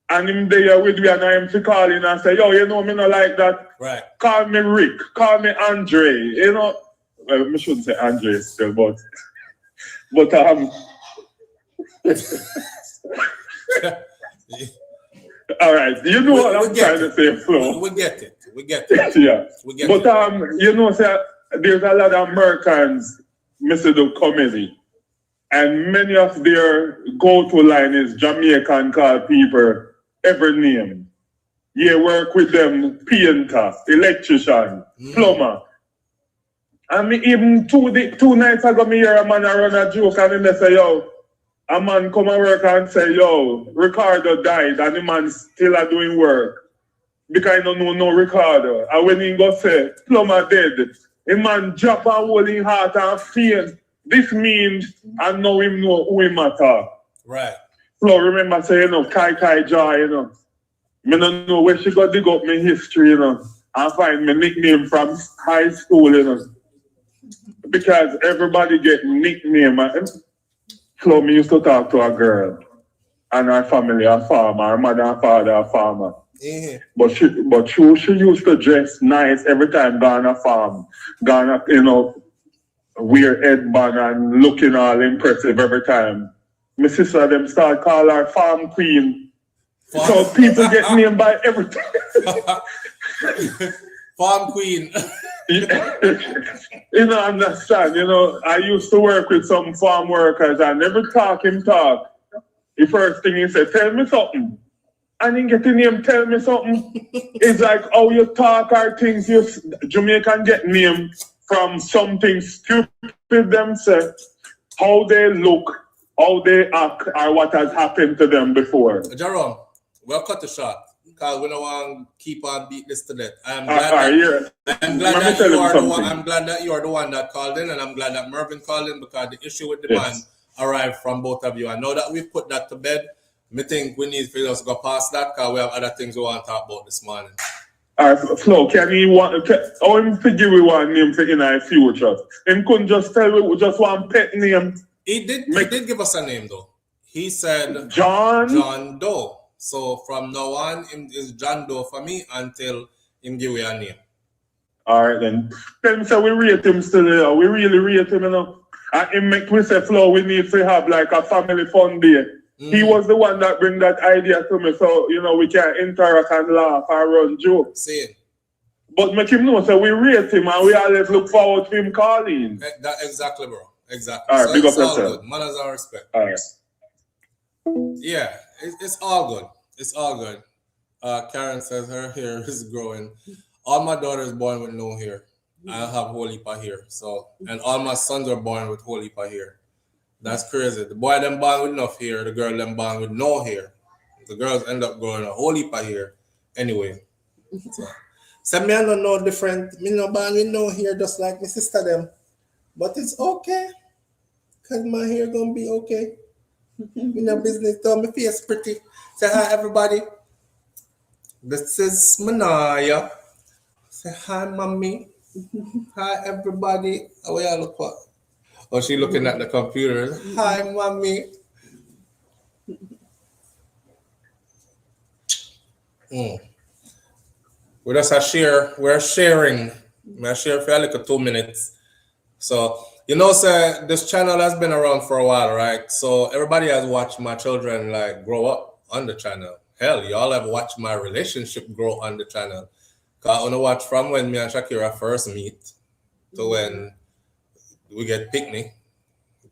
And him there with me and I am to call in and say, yo, you know me not like that. Right. Call me Rick, call me Andre, you know. Well, me shouldn't say Andre still, but all right, you know what I'm trying to say, Flo. We get it. Yeah. We get but it. you know, sir, there's a lot of Americans miss the comedy. And many of their go-to line is Jamaican call people every name. You work with them, painter, electrician, plumber. And me even two nights ago, me hear a man run a joke and they say, yo, a man come and work and say, yo, Ricardo died and the man still are doing work. Because I don't know no Ricardo. And when he go say, plumber dead, a man drop a hole in heart and faint. This means I know him know who him attack. Right. So remember say, you know, Kai Joy, you know. Me don't know where she got dig up my history, you know. And find my nickname from high school, you know. Because everybody get nickname. So me used to talk to a girl and her family a farmer, her mother and father a farmer. Yeah. But she used to dress nice every time gone a farm. Gone, you know, wear headband and looking all impressive every time. My sister them start call her farm queen. So people get named by everything. Farm queen. You know, understand, you know, I used to work with some farm workers and every talk him talk, the first thing he said, tell me something. And he get the name, tell me something. It's like how you talk or things you Jamaican get name from something stupid them say, how they look, how they act, or what has happened to them before. Jerome, we'll cut the shot. Because we don't want to keep on beat this to death. I'm glad that you are the one that called in, and I'm glad that Mervin called in because the issue with the man arrived from both of you. I know that we've put that to bed. I think we need to just go past that because we have other things we want to talk about this morning. Flo, can he want? How him to give you one name for in our future? Him couldn't just tell you just one pet name. He did give us a name though. He said John Doe. So from now on, him is John Doe for me until him give you a name. All right then. Tell me, so we rate him still. We really rate him, you know. And him make me say, Flo, we need to have like a family fun day. He was the one that bring that idea to me, so you know we can interact and laugh and run jokes. See it. But make him know, so we rate him and we always look forward to him calling. That exactly, bro. Exactly. All right, so big it's up all yourself. good. Manners and respect. All right. Yeah, it's all good. It's all good. Karen says her hair is growing. All my daughters born with no hair. I have whole heap of hair. So, and all my sons are born with whole heap of hair. That's crazy. The boy them born with enough hair. The girl them born with no hair. The girls end up growing a whole heap of hair. Anyway. So me I don't know different. Me no born with no hair just like my sister them. But it's okay. Cause my hair gonna be okay. Me no business though. My face pretty. Say hi everybody. This is Manaya. Say hi mommy. Hi everybody. How y'all look for? Oh, she looking at the computer. Hi, mommy. We just share. We're sharing. I share for like 2 minutes. So you know, sir, this channel has been around for a while, right? So everybody has watched my children like grow up on the channel. Hell, y'all have watched my relationship grow on the channel. Cause I wanna watch from when me and Shakira first meet to when we get picnic,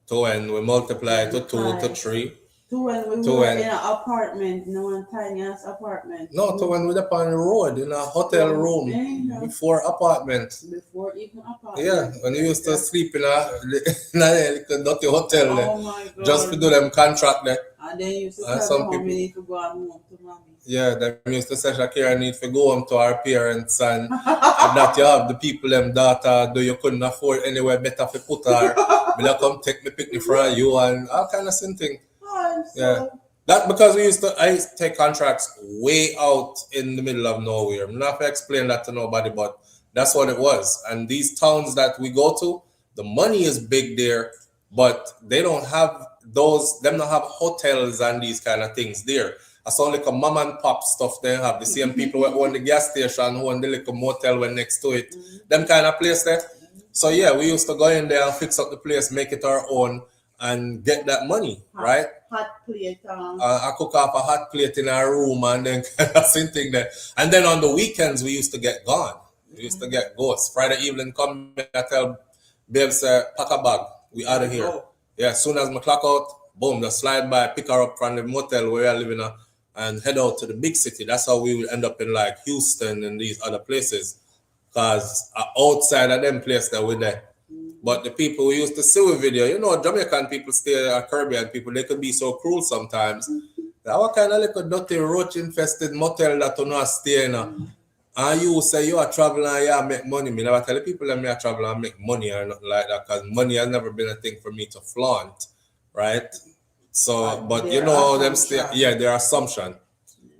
to when we multiply to 2 to 3. To when we were in an apartment, no one tiny ass apartment. No, to when we're up on the road in a hotel room before apartment. Before even apartment. Yeah, when we used to sleep in a dirty hotel there. Oh my God. Just to do them contract there. And then you used to tell them how we need to go home to mommy. Yeah, them used to say Shakira need to go home to our parents and that you have the people them daughter do you couldn't afford anywhere better to put her. Will come take me picnic for you and all kind of same thing. Yeah. That because I used to take contracts way out in the middle of nowhere. I'm not going to explain that to nobody, but that's what it was. And these towns that we go to, the money is big there, but they don't have them don't have hotels and these kind of things there. It's only like a mom and pop stuff they have. The same people who own the gas station, who own the little motel when next to it. Them kind of place there. So yeah, we used to go in there and fix up the place, make it our own, and get that money, right? Hot plate. I cook up a hot plate in our room and then same thing there. And then on the weekends, we used to get gone. We used to get ghosts. Friday evening, come I tell babes, pack a bag. We out of here. Yeah, as soon as my clock out, boom, just slide by, pick her up from the motel where we are living and head out to the big city. That's how we will end up in like Houston and these other places. Because outside of them places that we're there. But the people who used to see with video, you know, Jamaican people stay at Caribbean people, they could be so cruel sometimes. What kind of little dirty roach infested motel that you know stay in? And you say you are traveling and you make money. Me never tell the people that me are traveling and make money or nothing like that, because money has never been a thing for me to flaunt, right? So, but you know them stay, yeah, their assumption.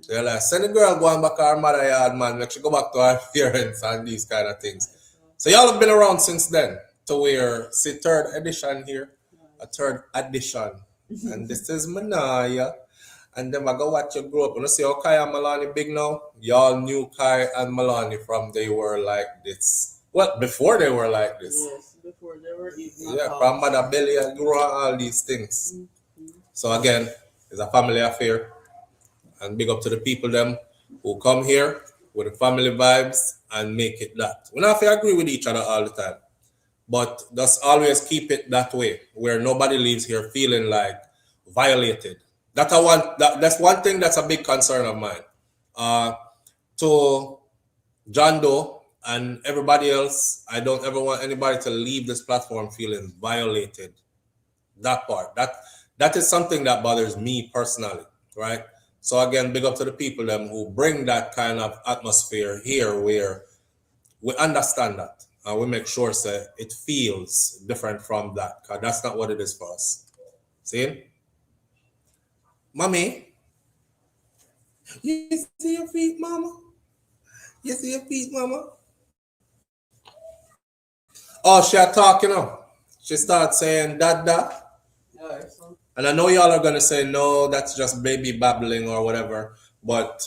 They're like, send the girl going back to her mother yard, man, make she go back to her parents and these kind of things. So y'all have been around since then. To where, see, third edition here, a third edition. And this is Manaya. And then I go watch you grow up. You see how Kai and Malani big now? Y'all knew Kai and Malani from they were like this. Well, before they were like this. Yes, before they were even. Yeah, from Mother Belly and grew all these things. So again, it's a family affair. And big up to the people them who come here with the family vibes and make it that. We don't have to agree with each other all the time. But just always keep it that way, where nobody leaves here feeling like violated. That's one thing that's a big concern of mine. To John Doe and everybody else, I don't ever want anybody to leave this platform feeling violated. That part. That is something that bothers me personally, right? So again, big up to the people them who bring that kind of atmosphere here where we understand that. And we make sure it feels different from that, because that's not what it is for us. See? Mommy, you see your feet, mama? You see your feet, mama? Oh, she a talk, you know. She starts saying dada. And I know y'all are gonna say no, that's just baby babbling or whatever, but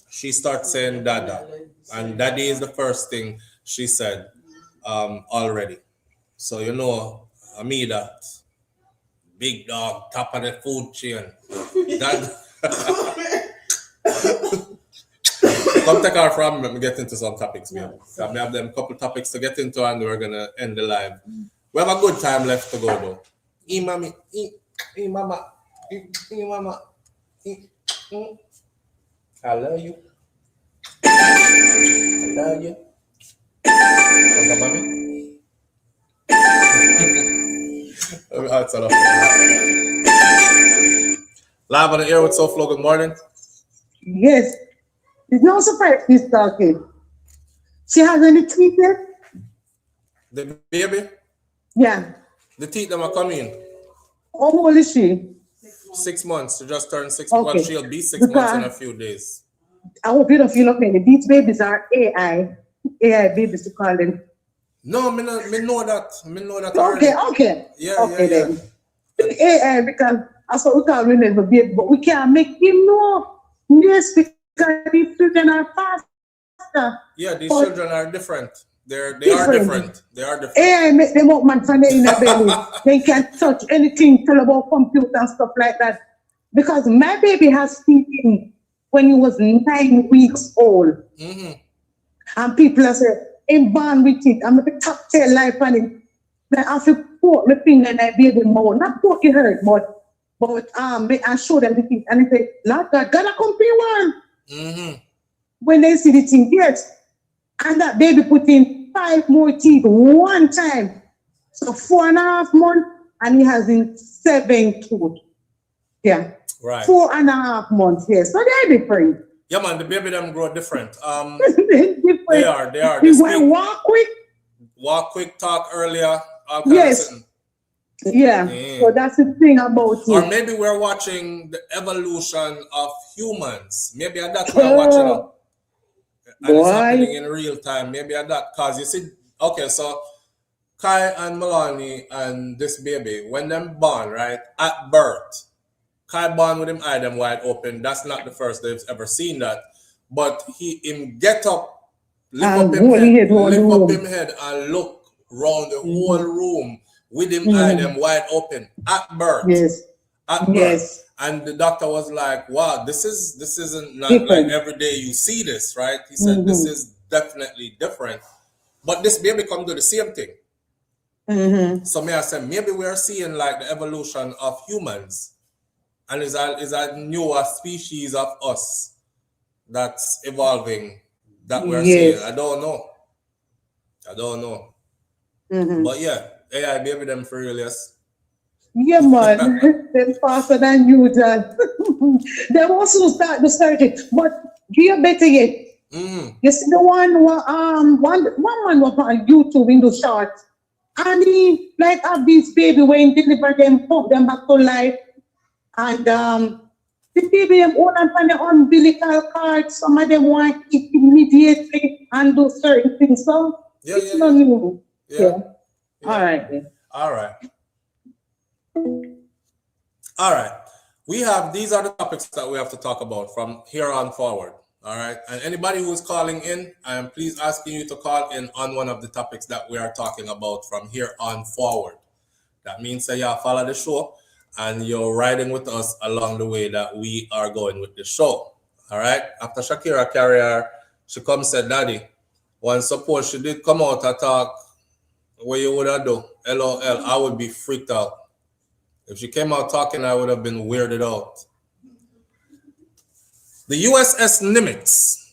she starts saying dada. And daddy is the first thing she said already. So you know, me that big dog, top of the food chain. That come take our from me get into some topics, man. So I have them couple topics to get into and we're gonna end the live. We have a good time left to go though. Mama, mama, mama. I love you. I love you. What's up, mommy? Outside of live on the air with SouFLo. Good morning. Yes. It's no surprise she's talking. She has any teeth yet? The baby? Yeah. The teeth them are coming. How old is she? 6 months. She just turned 6 Okay. months. She'll be 6 months in a few days. I hope you don't feel okay. These babies are AI babies to call them. No, me know that. Me know that Okay, already. okay. Yeah, Okay yeah, then. AI because that's what we call him the baby, but we can't make him know. Yes, because these children are faster. Yeah, these But children are different. They are different. They are different. AI make them up man from their inner belly. They can touch anything, tell about computer and stuff like that. Because my baby has speaking when he was 9 weeks old. Mm-hmm. And people are saying, I'm born with it. I'm a top tail life on it. I have to poke my finger in my baby mouth. Not poke it hurt, but I show them the thing. And they say, Lord God, God, I come to one. Mm-hmm. When they see the thing, yes. And that baby put in 5 more teeth one time. So 4.5 months, and he has in 7 tooth. Yeah. Right. 4.5 months, yes. So they're different. Yeah, man, the baby them grow different. Different. They are. They walk quick. Walk quick, talk earlier. Yes. Yeah. So that's the thing about it. Or maybe we're watching the evolution of humans. Maybe that's what we're watching. And it's happening in real time. Maybe at that. Because you see, okay, so Kai and Melanie and this baby, when them born, right, at birth, Kai born with him eye them wide open. That's not the first they've ever seen that. But him get up, lift up him head and look around the whole room with him eye them wide open at birth. Yes. At birth. Yes. And the doctor was like, wow, this isn't not like every day you see this, right? He said, this is definitely different. But this baby come do the same thing. So may I say, maybe we are seeing like the evolution of humans. And is a newer species of us that's evolving that we're seeing. I don't know. But yeah, AI baby them for real, yes. Yeah, man. They're faster than you, John. They also start the surgery. But you better yet. You see the one man was on YouTube in the shorts. And he like have this baby when deliver them, put them back to life. And the baby them own on the umbilical cord. Some of them want it immediately and do certain things. So it's not new. Yeah. All right. All right. These are the topics that we have to talk about from here on forward. All right. And anybody who is calling in, I am please asking you to call in on one of the topics that we are talking about from here on forward. That means that you follow the show and you're riding with us along the way that we are going with the show. All right. After Shakira Carrier, she comes said, Daddy, once suppose she did come out and talk, what you would have do? LOL, I would be freaked out. If she came out talking, I would have been weirded out. The USS Nimitz.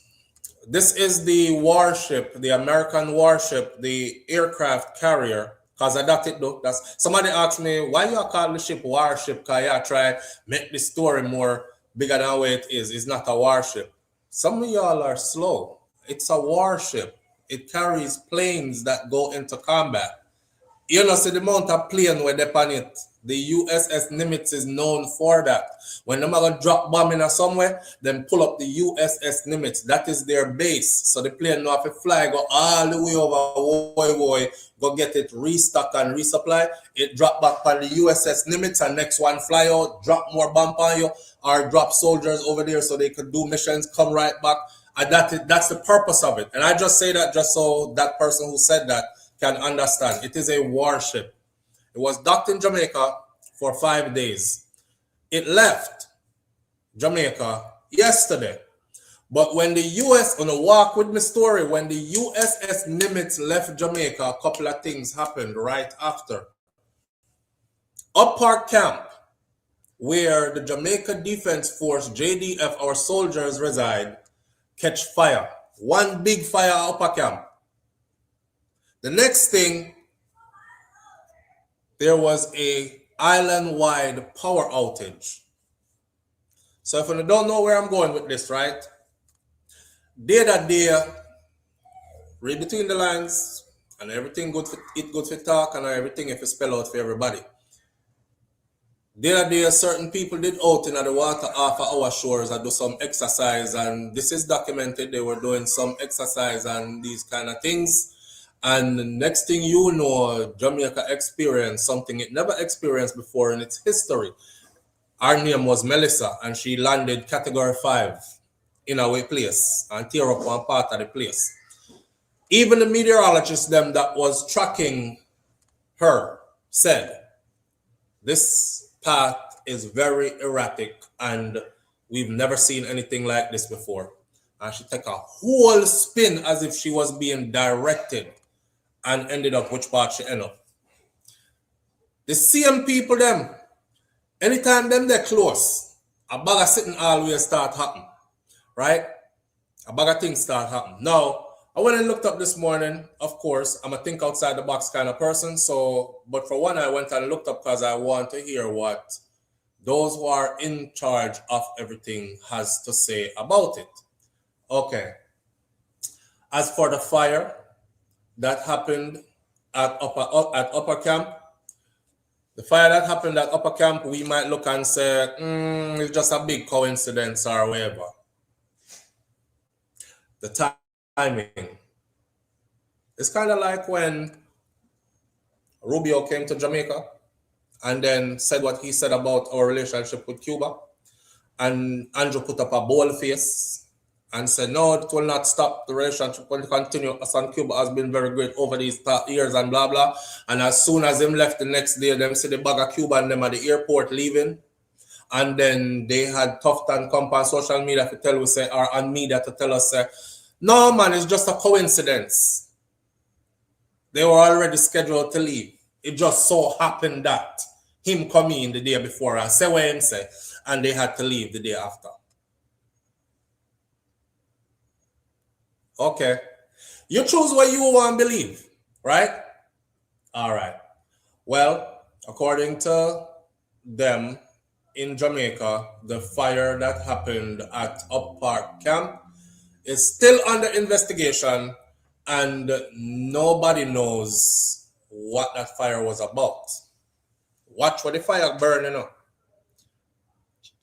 This is the warship, the American warship, the aircraft carrier. Because I got it though. Somebody asked me, why you call the ship warship? Because you try make the story more bigger than what it is. It's not a warship. Some of y'all are slow. It's a warship. It carries planes that go into combat. You know, see the amount of plane where they on it. The USS Nimitz is known for that. When them are gonna drop bomb in somewhere, then pull up the USS Nimitz. That is their base. So the plane know if it fly, go all the way over, go get it restock and resupply. It drop back on the USS Nimitz, and next one fly out, drop more bomb on you, or drop soldiers over there so they could do missions, come right back. And that's the purpose of it. And I just say that just so that person who said that can understand. It is a warship. It was docked in Jamaica for 5 days. It left Jamaica yesterday. But when the US, on a walk with my story, when the USS Nimitz left Jamaica, a couple of things happened right after. Up Park Camp, where the Jamaica Defense Force, JDF, our soldiers reside, catch fire. One big fire at Upper Camp. The next thing, there was a island-wide power outage. So if you don't know where I'm going with this, right? Day that day, read between the lines, and everything good for talk, and everything if you spell out for everybody. Day that day, certain people did out in the water off of our shores and do some exercise, and this is documented. They were doing some exercise and these kind of things. And the next thing you know, Jamaica experienced something it never experienced before in its history. Her name was Melissa, and she landed Category 5 in our place and tear up one part of the place. Even the meteorologist them that was tracking her said, this path is very erratic and we've never seen anything like this before. And she took a whole spin as if she was being directed and ended up which part she ended up. The same people them, anytime them they're close, a bag of sitting always start happening, right? A bag of things start happening. Now, I went and looked up this morning, of course, I'm a think outside the box kind of person. So, but for one, I went and looked up because I want to hear what those who are in charge of everything has to say about it. Okay. As for the fire that happened at Upper Camp, the fire that happened at Upper Camp, we might look and say, it's just a big coincidence or whatever. The timing. It's kind of like when Rubio came to Jamaica and then said what he said about our relationship with Cuba. And Andrew put up a bold face and said, no, it will not stop. The relationship will continue. Us and Cuba has been very great over these years and blah, blah. And as soon as him left the next day, them see the bag of Cuba and them at the airport leaving. And then they had Tuft and Comp on social media to tell us, or on media to tell us, no, man, it's just a coincidence. They were already scheduled to leave. It just so happened that him coming in the day before and say what him say, and they had to leave the day after. Okay. You choose what you want to believe, right? All right. Well, according to them in Jamaica, the fire that happened at Up Park Camp is still under investigation, and nobody knows what that fire was about. Watch what the fire burning up.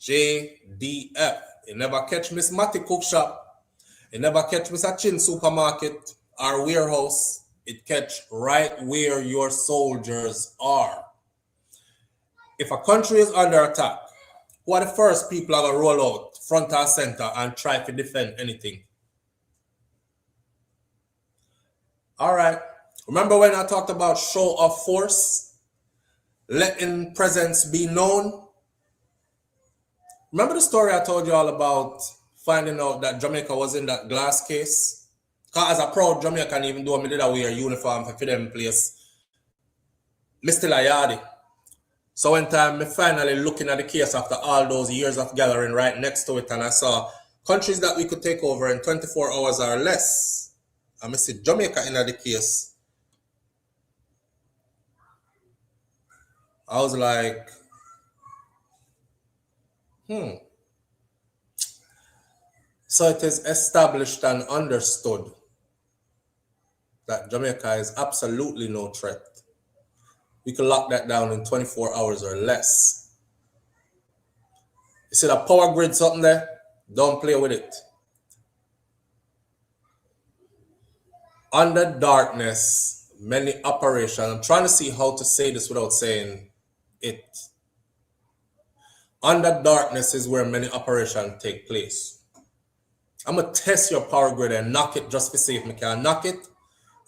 JDF. You never catch Miss Matty Cook Shop. You never catch Miss Chin Supermarket or warehouse. It catch right where your soldiers are. If a country is under attack, who are the first people are going to roll out front and center and try to defend anything? All right. Remember when I talked about show of force? Letting presence be known? Remember the story I told you all about finding out that Jamaica was in that glass case? Because as a proud Jamaican, even though I did wear a uniform for them place, I still a yardie. So one time, I finally looking at the case after all those years of gathering right next to it, and I saw countries that we could take over in 24 hours or less. And I see Jamaica in the case. I was like, So it is established and understood that Jamaica is absolutely no threat. we can lock that down in 24 hours or less. You see that power grid something there? Don't play with it. Under darkness, many operations. I'm trying to see how to say this without saying it. Under darkness is where many operations take place. I'm going to test your power grid and knock it just to see if I can knock it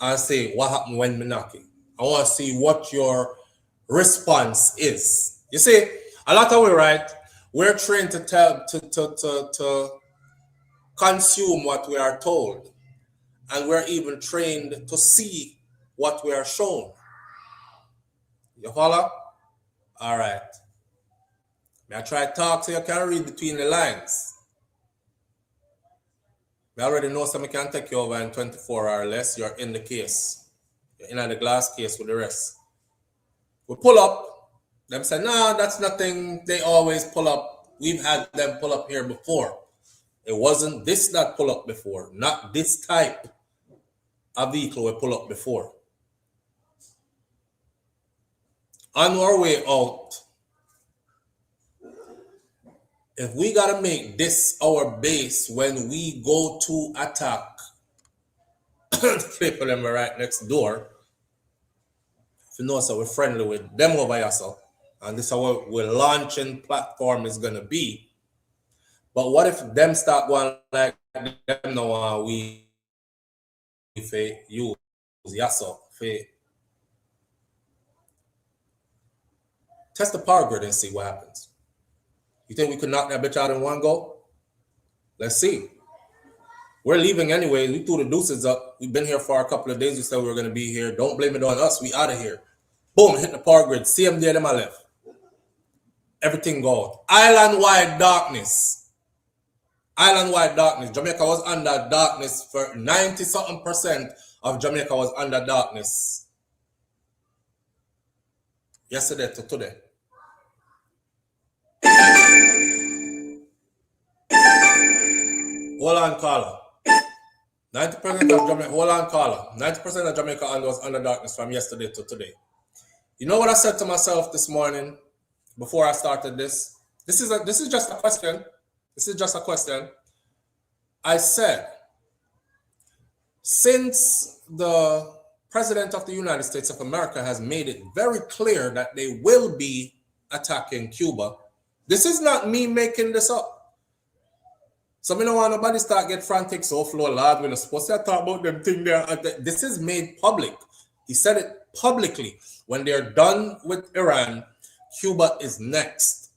and say what happened when we knock it. I want to see what your response is. You see, a lot of we, right? We're trained to consume what we are told. And we're even trained to see what we are shown. You follow? All right. May I try to talk so you can read between the lines? I already know something can take you over in 24 or less. You're in the case. You're in the glass case with the rest. We pull up. Them say, no, that's nothing. They always pull up. We've had them pull up here before. It wasn't this that pull up before. Not this type of vehicle we pull up before. On our way out, if we gotta make this our base when we go to attack people them right next door, if you know, so we're friendly with them over here, so, and this is how we're launching platform is gonna be. But what if them start going like them now we use Yasso test the power grid and see what happens. You think we could knock that bitch out in one go? Let's see. We're leaving anyway. We threw the deuces up. We've been here for a couple of days. We said we were going to be here. Don't blame it on us. We out of here. Boom, hit the power grid. See them there to my left. Everything gone. Island-wide darkness. Island-wide darkness. Jamaica was under darkness for 90-something% of Jamaica was under darkness. Yesterday to today. Hold on, caller. 90% of Jamaica, hold on, caller. 90% of Jamaica was under darkness from yesterday to today. You know what I said to myself this morning before I started this? This is just a question. This is just a question. I said, since the President of the United States of America has made it very clear that they will be attacking Cuba, this is not me making this up. So I don't want nobody start get frantic, so flow lad, we're not supposed to talk about them thing there. This is made public. He said it publicly. When they're done with Iran, Cuba is next.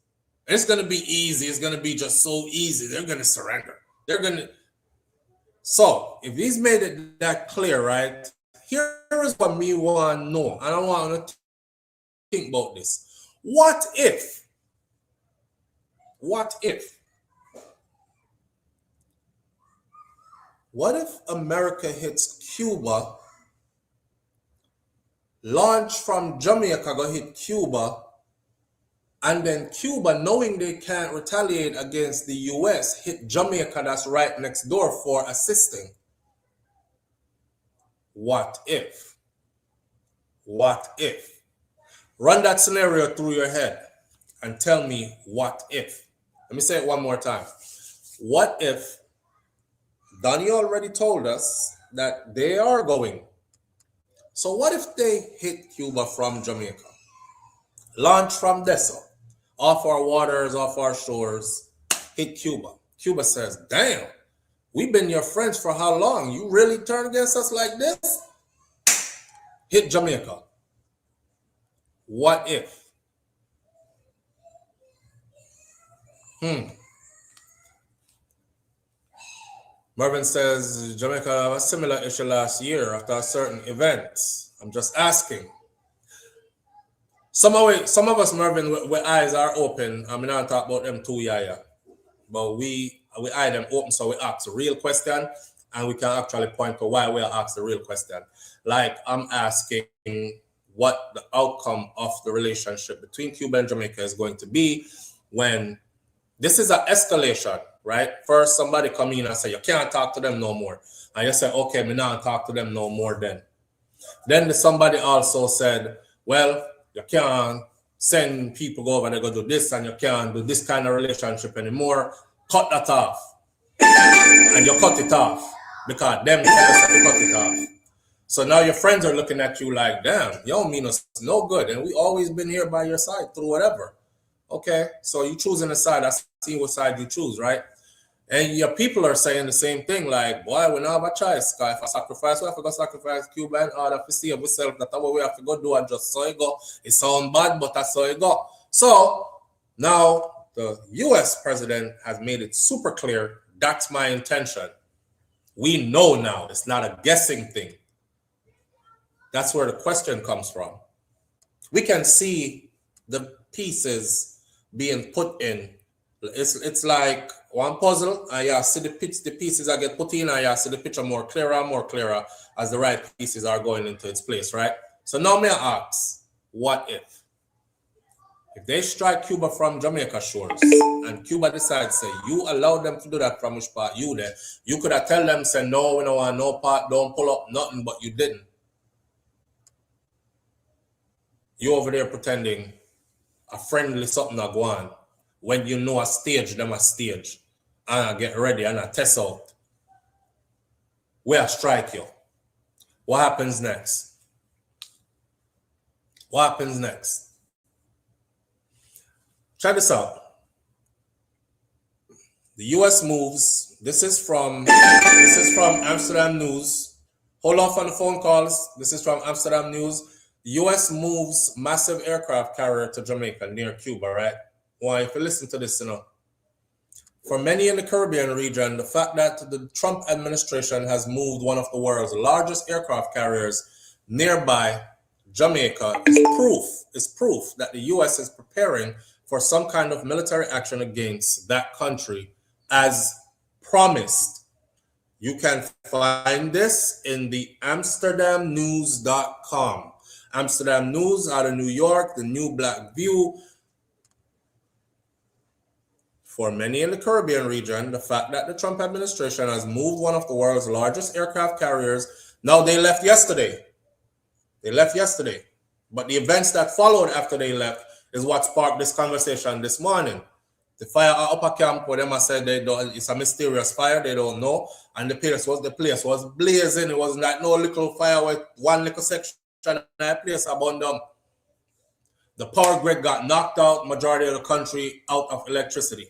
And it's going to be easy. It's going to be just so easy. They're going to surrender. They're going to. So if he's made it that clear, right? Here is what me want to know. And I want to think about this. What if America hits Cuba, launch from Jamaica, go hit Cuba, and then Cuba, knowing they can't retaliate against the US, hit Jamaica that's right next door for assisting? What if? What if? Run that scenario through your head and tell me what if. Let me say it one more time. What if Donnie already told us that they are going? So what if they hit Cuba from Jamaica? Launch from Dessa, off our waters, off our shores, hit Cuba. Cuba says, damn, we've been your friends for how long? You really turn against us like this? Hit Jamaica. What if? Mervin says Jamaica had a similar issue last year after a certain event. I'm just asking. Some of us, Mervin, with eyes are open. I'm not talking about them too, yeah. But we eye them open, so we ask a real question, and we can actually point to why we are asked the real question. Like I'm asking what the outcome of the relationship between Cuba and Jamaica is going to be when this is an escalation, right? First, somebody come in and say, you can't talk to them no more. And you say, okay, me not talk to them no more then. Then somebody also said, well, You can't send people go over there, go do this, and you can't do this kind of relationship anymore. Cut that off. And you cut it off because them tell us to cut it off. So now your friends are looking at you like, damn, you don't mean us no good. And we always been here by your side through whatever. Okay, so you choosing a side. I see what side you choose, right? And your people are saying the same thing, like, boy, we don't have a choice. If I sacrifice, we have to go sacrifice Cuba and order to save ourselves. That's what we have to go do, and just so it go. It sounds bad, but that's how it go. So now the US president has made it super clear. That's my intention. We know now. It's not a guessing thing. That's where the question comes from. We can see the pieces being put in. It's like one puzzle, and you see the pieces that get put in, and you see the picture more clearer as the right pieces are going into its place, right? So now may I ask, what if? If they strike Cuba from Jamaica shores, and Cuba decides, say, you allow them to do that from which part you there, you could have tell them, say, no, we don't want no part, don't pull up nothing, but you didn't. You over there pretending a friendly something a go on when you know a stage, them a stage, and I get ready and I test out. Where I strike you. What happens next? What happens next? Check this out. The US moves. This is from Amsterdam News. Hold off on the phone calls. This is from Amsterdam News. The US moves massive aircraft carrier to Jamaica near Cuba, right? Well, if you listen to this, for many in the Caribbean region, the fact that the Trump administration has moved one of the world's largest aircraft carriers nearby Jamaica is proof that the US is preparing for some kind of military action against that country as promised. You can find this in the AmsterdamNews.com. Amsterdam News out of New York, the New Black View. For many in the Caribbean region, the fact that the Trump administration has moved one of the world's largest aircraft carriers, now they left yesterday. But the events that followed after they left is what sparked this conversation this morning. The fire at Upper Camp, where them said it's a mysterious fire, they don't know. And the place was blazing. It wasn't like no little fire with one little section of the place abandoned. The power grid got knocked out, majority of the country out of electricity.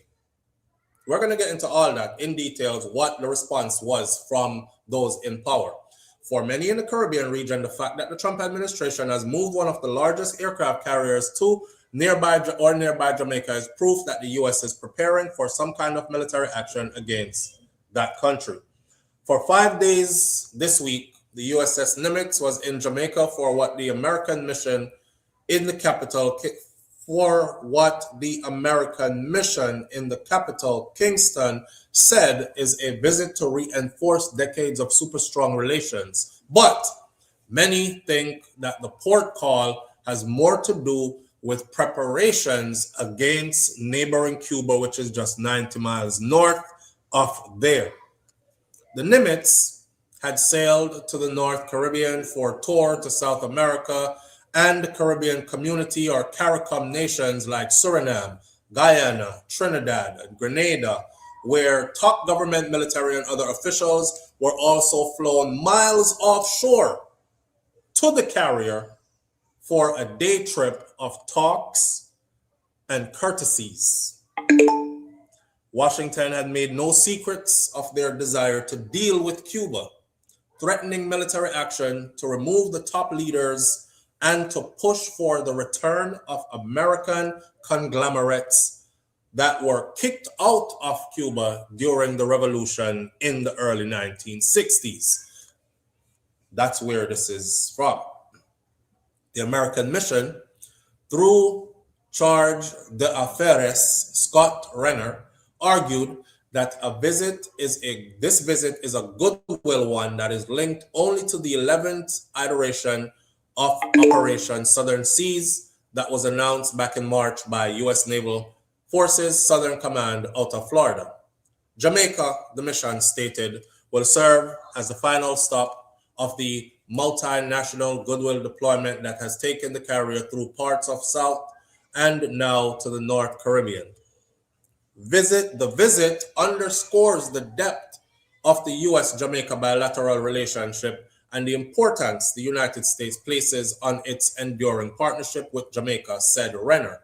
We're going to get into all that in details, what the response was from those in power. For many in the Caribbean region, the fact that the Trump administration has moved one of the largest aircraft carriers to nearby Jamaica is proof that the U.S. is preparing for some kind of military action against that country. For 5 days this week, the USS Nimitz was in Jamaica for what the American mission in the capital, Kingston, said is a visit to reinforce decades of super strong relations. But many think that the port call has more to do with preparations against neighboring Cuba, which is just 90 miles north of there. The Nimitz had sailed to the North Caribbean for a tour to South America and the Caribbean community or CARICOM nations like Suriname, Guyana, Trinidad, and Grenada, where top government, military, and other officials were also flown miles offshore to the carrier for a day trip of talks and courtesies. Washington had made no secrets of their desire to deal with Cuba, threatening military action to remove the top leaders and to push for the return of American conglomerates that were kicked out of Cuba during the revolution in the early 1960s. That's where this is from. The American mission, through Charge d'Affaires Scott Renner, argued that this visit is a goodwill one that is linked only to the 11th iteration of Operation Southern Seas that was announced back in March by U.S. Naval Forces Southern Command out of Florida. Jamaica, the mission stated, will serve as the final stop of the multinational goodwill deployment that has taken the carrier through parts of South and now to the North Caribbean. The visit underscores the depth of the U.S.-Jamaica bilateral relationship and the importance the United States places on its enduring partnership with Jamaica, said Renner.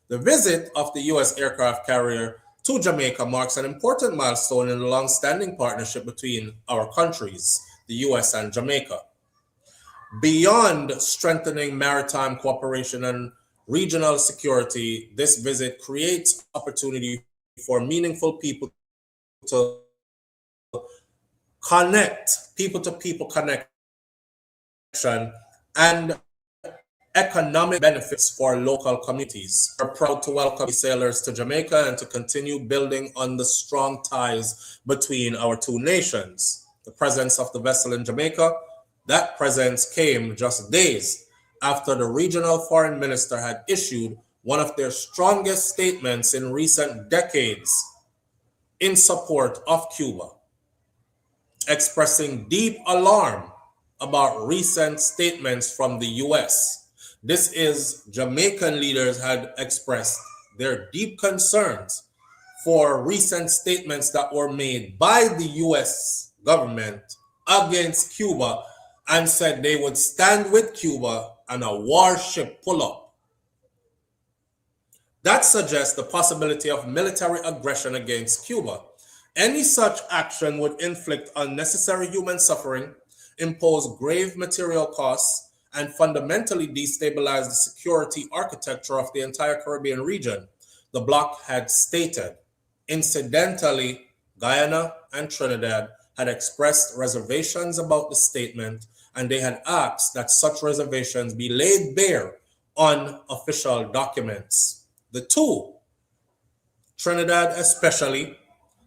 The visit of the U.S. aircraft carrier to Jamaica marks an important milestone in the long-standing partnership between our countries, the U.S. and Jamaica. Beyond strengthening maritime cooperation and regional security, this visit creates opportunity for meaningful people to connect, people-to-people connection, and economic benefits for local communities. We're proud to welcome sailors to Jamaica and to continue building on the strong ties between our two nations. The presence of the vessel in Jamaica, that presence came just days after the regional foreign minister had issued one of their strongest statements in recent decades in support of Cuba, expressing deep alarm about recent statements from the U.S. This is, Jamaican leaders had expressed their deep concerns for recent statements that were made by the U.S. government against Cuba and said they would stand with Cuba and a warship pull-up. That suggests the possibility of military aggression against Cuba. Any such action would inflict unnecessary human suffering, impose grave material costs, and fundamentally destabilize the security architecture of the entire Caribbean region, the bloc had stated. Incidentally, Guyana and Trinidad had expressed reservations about the statement, and they had asked that such reservations be laid bare on official documents. The two, Trinidad especially,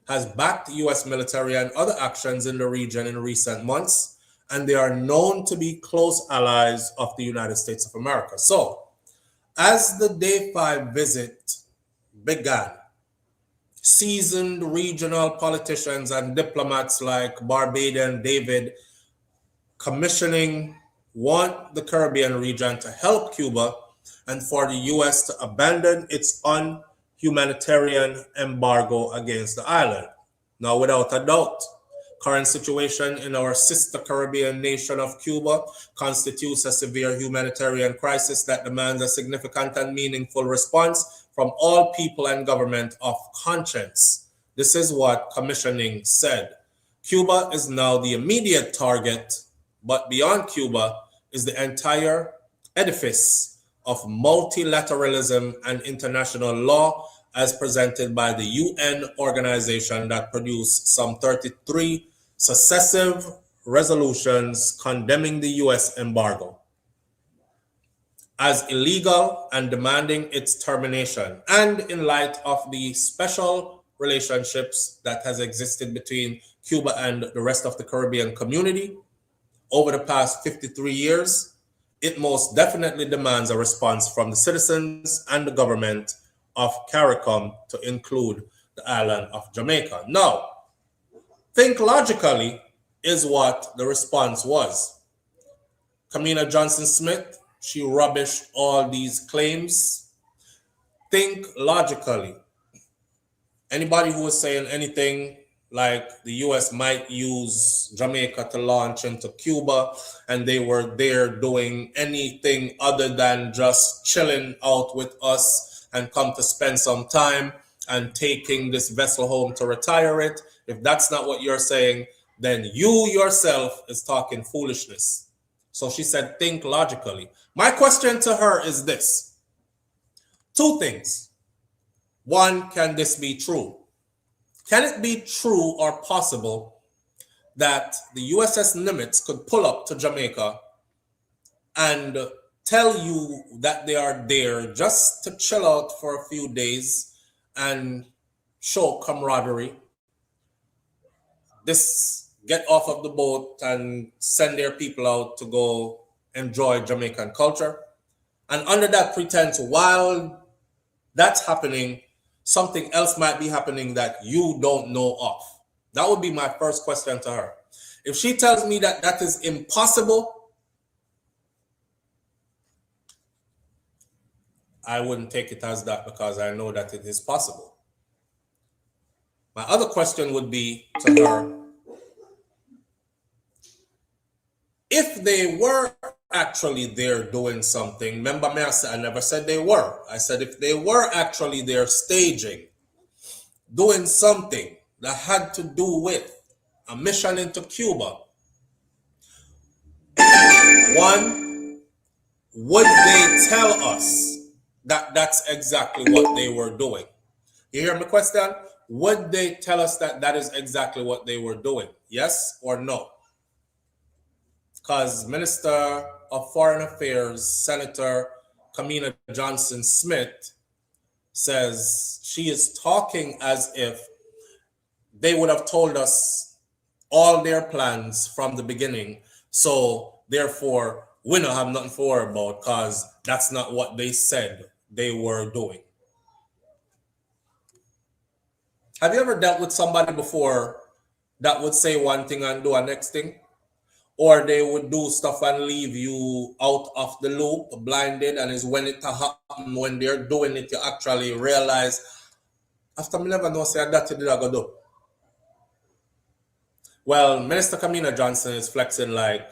has backed U.S. military and other actions in the region in recent months, and they are known to be close allies of the United States of America. So, as the Day 5 visit began, seasoned regional politicians and diplomats like Barbadian David want the Caribbean region to help Cuba and for the U.S. to abandon its unhumanitarian embargo against the island. Now, without a doubt, current situation in our sister Caribbean nation of Cuba constitutes a severe humanitarian crisis that demands a significant and meaningful response from all people and government of conscience. This is what commissioning said. Cuba is now the immediate target, but beyond Cuba is the entire edifice of multilateralism and international law as presented by the UN organization that produced some 33 successive resolutions condemning the US embargo as illegal and demanding its termination, and in light of the special relationships that has existed between Cuba and the rest of the Caribbean community over the past 53 years, it most definitely demands a response from the citizens and the government of CARICOM to include the island of Jamaica. Now, think logically is what the response was. Kamina Johnson-Smith, she rubbished all these claims. Think logically. Anybody who is saying anything like the US might use Jamaica to launch into Cuba and they were there doing anything other than just chilling out with us and come to spend some time and taking this vessel home to retire it, if that's not what you're saying, then you yourself is talking foolishness. So she said, think logically. My question to her is this. Two things. One, can this be true? Can it be true or possible that the USS Nimitz could pull up to Jamaica and tell you that they are there just to chill out for a few days and show camaraderie? Get off of the boat and send their people out to go enjoy Jamaican culture. And under that pretense, while that's happening, something else might be happening that you don't know of. That would be my first question to her. If she tells me that that is impossible, I wouldn't take it as that because I know that it is possible. My other question would be to her, if they were actually there doing something, remember me, I never said they were. I said if they were actually there staging, doing something that had to do with a mission into Cuba, one, would they tell us that that's exactly what they were doing? You hear my question? Would they tell us that that is exactly what they were doing? Yes or no? Because Minister of Foreign Affairs, Senator Kamina Johnson-Smith, says she is talking as if they would have told us all their plans from the beginning. So therefore, we don't have nothing to worry about because that's not what they said they were doing. Have you ever dealt with somebody before that would say one thing and do a next thing? Or they would do stuff and leave you out of the loop, blinded, and it's when it happens, when they're doing it, you actually realize, after me never know, say that did I go do. Well, Minister Kamina Johnson is flexing like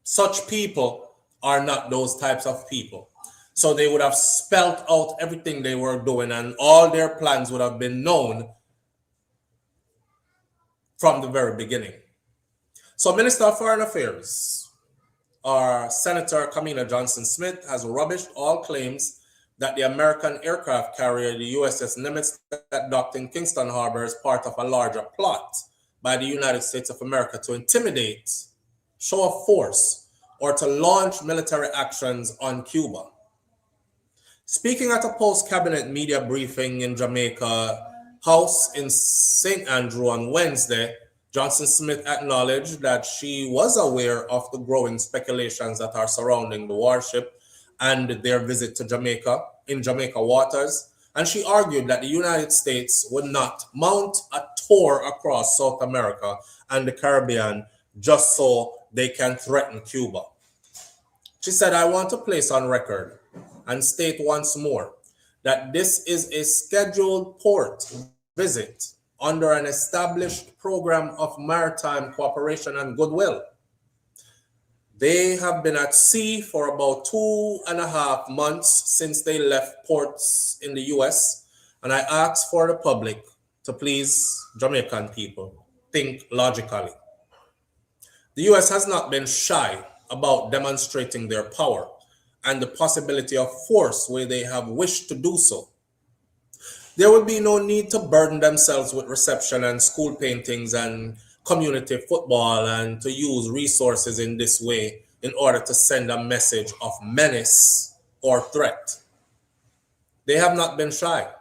such people are not those types of people. So they would have spelt out everything they were doing and all their plans would have been known from the very beginning. So Minister of Foreign Affairs, or Senator Kamina Johnson-Smith, has rubbished all claims that the American aircraft carrier, the USS Nimitz, that docked in Kingston Harbor is part of a larger plot by the United States of America to intimidate, show of force, or to launch military actions on Cuba. Speaking at a post-cabinet media briefing in Jamaica House in St. Andrew on Wednesday, Johnson-Smith acknowledged that she was aware of the growing speculations that are surrounding the warship and their visit to Jamaica in Jamaica waters, and she argued that the United States would not mount a tour across South America and the Caribbean just so they can threaten Cuba. She said, "I want to place on record and state once more that this is a scheduled port visit under an established program of maritime cooperation and goodwill. They have been at sea for about 2.5 months since they left ports in the US, and I ask for the public to please, Jamaican people, think logically. The US has not been shy about demonstrating their power and the possibility of force where they have wished to do so. There would be no need to burden themselves with reception and school paintings and community football and to use resources in this way in order to send a message of menace or threat. They have not been shy."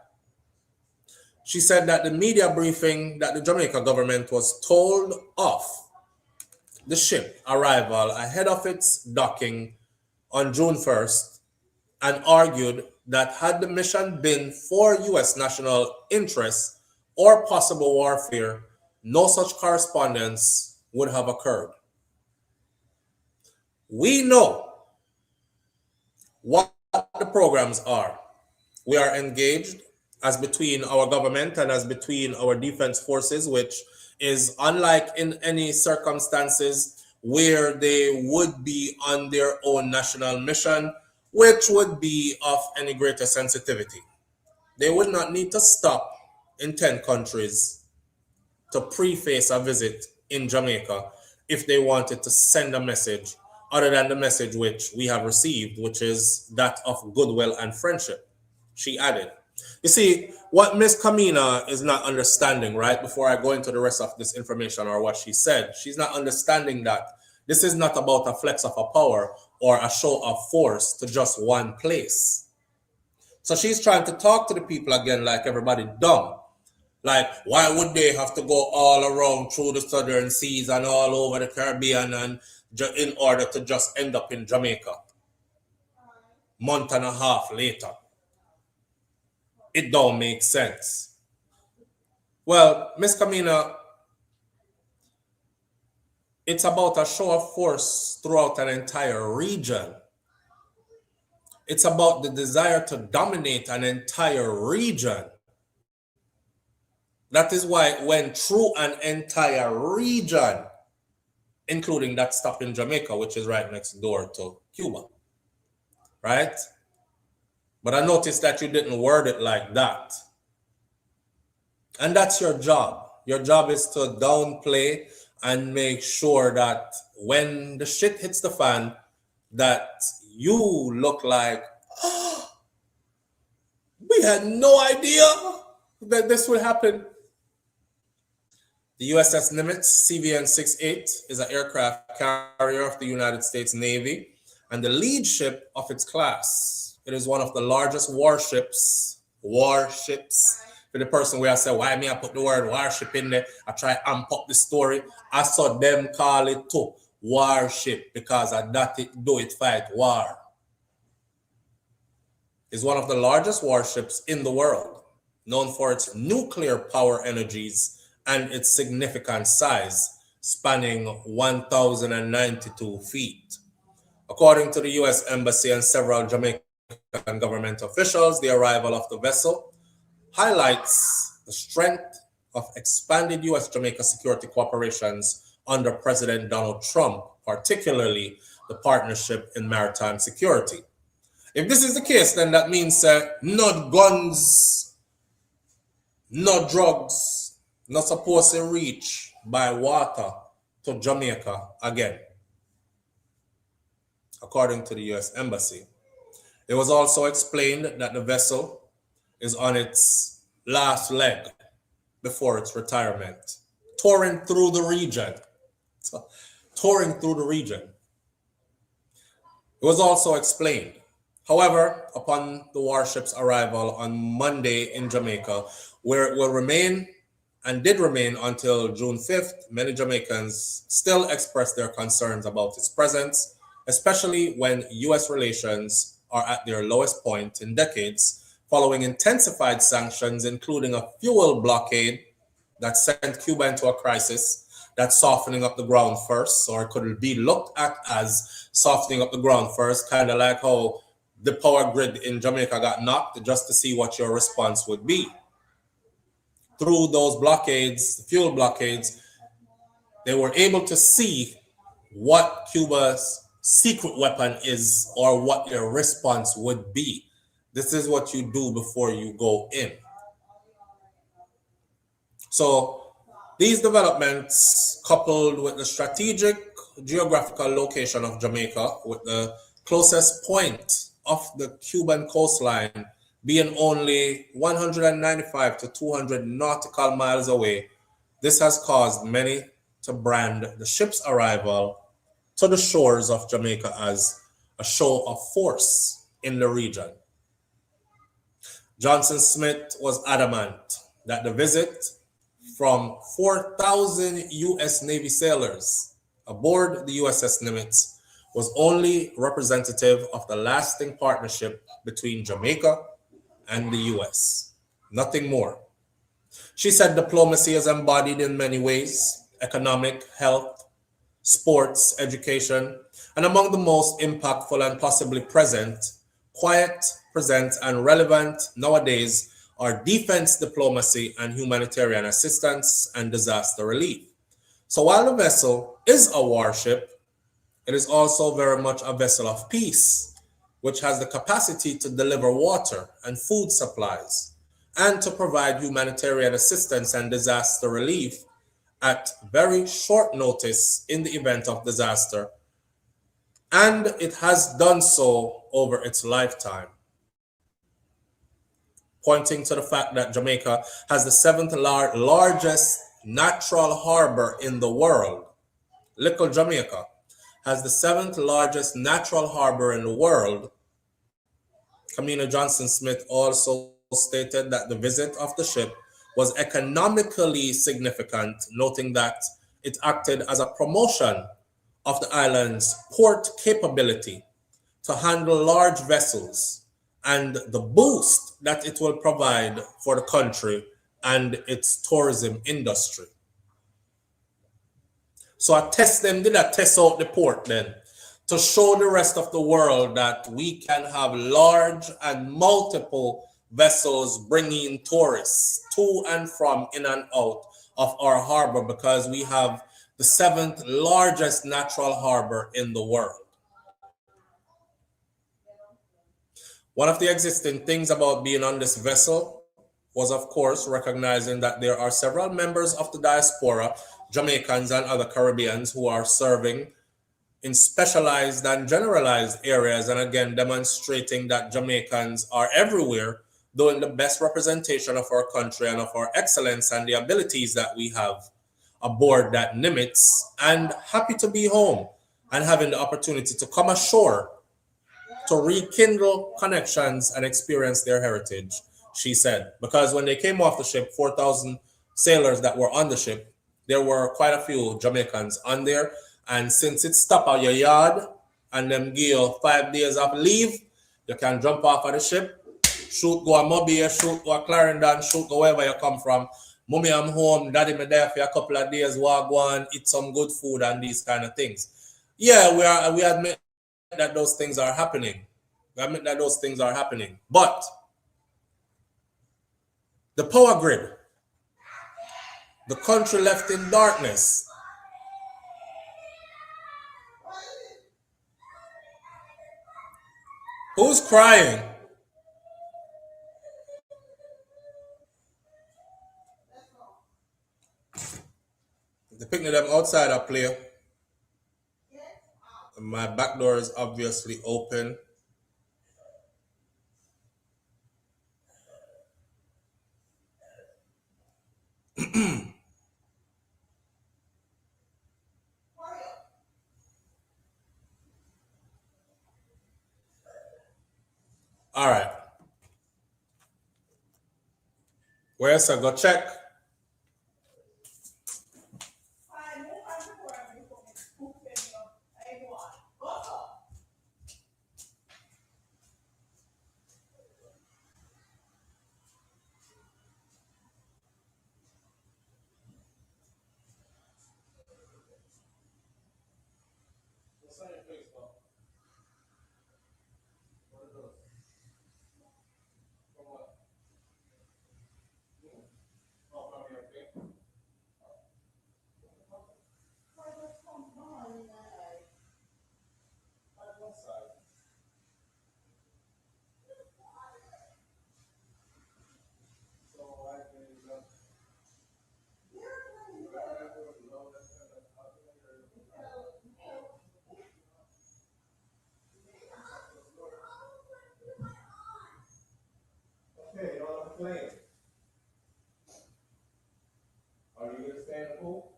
She said that the media briefing that the Jamaica government was told of the ship arrival ahead of its docking on June 1st and argued that had the mission been for U.S. national interests or possible warfare, no such correspondence would have occurred. We know what the programs are. We are engaged as between our government and as between our defense forces, which is unlike in any circumstances where they would be on their own national mission, which would be of any greater sensitivity. They would not need to stop in 10 countries to preface a visit in Jamaica if they wanted to send a message other than the message which we have received, which is that of goodwill and friendship, she added. You see, what Ms. Kamina is not understanding, right, before I go into the rest of this information or what she said, she's not understanding that this is not about a flex of a power or a show of force to just one place. So she's trying to talk to the people again like everybody dumb. Like, why would they have to go all around through the southern seas and all over the Caribbean and in order to just end up in Jamaica? Month and a half later. It don't make sense. Well, Ms. Kamina, It's about a show of force throughout an entire region. It's about the desire to dominate an entire region. That is why it went through an entire region, including that stop in Jamaica, which is right next door to Cuba, right? But I noticed that you didn't word it like that. And that's your job. Your job is to downplay and make sure that when the shit hits the fan, that you look like, oh, we had no idea that this would happen. The USS Nimitz CVN-68 is an aircraft carrier of the United States Navy and the lead ship of its class. It is one of the largest warships. For the person where I say, why me I put the word warship in there, I try to amp up the story. I saw them call it too, warship, because I do it fight war. It's one of the largest warships in the world, known for its nuclear power energies and its significant size, spanning 1,092 feet. According to the U.S. Embassy and several Jamaican government officials, the arrival of the vessel highlights the strength of expanded U.S.-Jamaica security cooperations under President Donald Trump, particularly the partnership in maritime security. If this is the case, then that means no guns, no drugs, not supposed to reach by water to Jamaica again, according to the U.S. Embassy. It was also explained that the vessel is on its last leg before its retirement, touring through the region. It was also explained. However, upon the warship's arrival on Monday in Jamaica, where it will remain and did remain until June 5th, many Jamaicans still express their concerns about its presence, especially when U.S. relations are at their lowest point in decades, following intensified sanctions, including a fuel blockade that sent Cuba into a crisis. That's softening up the ground first, or it could be looked at as softening up the ground first, kind of like how the power grid in Jamaica got knocked, just to see what your response would be. Through those blockades, the fuel blockades, they were able to see what Cuba's secret weapon is or what your response would be. This is what you do before you go in. So these developments, coupled with the strategic geographical location of Jamaica, with the closest point of the Cuban coastline being only 195 to 200 nautical miles away, this has caused many to brand the ship's arrival to the shores of Jamaica as a show of force in the region. Johnson Smith was adamant that the visit from 4,000 U.S. Navy sailors aboard the USS Nimitz was only representative of the lasting partnership between Jamaica and the U.S., nothing more. She said diplomacy is embodied in many ways: economic, health, sports, education, and among the most impactful and possibly quiet, present, and relevant nowadays are defense diplomacy and humanitarian assistance and disaster relief. So while the vessel is a warship, it is also very much a vessel of peace, which has the capacity to deliver water and food supplies and to provide humanitarian assistance and disaster relief at very short notice in the event of disaster. And it has done so over its lifetime, pointing to the fact that Jamaica has the seventh largest natural harbor in the world. Little Jamaica has the seventh largest natural harbor in the world. Kamina Johnson Smith also stated that the visit of the ship was economically significant, noting that it acted as a promotion of the island's port capability to handle large vessels and the boost that it will provide for the country and its tourism industry. So I test out the port then to show the rest of the world that we can have large and multiple vessels bringing tourists to and from, in and out of our harbor, because we have the 7th largest natural harbor in the world. One of the existing things about being on this vessel was, of course, recognizing that there are several members of the diaspora, Jamaicans and other Caribbeans, who are serving in specialized and generalized areas, and again demonstrating that Jamaicans are everywhere doing the best representation of our country and of our excellence and the abilities that we have aboard that Nimitz, and happy to be home and having the opportunity to come ashore to rekindle connections and experience their heritage, she said. Because when they came off the ship, 4,000 sailors that were on the ship, there were quite a few Jamaicans on there. And since it's stop at your yard and them give you 5 days of leave, you can jump off of the ship, shoot go a Mobile, shoot go a Clarendon, shoot go wherever you come from. Mommy, I'm home, daddy, me there for a couple of days, walk on, eat some good food and these kind of things. Yeah, we admit that those things are happening. We admit that those things are happening. But the power grid, the country left in darkness. Who's crying? The picnic them outside I play. My back door is obviously open. All right. Where's I go check? Are you going to stay in the pool?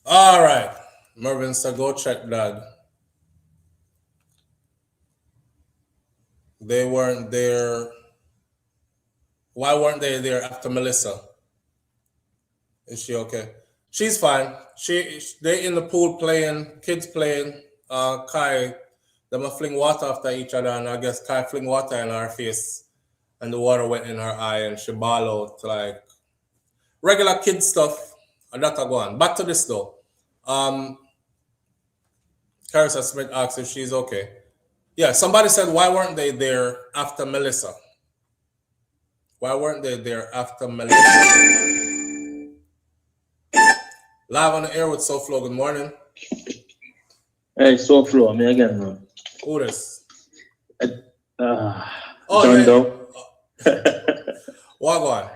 All right. Mervyn said, go check Dad. They weren't there. Why weren't they there after Melissa? Is she okay? She's fine. They in the pool playing, kids playing. Kai, them a fling water after each other, and I guess Kai fling water in her face, and the water went in her eye, and she ball out like regular kid stuff. And that go on. Back to this though. Carissa Smith asked if she's okay. Yeah, somebody said, why weren't they there after Melissa? Why weren't they there after Melissa? Live on the air with SouFLo. Good morning. Hey, SouFLo, me again, man. Who this? Dondo. What on?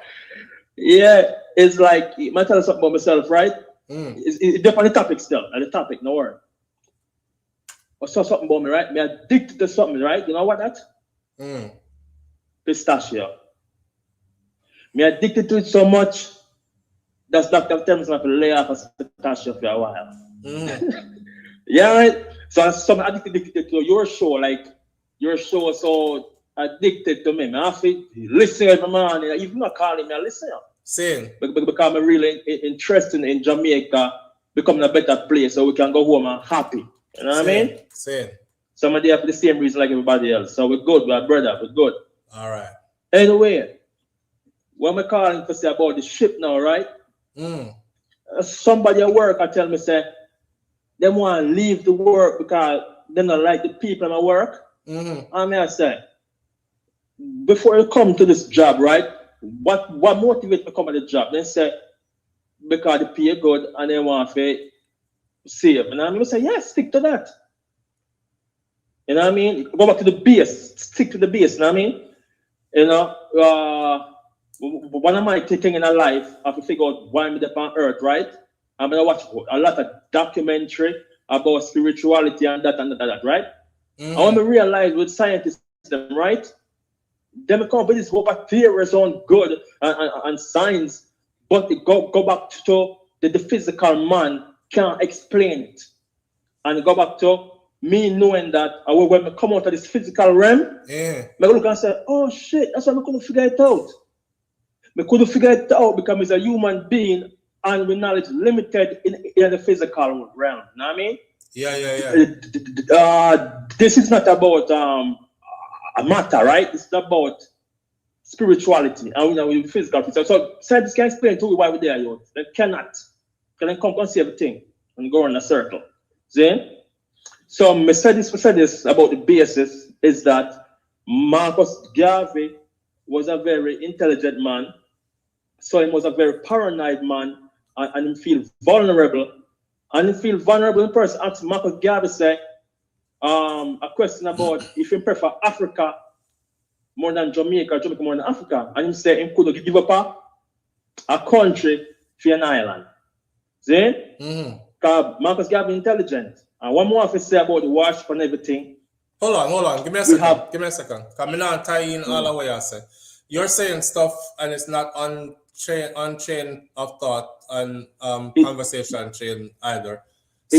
Yeah, it's like, I might tell you something about myself, right? It's different topic still. And the topic, no worry. I saw something about me, right? Me addicted to something, right? You know what that? Pistachio. Me addicted to it so much. That's Dr. Thames have to lay off a pistachio for a while. Yeah, right? So I'm addicted to your show, like your show is so addicted to me. I have to listen every morning. Even not calling me, I listen. Same. Because I'm really interested in Jamaica becoming a better place so we can go home and happy. You know what I mean? Same. Some of them for the same reason like everybody else. So we're good, we're brother, we're good. All right. Anyway, when we're calling to say about the ship now, right? Somebody at work I tell me say they want to leave the work because they don't like the people at work. I mean, I say, before you come to this job, right? What motivates to come to the job? They say because they pay good and they want to save. And I'm gonna say, yeah, stick to that. You know what I mean? Go back to the base, stick to the base. You know what I mean? You know, one of my things in life, I have to figure out why I'm on earth, right? I'm gonna watch a lot of documentary about spirituality and that, right? I want to realize with scientists, right? Them come up with this whole theories on good and science, but they go back to the physical man can't explain it. And go back to me knowing that when I come out of this physical realm, I look and say, oh shit, that's why I couldn't figure it out. I couldn't figure it out because I'm a human being and with knowledge limited in the physical realm. You know what I mean? Yeah. This is not about a matter, right? It's about spirituality and with physical. So scientists can explain to you why we're there. They cannot. Can they come and see everything and go in a circle? See? So I said this about the basis is that Marcus Garvey was a very intelligent man. So he was a very paranoid man and he feel vulnerable. And he feel vulnerable in person. Asked Marcus Garvey say a question about if he prefer Africa more than Jamaica, Jamaica more than Africa. And he say he could give up a country for an island. See? Because Marcus Garvey intelligent. And one more to say about the warship and everything. Hold on. Give me a second. Because I'm not tying in all the way I say. You're saying stuff and it's not on chain of thought and conversation chain either. So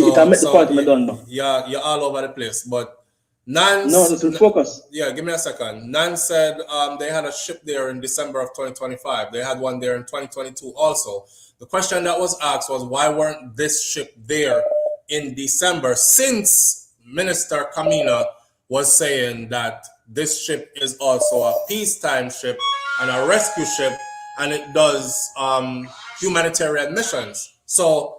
you're all over the place. But Nance, no, this is focus. Yeah, give me a second. Nance said they had a ship there in December of 2025. They had one there in 2022 also. The question that was asked was why weren't this ship there in December, since Minister Kamina was saying that this ship is also a peacetime ship and a rescue ship, and it does humanitarian missions. So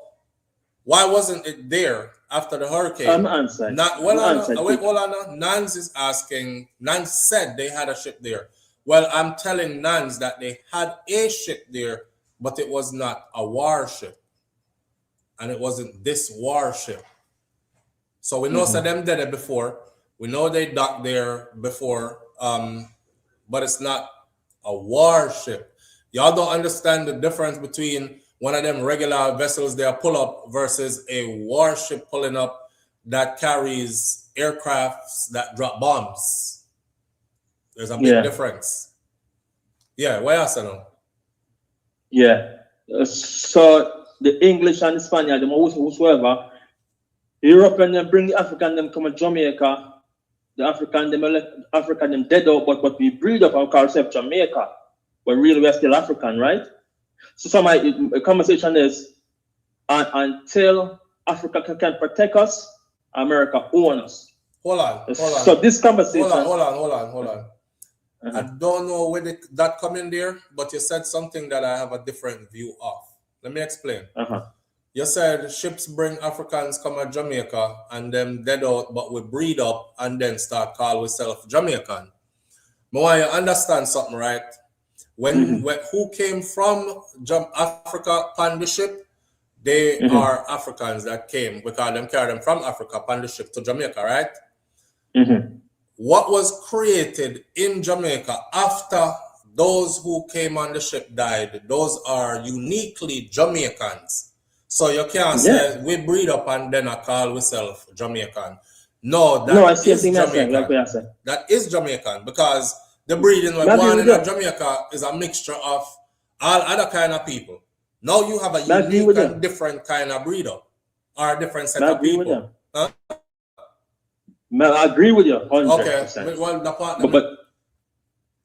why wasn't it there after the hurricane? I'm answering. Hold on. Nance is asking. Nance said they had a ship there. Well, I'm telling Nance that they had a ship there, but it was not a warship. And it wasn't this warship. So we know some of them did it before. We know they docked there before, but it's not a warship. Y'all don't understand the difference between one of them regular vessels they pull up versus a warship pulling up that carries aircrafts that drop bombs. There's a big difference. Yeah, why else I know? Yeah. So the English and the Spaniard, whosoever, European them bring the African them come to Jamaica. The African them dead out, but we breed up and call ourselves Jamaica. But really we're still African, right? So my conversation is until Africa can protect us, America owns us. Hold on. So this conversation. Hold on. I don't know where that come in there, but you said something that I have a different view of. Let me explain. You said ships bring Africans come to Jamaica and them dead out, but we breed up and then start call ourselves Jamaican. But when you understand something, right? When who came from Africa on the ship, they are Africans that came. We call them, carry them from Africa on the ship to Jamaica, right? What was created in Jamaica after those who came on the ship died, those are uniquely Jamaicans. So you can't say we breed up and then I call ourselves Jamaican. No, that is Jamaican. That is Jamaican because the breeding we're going in Jamaica is a mixture of all other kind of people. Now you have a unique and different kind of breed up or a different set of people. Huh? I agree with you 100%. Okay, well, the part but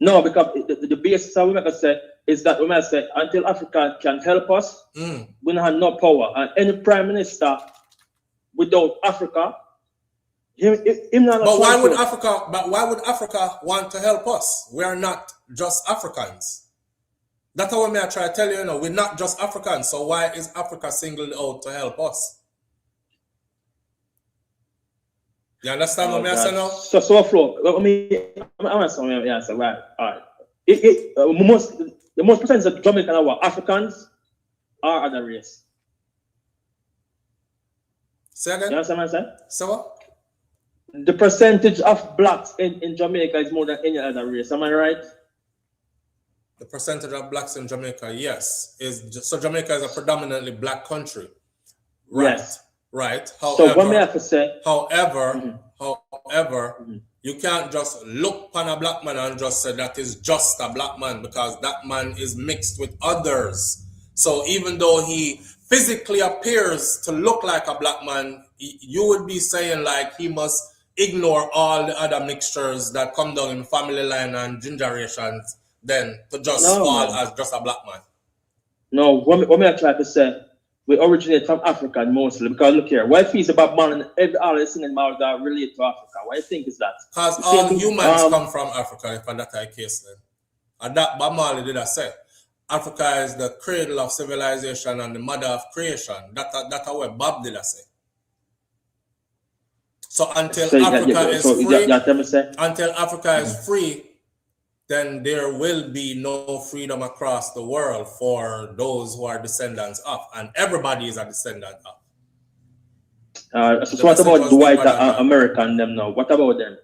no, because the basis I will make say is that when I say until Africa can help us, we don't have no power. And any prime minister without Africa, But why would Africa want to help us? We are not just Africans. That's what I try to tell you, we're not just Africans. So why is Africa singled out to help us? You understand what I say now? So Flo, I'm answer right. All right. The most percentage of Jamaican are Africans or other race. Say again? You understand what I'm saying? So what? The percentage of blacks in Jamaica is more than any other race. Am I right? The percentage of blacks in Jamaica, yes. So Jamaica is a predominantly black country. Right. Yes. Right. So what may I have to say? However, you can't just look upon a black man and just say that is just a black man, because that man is mixed with others. So even though he physically appears to look like a black man, you would be saying like he must ignore all the other mixtures that come down in family line and generations then to just fall as just a black man. No, what may I try to say? We originate from Africa mostly, because look here, why fees about man and every all the singing mouths that relate to Africa? Why do you think is that? Because all humans come from Africa, if that's the case then. And that Bob Marley did I say. Africa is the cradle of civilization and the mother of creation. That's what Bob did I say. So until Africa is free, then there will be no freedom across the world for those who are descendants of, and everybody is a descendant of. So what about the white American them now? What about them?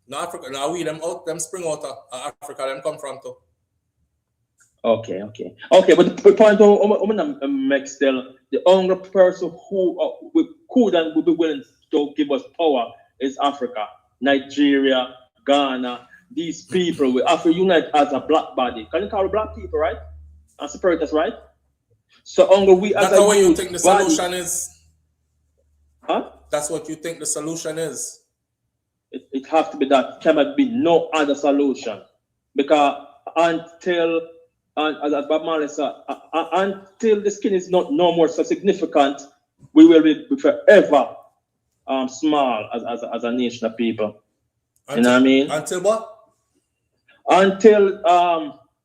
No, Africa. Now we them spring out of Africa. Them come from too. Okay. But the point I make still, the only person who could and would be willing to give us power is Africa, Nigeria, Ghana. These people, we have to unite as a black body. Can you call it black people, right? And separatists, right? So only we as that's a what you think the solution is? Huh? That's what you think the solution is? It has to be that. It cannot be no other solution. Because until, as Bob Marley said, until the skin is no more so significant, we will be forever small as a nation of people. You know what I mean? Until what? Until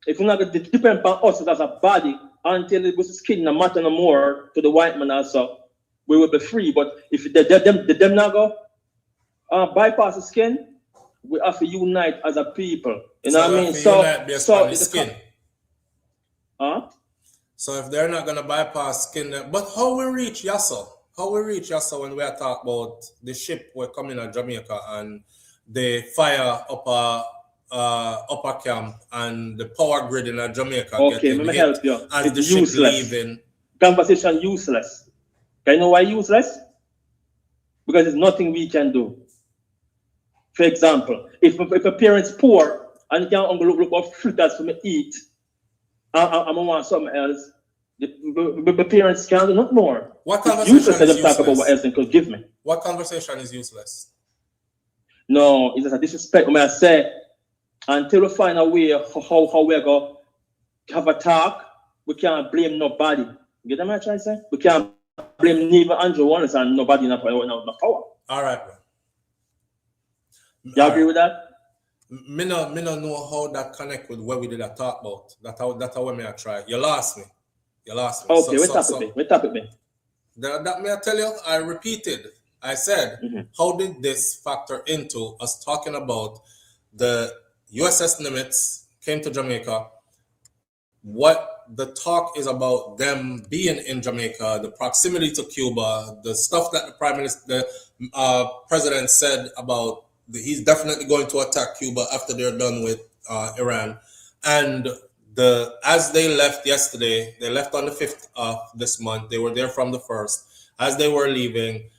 if we're not going to depend on us as a body, until it was skin no matter no more to the white man also, we will be free. But if them not go bypass the skin, we have to unite as a people. You know what I mean? So the skin. So if they're not gonna bypass skin, but how we reach Yasso? How we reach Yasso when we are talking about the ship we're coming at Jamaica and the fire upper camp and the power grid in Jamaica. Okay, let me help you. As the ship leaving. Conversation useless. Can you know why useless? Because there's nothing we can do. For example, if a parent's poor and you can't look up fritters for me eat, I'm gonna want something else. The parents can't do nothing more. What conversation is useless? Talk about what else they could give me. What conversation is useless? No, it's just a disrespect. When I say, until we find a way how we're going to have a talk, we can't blame nobody. You get what I'm trying to say? We can't blame neither Andrew Wallace and nobody in the power. All right, bro. You agree with that? Me no know how that connect with what we did talk about. That's how me I try. You lost me. Okay, wait up with me. That may I tell you, I repeated. I said, how did this factor into us talking about the USS Nimitz came to Jamaica? What the talk is about them being in Jamaica, the proximity to Cuba, the stuff that the president said about he's definitely going to attack Cuba after they're done with Iran. And as they left yesterday, they left on the 5th of this month. They were there from the 1st. As they were leaving,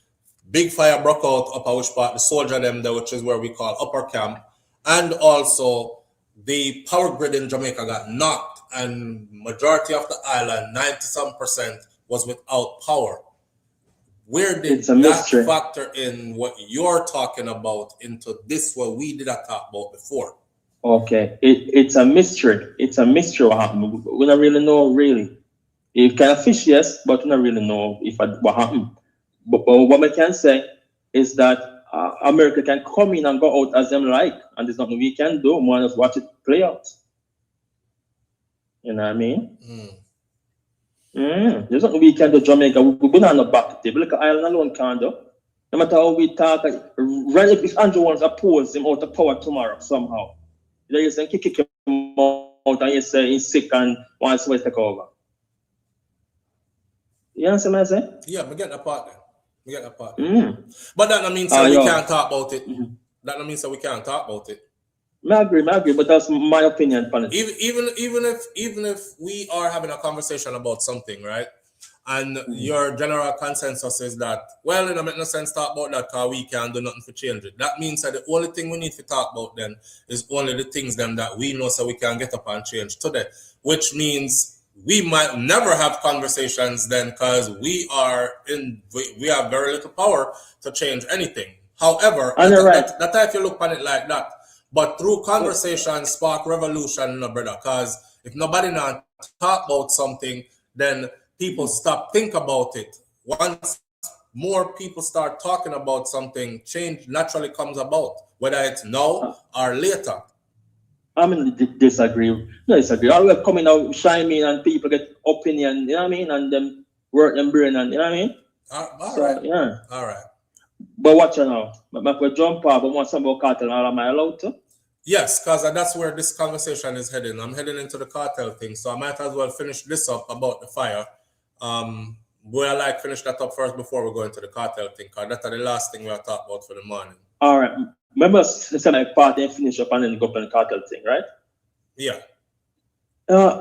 big fire broke out up at which part the soldier them there, which is where we call upper camp. And also the power grid in Jamaica got knocked, and majority of the island, 90% was without power. Where did that factor in what you're talking about into this, what we did not talk about before? Okay, it's a mystery. It's a mystery what happened. We don't really know, really. It kind of fish, yes, but we don't really know what happened. But what we can say is that America can come in and go out as them like, and there's nothing we can do. We just watch it play out. You know what I mean? There's nothing we can do. Jamaica, we're not on the back table. Look at Ireland alone can't do. No matter how we talk, right? If Andrew wants to oppose him out of power tomorrow somehow, you say kick him out and you say he's sick and wants to take over. You understand what I'm saying? Yeah, we get that part there. We get that part there. But that means we can't talk about it. That means we can't talk about it. I agree, but that's my opinion upon it. Even if we are having a conversation about something, right? And your general consensus is that, well, it don't make no sense to talk about that because we can't do nothing to change it. That means that the only thing we need to talk about then is only the things then that we know so we can get up and change today. Which means we might never have conversations then because we have very little power to change anything. However, that's if you look on it like that. But through conversation, spark revolution, no brother. Because if nobody not talk about something, then people stop think about it. Once more people start talking about something, change naturally comes about, whether it's now or later. I'm going to disagree. No, disagree. I will come in out, shine in, and people get opinion, you know what I mean? And them work them brain, and you know what I mean? All right. Yeah. All right. But watch you now. But we jump off, but want something about cartel, am I allowed to? Yes, because that's where this conversation is heading. I'm heading into the cartel thing, so I might as well finish this up about the fire. We'll finish that up first before we go into the cartel thing, because that's the last thing we'll talk about for the morning. All right. Remember, say like party and finish up and then go up on the cartel thing, right? Yeah.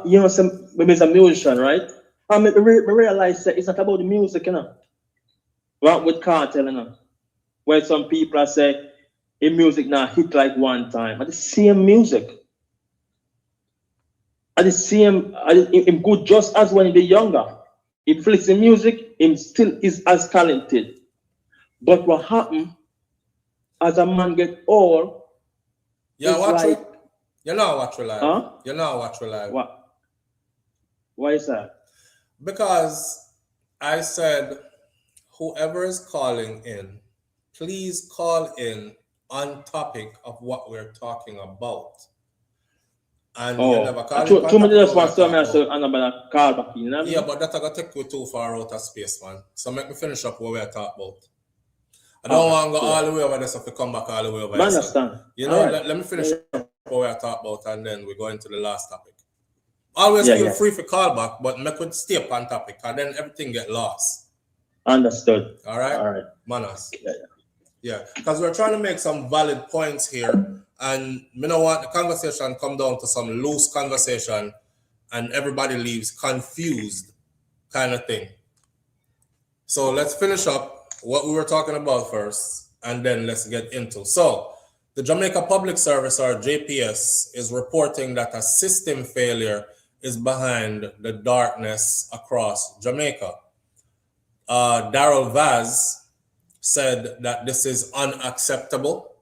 You know, maybe it's a musician, right? I realize that it's not about the music, you know. Right with cartel, you know. Where some people say, "In music now hit like one time." But the same music. At the same, him good just as when he be younger. He flicks the music, him still is as talented. But what happened as a man get old? Yeah, watch like, you know watch live. Huh? You know watch live. What? Why is that? Because I said, whoever is calling in, please call in on topic of what we're talking about. And you never call in. Too many just want to me so another call back in. You know? Yeah, but that's gonna take you too far out of space, man. So make me finish up what we're talking about. I don't want to go all the way over there, so if we come back all the way over there. I understand. You know, let me finish up what we're talking about, and then we go into the last topic. Always feel free for call back, but make it stay up on topic, and then everything get lost. Understood. All right? All right. Manas. Yeah, because we're trying to make some valid points here, and you know what? The conversation come down to some loose conversation, and everybody leaves confused kind of thing. So let's finish up what we were talking about first, and then let's get into. So the Jamaica Public Service, or JPS, is reporting that a system failure is behind the darkness across Jamaica. Vybz said that this is unacceptable.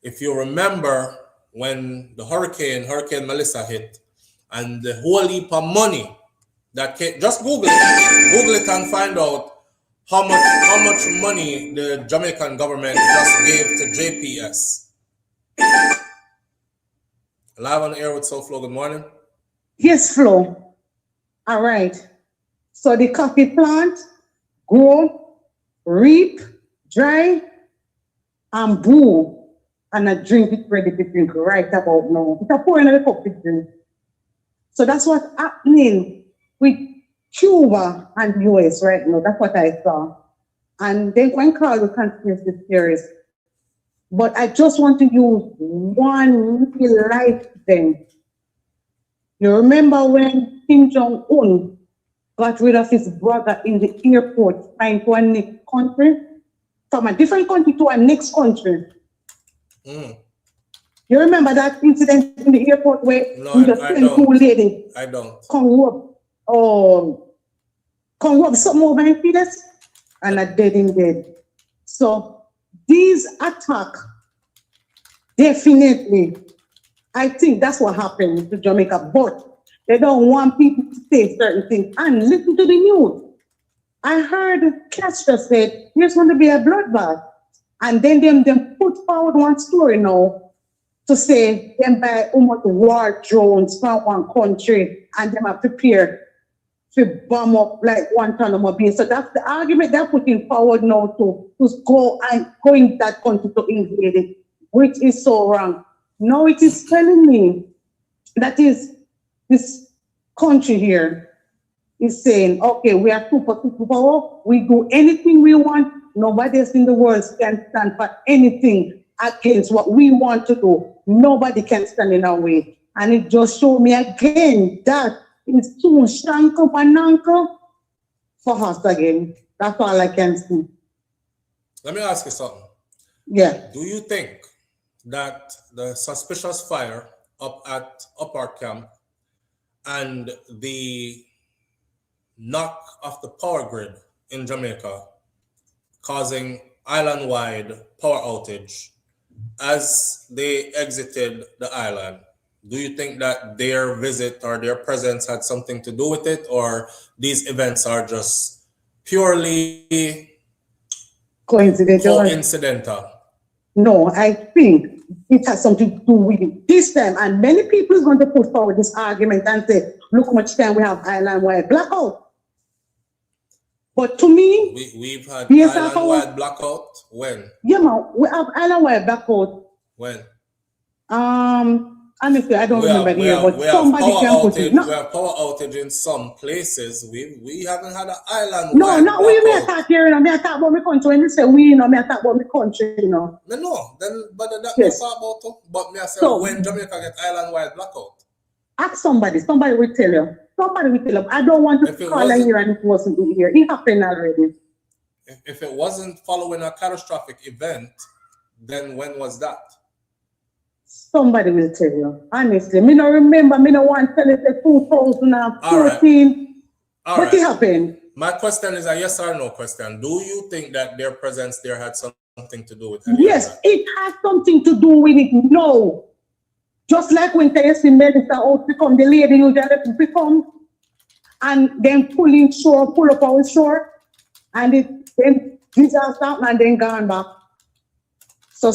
If you remember when the Hurricane Melissa hit, and the whole heap of money that came, just Google it and find out how much money the Jamaican government just gave to JPS. Live on the air with SouFLo, good morning. Yes, Flo. All right. So the coffee plant, grow, reap, dry, and brew, and I drink it ready to drink right about now. It's a pour in the cup to drink. So that's what's happening with Cuba and the US right now. That's what I saw. And then when call the conspiracy theories. But I just want to use one little life thing. You remember when Kim Jong-un got rid of his brother in the airport, flying to a next country, from a different country to a next country? You remember that incident in the airport where we just sent two ladies? I don't. Come rub something over and feed us, and are dead in bed. So these attacks definitely I think that's what happened to Jamaica, but they don't want people to say certain things. And listen to the news. I heard Castro said there's going to be a bloodbath. And then them put forward one story now to say them buy almost war drones from one country and them are prepared to bomb up like Guantanamo Bay. So that's the argument they're putting forward now to go in that country to invade it, which is so wrong. Now it is telling me that is this country here is saying, okay, we are superpower, we do anything we want, nobody else in the world can stand for anything against what we want to do. Nobody can stand in our way. And it just showed me again that it's too strong and uncle for us again. That's all I can see. Let me ask you something. Yeah. Do you think that the suspicious fire up at Upper Camp and the knock of the power grid in Jamaica causing island-wide power outage as they exited the island, do you think that their visit or their presence had something to do with it, or these events are just purely coincidental? No, I think it has something to do with it this time. And many people is going to put forward this argument and say, look how much time we have island-wide blackout. But to me, we've had island-wide blackout. When? Yeah, man, we have island-wide blackout. When? Honestly, I don't remember the year, but somebody can put it. No. We have power outage in some places. We haven't had an island. No, we may talk here, I may talk about my country. When you say we, I may talk about my country, No, but that yes. Talk about too. But me I say when Jamaica get island-wide blackout. Ask somebody will tell you. Somebody will tell you. I don't want to call here and it wasn't here. It happened already. If it wasn't following a catastrophic event, then when was that? Somebody will tell you. Honestly, me don't remember. Me don't want to tell it 2014. All right. It happened. My question is a yes or no question. Do you think that their presence there had something to do with it? Yes, it has something to do with it. No. Just like when they see Melissa out to come, the lady usually become and then pull up our shore, and then disaster and then gone back. So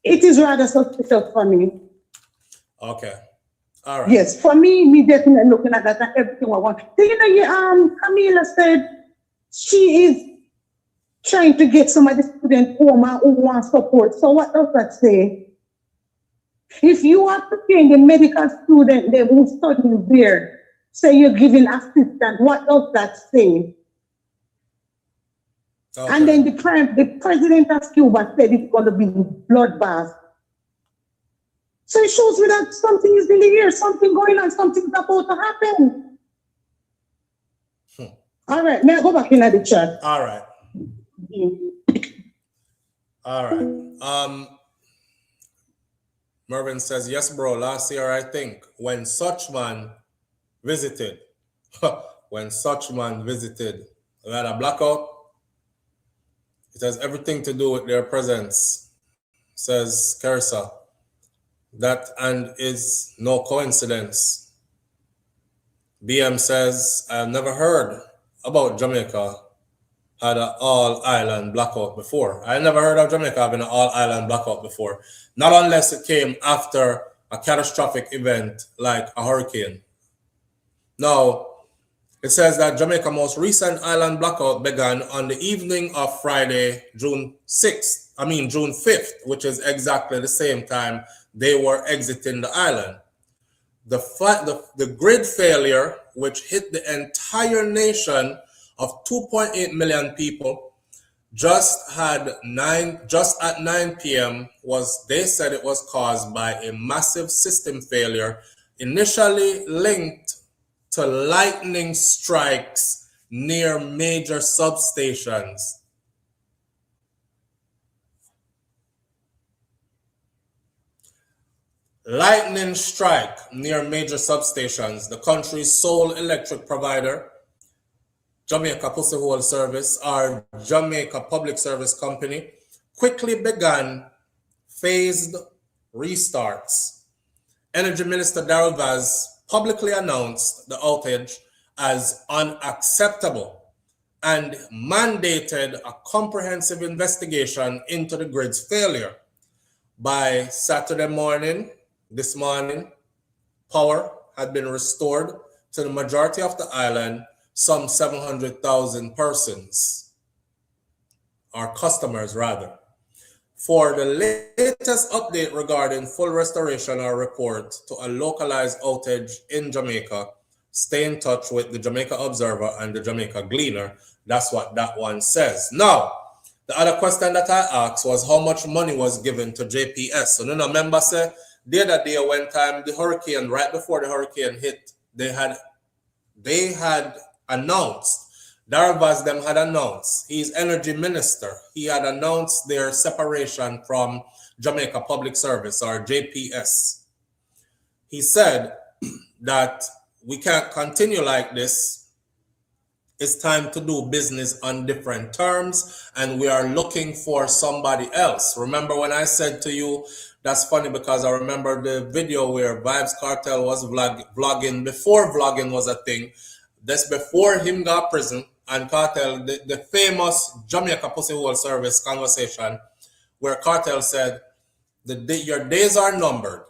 it is rather suspicious for me. Okay. All right. Yes, for me definitely looking at that and everything I want. So, Camila said she is trying to get some of the students home who want support. So what does that say? If you are preparing the medical student they who study there, say you're giving assistance, what does that say? Okay. And then the president of Cuba said it's going to be bloodbath. So it shows me that something is in the air, something going on, something's about to happen. All right, may I go back in the chat? All right. All right. Mervin says, yes, bro, last year, I think, when Suchman visited, we had a blackout. It has everything to do with their presence, says Kersa. That and is no coincidence. BM says, I've never heard about Jamaica had an all-island blackout before. I never heard of Jamaica having an all-island blackout before. Not unless it came after a catastrophic event like a hurricane. Now, it says that Jamaica's most recent island blackout began on the evening of Friday, June 5th, which is exactly the same time they were exiting the island. The grid failure, which hit the entire nation of 2.8 million people, just at 9 p.m. they said it was caused by a massive system failure, initially linked to lightning strikes near major substations. Lightning strike near major substations. The country's sole electric provider, Jamaica Pussy Hole Service, or Jamaica Public Service Company, quickly began phased restarts. Energy Minister Vybz publicly announced the outage as unacceptable and mandated a comprehensive investigation into the grid's failure. By Saturday morning, this morning, power had been restored to the majority of the island, some 700,000 persons, or customers rather. For the latest update regarding full restoration or report to a localized outage in Jamaica, stay in touch with the Jamaica Observer and the Jamaica Gleaner. That's what that one says. Now, the other question that I asked was how much money was given to JPS. So, no, remember, say, the other day when time the hurricane, right before the hurricane hit, they had announced, Vybz them had announced, he's energy minister, he had announced their separation from Jamaica Public Service or JPS. He said that we can't continue like this. It's time to do business on different terms, and we are looking for somebody else. Remember when I said to you, that's funny because I remember the video where Vybz Kartel was vlogging before vlogging was a thing. That's before him got prison, and Kartel, the famous Jamaica Pussy Hole Service conversation where Kartel said, your days are numbered,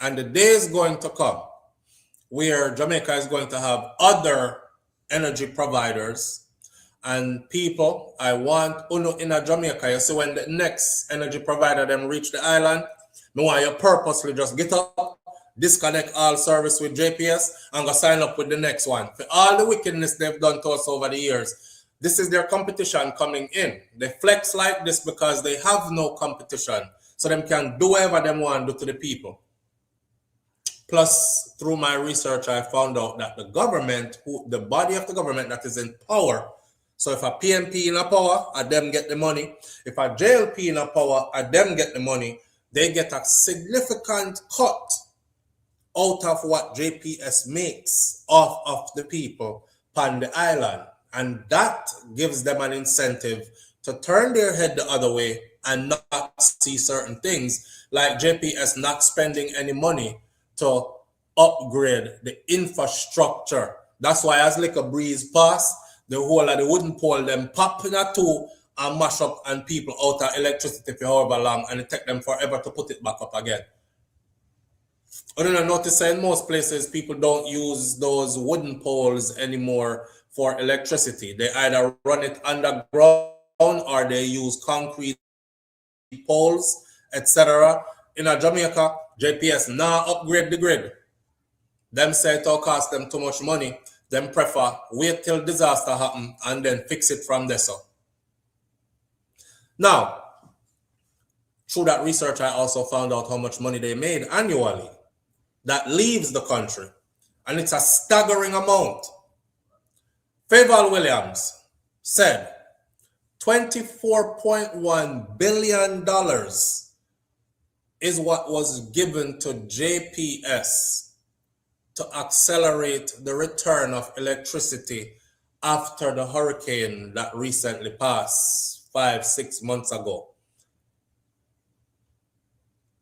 and the day is going to come where Jamaica is going to have other energy providers and people. I want Uno in a Jamaica. You see, when the next energy provider them reach the island, I want you purposely just get up, disconnect all service with JPS, and go sign up with the next one. For all the wickedness they've done to us over the years, this is their competition coming in. They flex like this because they have no competition, so them can do whatever they want to do to the people. Plus, through my research, I found out that the government, the body of the government that is in power, so if a PNP in a power, them get the money. If a JLP in a power, them get the money. They get a significant cut out of what JPS makes off of the people on the island. And that gives them an incentive to turn their head the other way and not see certain things, like JPS not spending any money to upgrade the infrastructure. That's why as like a breeze pass, the whole of the wooden pole them pop in a two and mash up and people out of electricity for however long, and it take them forever to put it back up again. I don't notice in most places people don't use those wooden poles anymore for electricity. They either run it underground or they use concrete poles, etc. In a Jamaica, JPS now upgrade the grid. Them say it will cost them too much money. Them prefer wait till disaster happen and then fix it from there. So now, through that research, I also found out how much money they made annually that leaves the country, and it's a staggering amount. Faval Williams said $24.1 billion is what was given to JPS to accelerate the return of electricity after the hurricane that recently passed 5-6 months ago.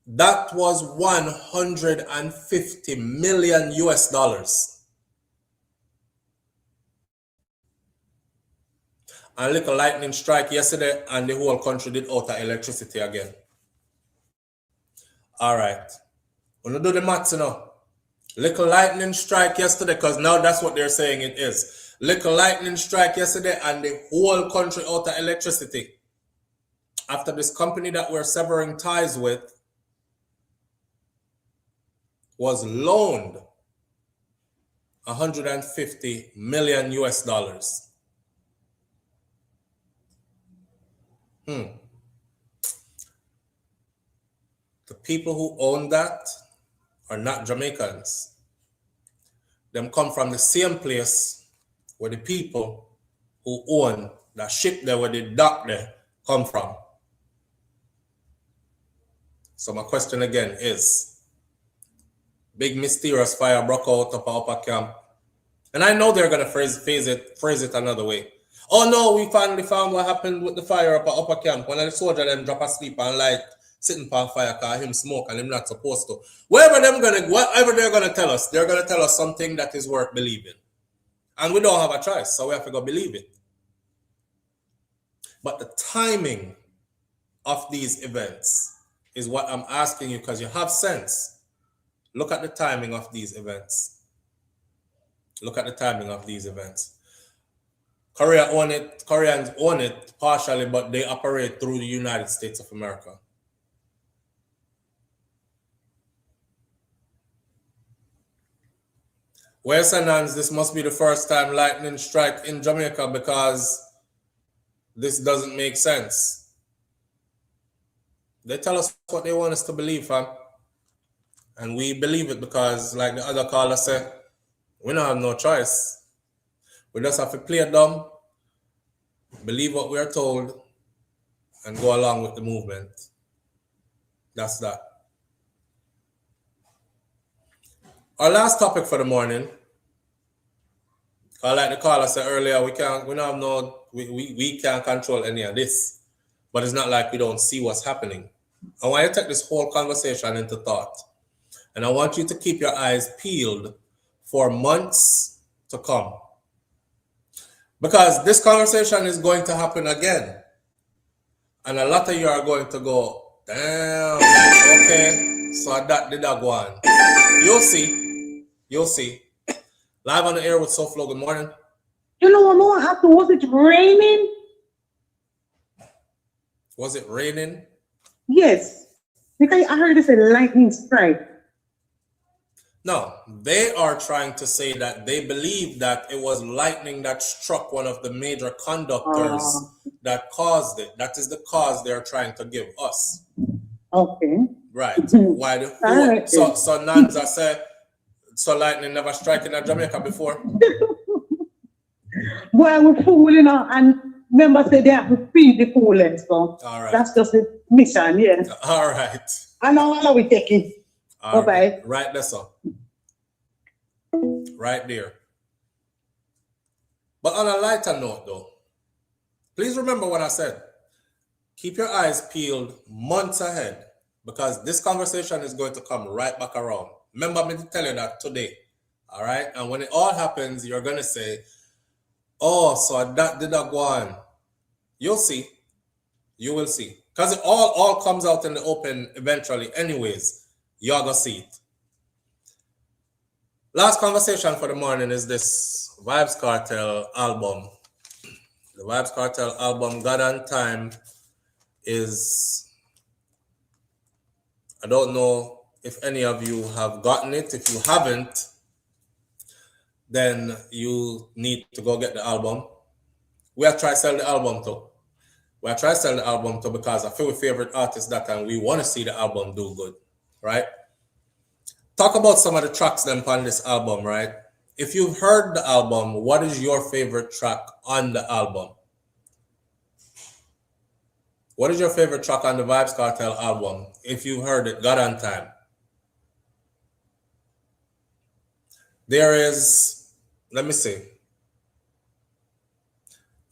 That was $150 million US. A little lightning strike yesterday and the whole country did out of electricity again. All right. We're going to do the maths now. Little lightning strike yesterday, because now that's what they're saying it is. Little lightning strike yesterday and the whole country out of electricity. After this company that we're severing ties with was loaned $150 million US. The people who own that are not Jamaicans. Them come from the same place where the people who own that ship there, where the dock there, come from. So my question again is, big mysterious fire broke out up Upper Camp. And I know they're going to phrase it another way. Oh no, we finally found what happened with the fire up at Upper Camp when the soldier them drop asleep and light sitting by fire car, him smoke and him not supposed to. Whatever they're gonna tell us, they're gonna tell us something that is worth believing. And we don't have a choice, so we have to go believe it. But the timing of these events is what I'm asking you, because you have sense. Look at the timing of these events. Look at the timing of these events. Koreans own it partially, but they operate through the United States of America. Where's Anans? This must be the first time lightning strike in Jamaica, because this doesn't make sense. They tell us what they want us to believe, fam. And we believe it because, like the other caller said, we don't have no choice. We just have to play it dumb, believe what we are told, and go along with the movement. That's that. Our last topic for the morning, like the caller said earlier, we can't control any of this, but it's not like we don't see what's happening. I want you to take this whole conversation into thought, and I want you to keep your eyes peeled for months to come, because this conversation is going to happen again, and a lot of you are going to go, damn, okay, so that did that go on. You'll see. Live on the air with SouFLo, good morning. You know what happened? Was it raining? Was it raining? Yes. Because I heard it say lightning strike. No, they are trying to say that they believe that it was lightning that struck one of the major conductors that caused it. That is the cause they are trying to give us. Okay. Right. Why? Right. So Nanza said, so lightning never struck in Jamaica before? Well, we're fooling, and members say they have to feed the fooling, so All right. that's just the mission, yes. All right. And now we take it. All Bye-bye. Right there, so. Right there. But on a lighter note, though, please remember what I said. Keep your eyes peeled months ahead, because this conversation is going to come right back around. Remember me to tell you that today. All right? And when it all happens, you're going to say, oh, so that did not go on. You'll see. You will see. Because it all comes out in the open eventually anyways. You're going to see it. Last conversation for the morning is this Vybz Kartel album. The Vybz Kartel album, God on Time, is, I don't know if any of you have gotten it. If you haven't, then you need to go get the album. We are trying to sell the album too. Because I feel we favorite artists that time. We want to see the album do good, right? Talk about some of the tracks then on this album, right? If you've heard the album, what is your favorite track on the album? What is your favorite track on the Vybz Kartel album? If you've heard it, God on Time. There is, let me see.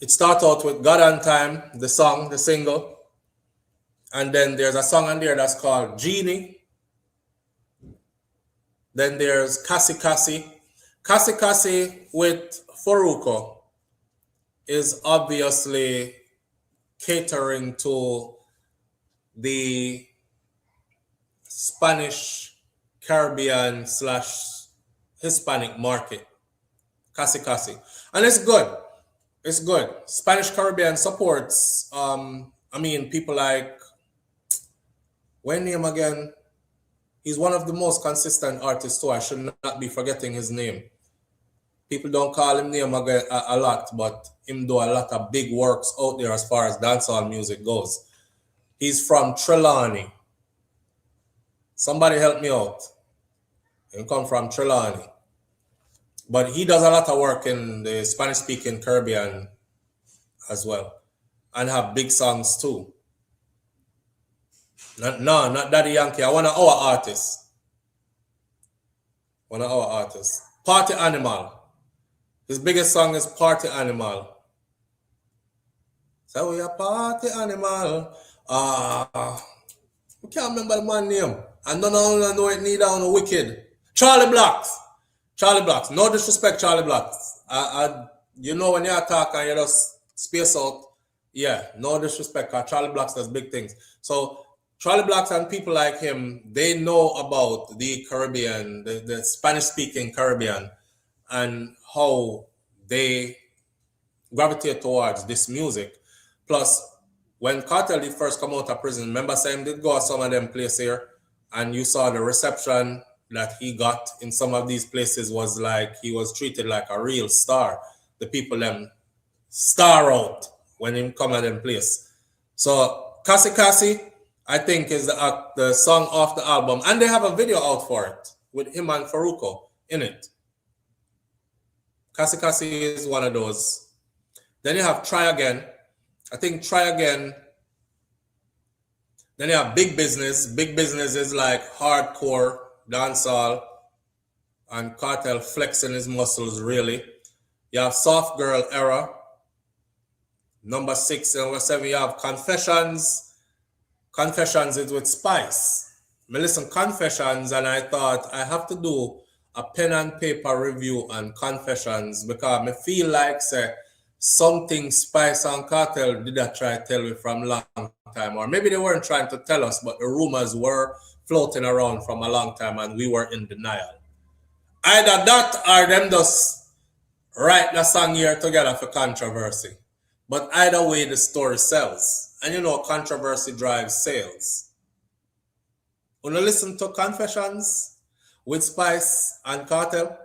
It starts out with God on Time, the song, the single. And then there's a song on there that's called Genie. Then there's Kasi Kasi. Kasi Kasi with Faruko is obviously catering to the Spanish, Caribbean / Hispanic market. Kasi Kasi. And it's good. It's good. Spanish Caribbean supports, people like, when name again? He's one of the most consistent artists too. I should not be forgetting his name. People don't call him name a lot, but him do a lot of big works out there as far as dancehall music goes. He's from Trelawney. Somebody help me out. He come from Trelawney. But he does a lot of work in the Spanish-speaking Caribbean as well. And have big songs too. Not Daddy Yankee. I want an our artist. Party Animal. His biggest song is Party Animal. So we are Party Animal. I can't remember the man name. And none of them know it neither on the wicked. Charlie Blacks. Charlie Blacks. No disrespect, Charlie Blacks. You know when you attack and you just space out. Yeah, no disrespect. Charlie Blacks does big things. So Charlie Blacks and people like him, they know about the Caribbean, the Spanish-speaking Caribbean, and how they gravitate towards this music. Plus, when Kartel did first come out of prison, remember saying did go to some of them places here, and you saw the reception that he got in some of these places was like he was treated like a real star. The people them star out when him come at them place. So Cassie Cassie, I think is the song off the album, and they have a video out for it with him and Faruko in it. Cassie Cassie is one of those. Then you have Try Again. I think Try Again. Then you have Big Business. Big Business is like hardcore dancehall and Kartel flexing his muscles really. You have Soft Girl Era. Number 6 and number 7 you have Confessions. Confessions is with Spice. I listen Confessions and I thought I have to do a pen and paper review on Confessions because I feel like say something Spice and Kartel did I try to tell me from a long time, or maybe they weren't trying to tell us, but the rumors were floating around from a long time and we were in denial. Either that or them just write the song here together for controversy. But either way, the story sells. And you know, controversy drives sales. When you listen to Confessions with Spice and Kartel,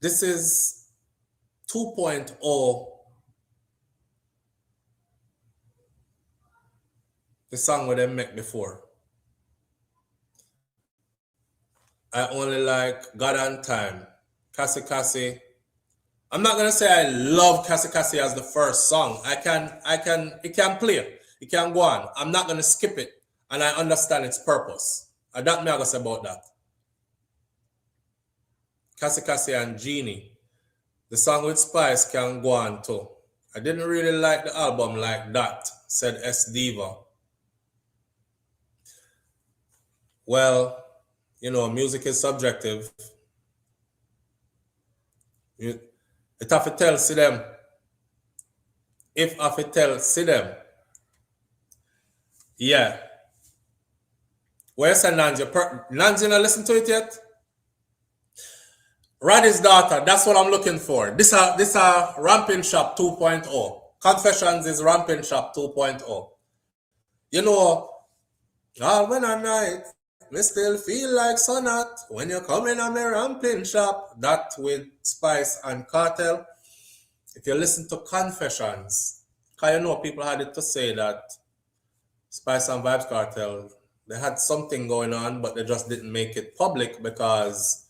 this is 2.0, the song with them make before. I only like God and Time. Cassie Cassie. I'm not gonna say I love Cassie Cassie as the first song. It can play. It can go on. I'm not gonna skip it, and I understand its purpose. And that me I gotta say about that. Cassie Cassie and Genie. The song with Spice can go on too. I didn't really like the album like that, said S Diva. Well, you know, music is subjective. It have to tell, see them. If I have to tell, see them. Yeah. Where's Nancy? Nancy, not listen to it yet? Roddy's Daughter, that's what I'm looking for. This a Ramping Shop 2.0. Confessions is Ramping Shop 2.0. You know, when at night, me still feel like Sonat. When you come in on me Ramping Shop, that with Spice and Kartel. If you listen to Confessions, because you know people had it to say that Spice and Vybz Kartel, they had something going on, but they just didn't make it public because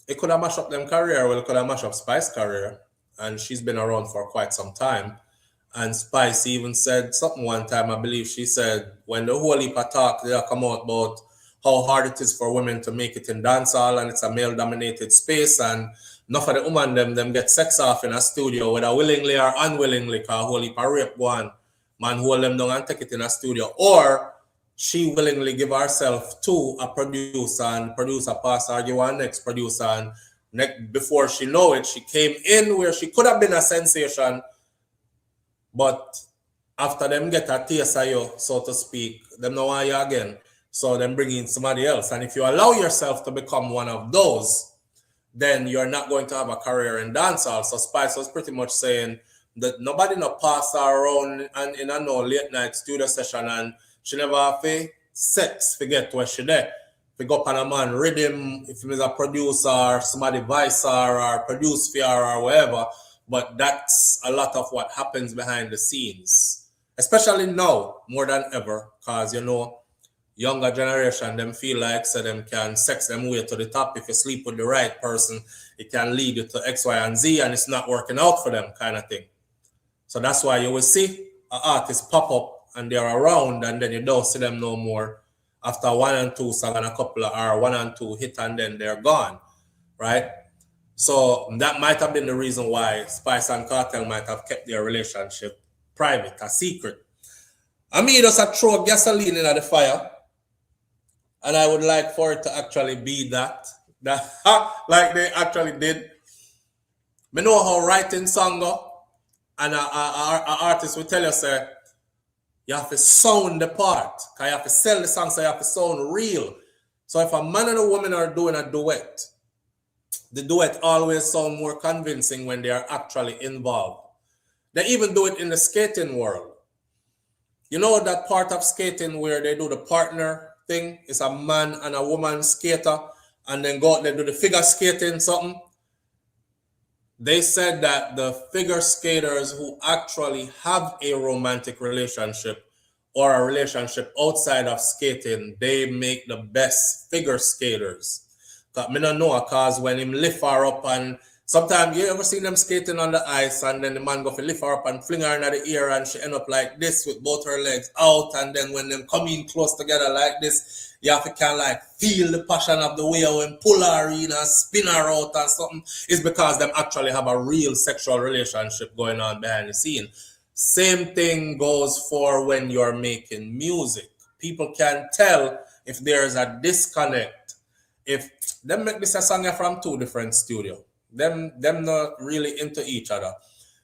it could have mashed up them career. Well, it could have mashed up Spice's career. And she's been around for quite some time. And Spice even said something one time, I believe she said, when the whole heap of talk, they come out about how hard it is for women to make it in dancehall and it's a male-dominated space and enough of the women, them get sex off in a studio, whether willingly or unwillingly, because a whole heap of rape go on. Man hold them down and take it in a studio. Or she willingly give herself to a producer and producer pass her, give her next producer, and before she know it, she came in where she could have been a sensation, but after them get a taste of you, so to speak, them know why you again. So them bring in somebody else. And if you allow yourself to become one of those, then you're not going to have a career in dancehall. So Spice was pretty much saying that nobody no pass her around and in a no late night studio session and she never have sex, forget where she there. If you go up on a man rhythm, if he's a producer, somebody vice her or produce for her or whatever. But that's a lot of what happens behind the scenes. Especially now, more than ever, because you know, younger generation, them feel like so them can sex them way to the top. If you sleep with the right person, it can lead you to X, Y, and Z, and it's not working out for them kind of thing. So that's why you will see an artist pop up and they're around and then you don't see them no more after 1 and 2 songs and a couple of or 1 and 2 hit and then they're gone, right? So that might have been the reason why Spice and Kartel might have kept their relationship private, a secret. I mean, just a throw gasoline in the fire. And I would like for it to actually be that like they actually did. I know how writing song go, and an artist will tell you, sir, you have to sound the part. You have to sell the song, so you have to sound real. So if a man and a woman are doing a duet, the duet always sound more convincing when they are actually involved. They even do it in the skating world. You know that part of skating where they do the partner thing? It's a man and a woman skater, and then go out there do the figure skating something. They said that the figure skaters who actually have a romantic relationship or a relationship outside of skating, they make the best figure skaters. Because I don't know, because when him lift her up, and sometimes you ever seen them skating on the ice and then the man go to lift her up and fling her into the air and she end up like this with both her legs out, and then when them come in close together like this, you have to kind of like feel the passion of the way when pull her in and spin her out or something. It's because them actually have a real sexual relationship going on behind the scene. Same thing goes for when you're making music. People can tell if there's a disconnect. If them make this a song from two different studios. Them not really into each other.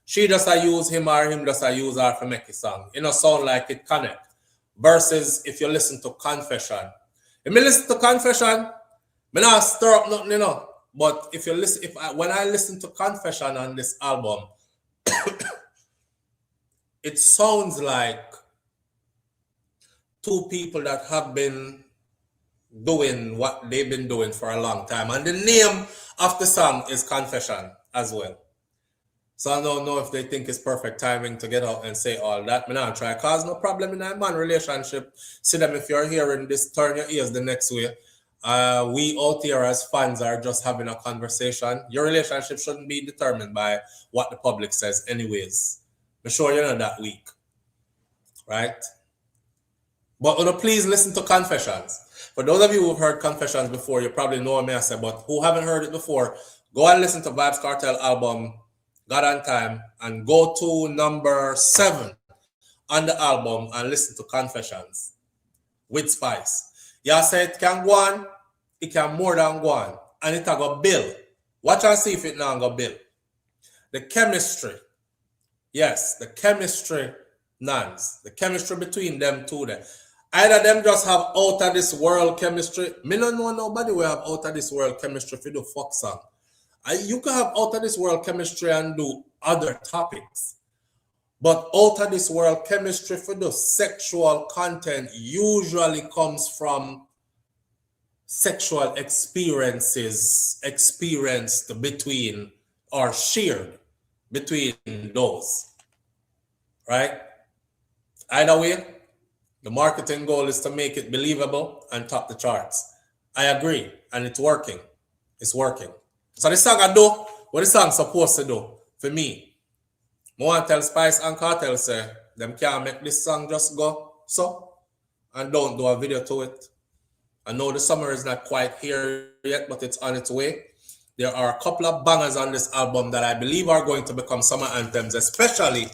She just use him or him just use her to make a song. It don't sound like it connect. Versus if you listen to Confession. If me listen to Confession, me not stir up nothing, you know. But if you listen, when I listen to Confession on this album, it sounds like two people that have been doing what they've been doing for a long time. And the name of the song is Confession as well. So I don't know if they think it's perfect timing to get out and say all that. Me not try cause no problem in a man relationship. See them, if you're hearing this, turn your ears the next way. We out here as fans are just having a conversation. Your relationship shouldn't be determined by what the public says anyways. I'm sure you know that week. Right? But please listen to Confessions. For those of you who've heard Confessions before, you probably know what I say, but who haven't heard it before, go and listen to Vybz Kartel album, God on Time, and go to number 7 on the album and listen to Confessions with Spice. You say it can go on, it can more than go on, and it can go build. Watch and see if it now go build. The chemistry, yes, the chemistry, nans, the chemistry between them two there. Either them just have out of this world chemistry. Me don't know nobody will have out of this world chemistry if you do fuck song. You can have out of this world chemistry and do other topics. But out of this world chemistry for the sexual content usually comes from sexual experiences experienced between or shared between those. Right? Either way, the marketing goal is to make it believable and top the charts. I agree, and it's working. It's working. So the song I do what the song supposed to do for me. I want to tell Spice and Kartel say them can't make this song just go so and don't do a video to it. I know the summer is not quite here yet, but it's on its way. There are a couple of bangers on this album that I believe are going to become summer anthems, especially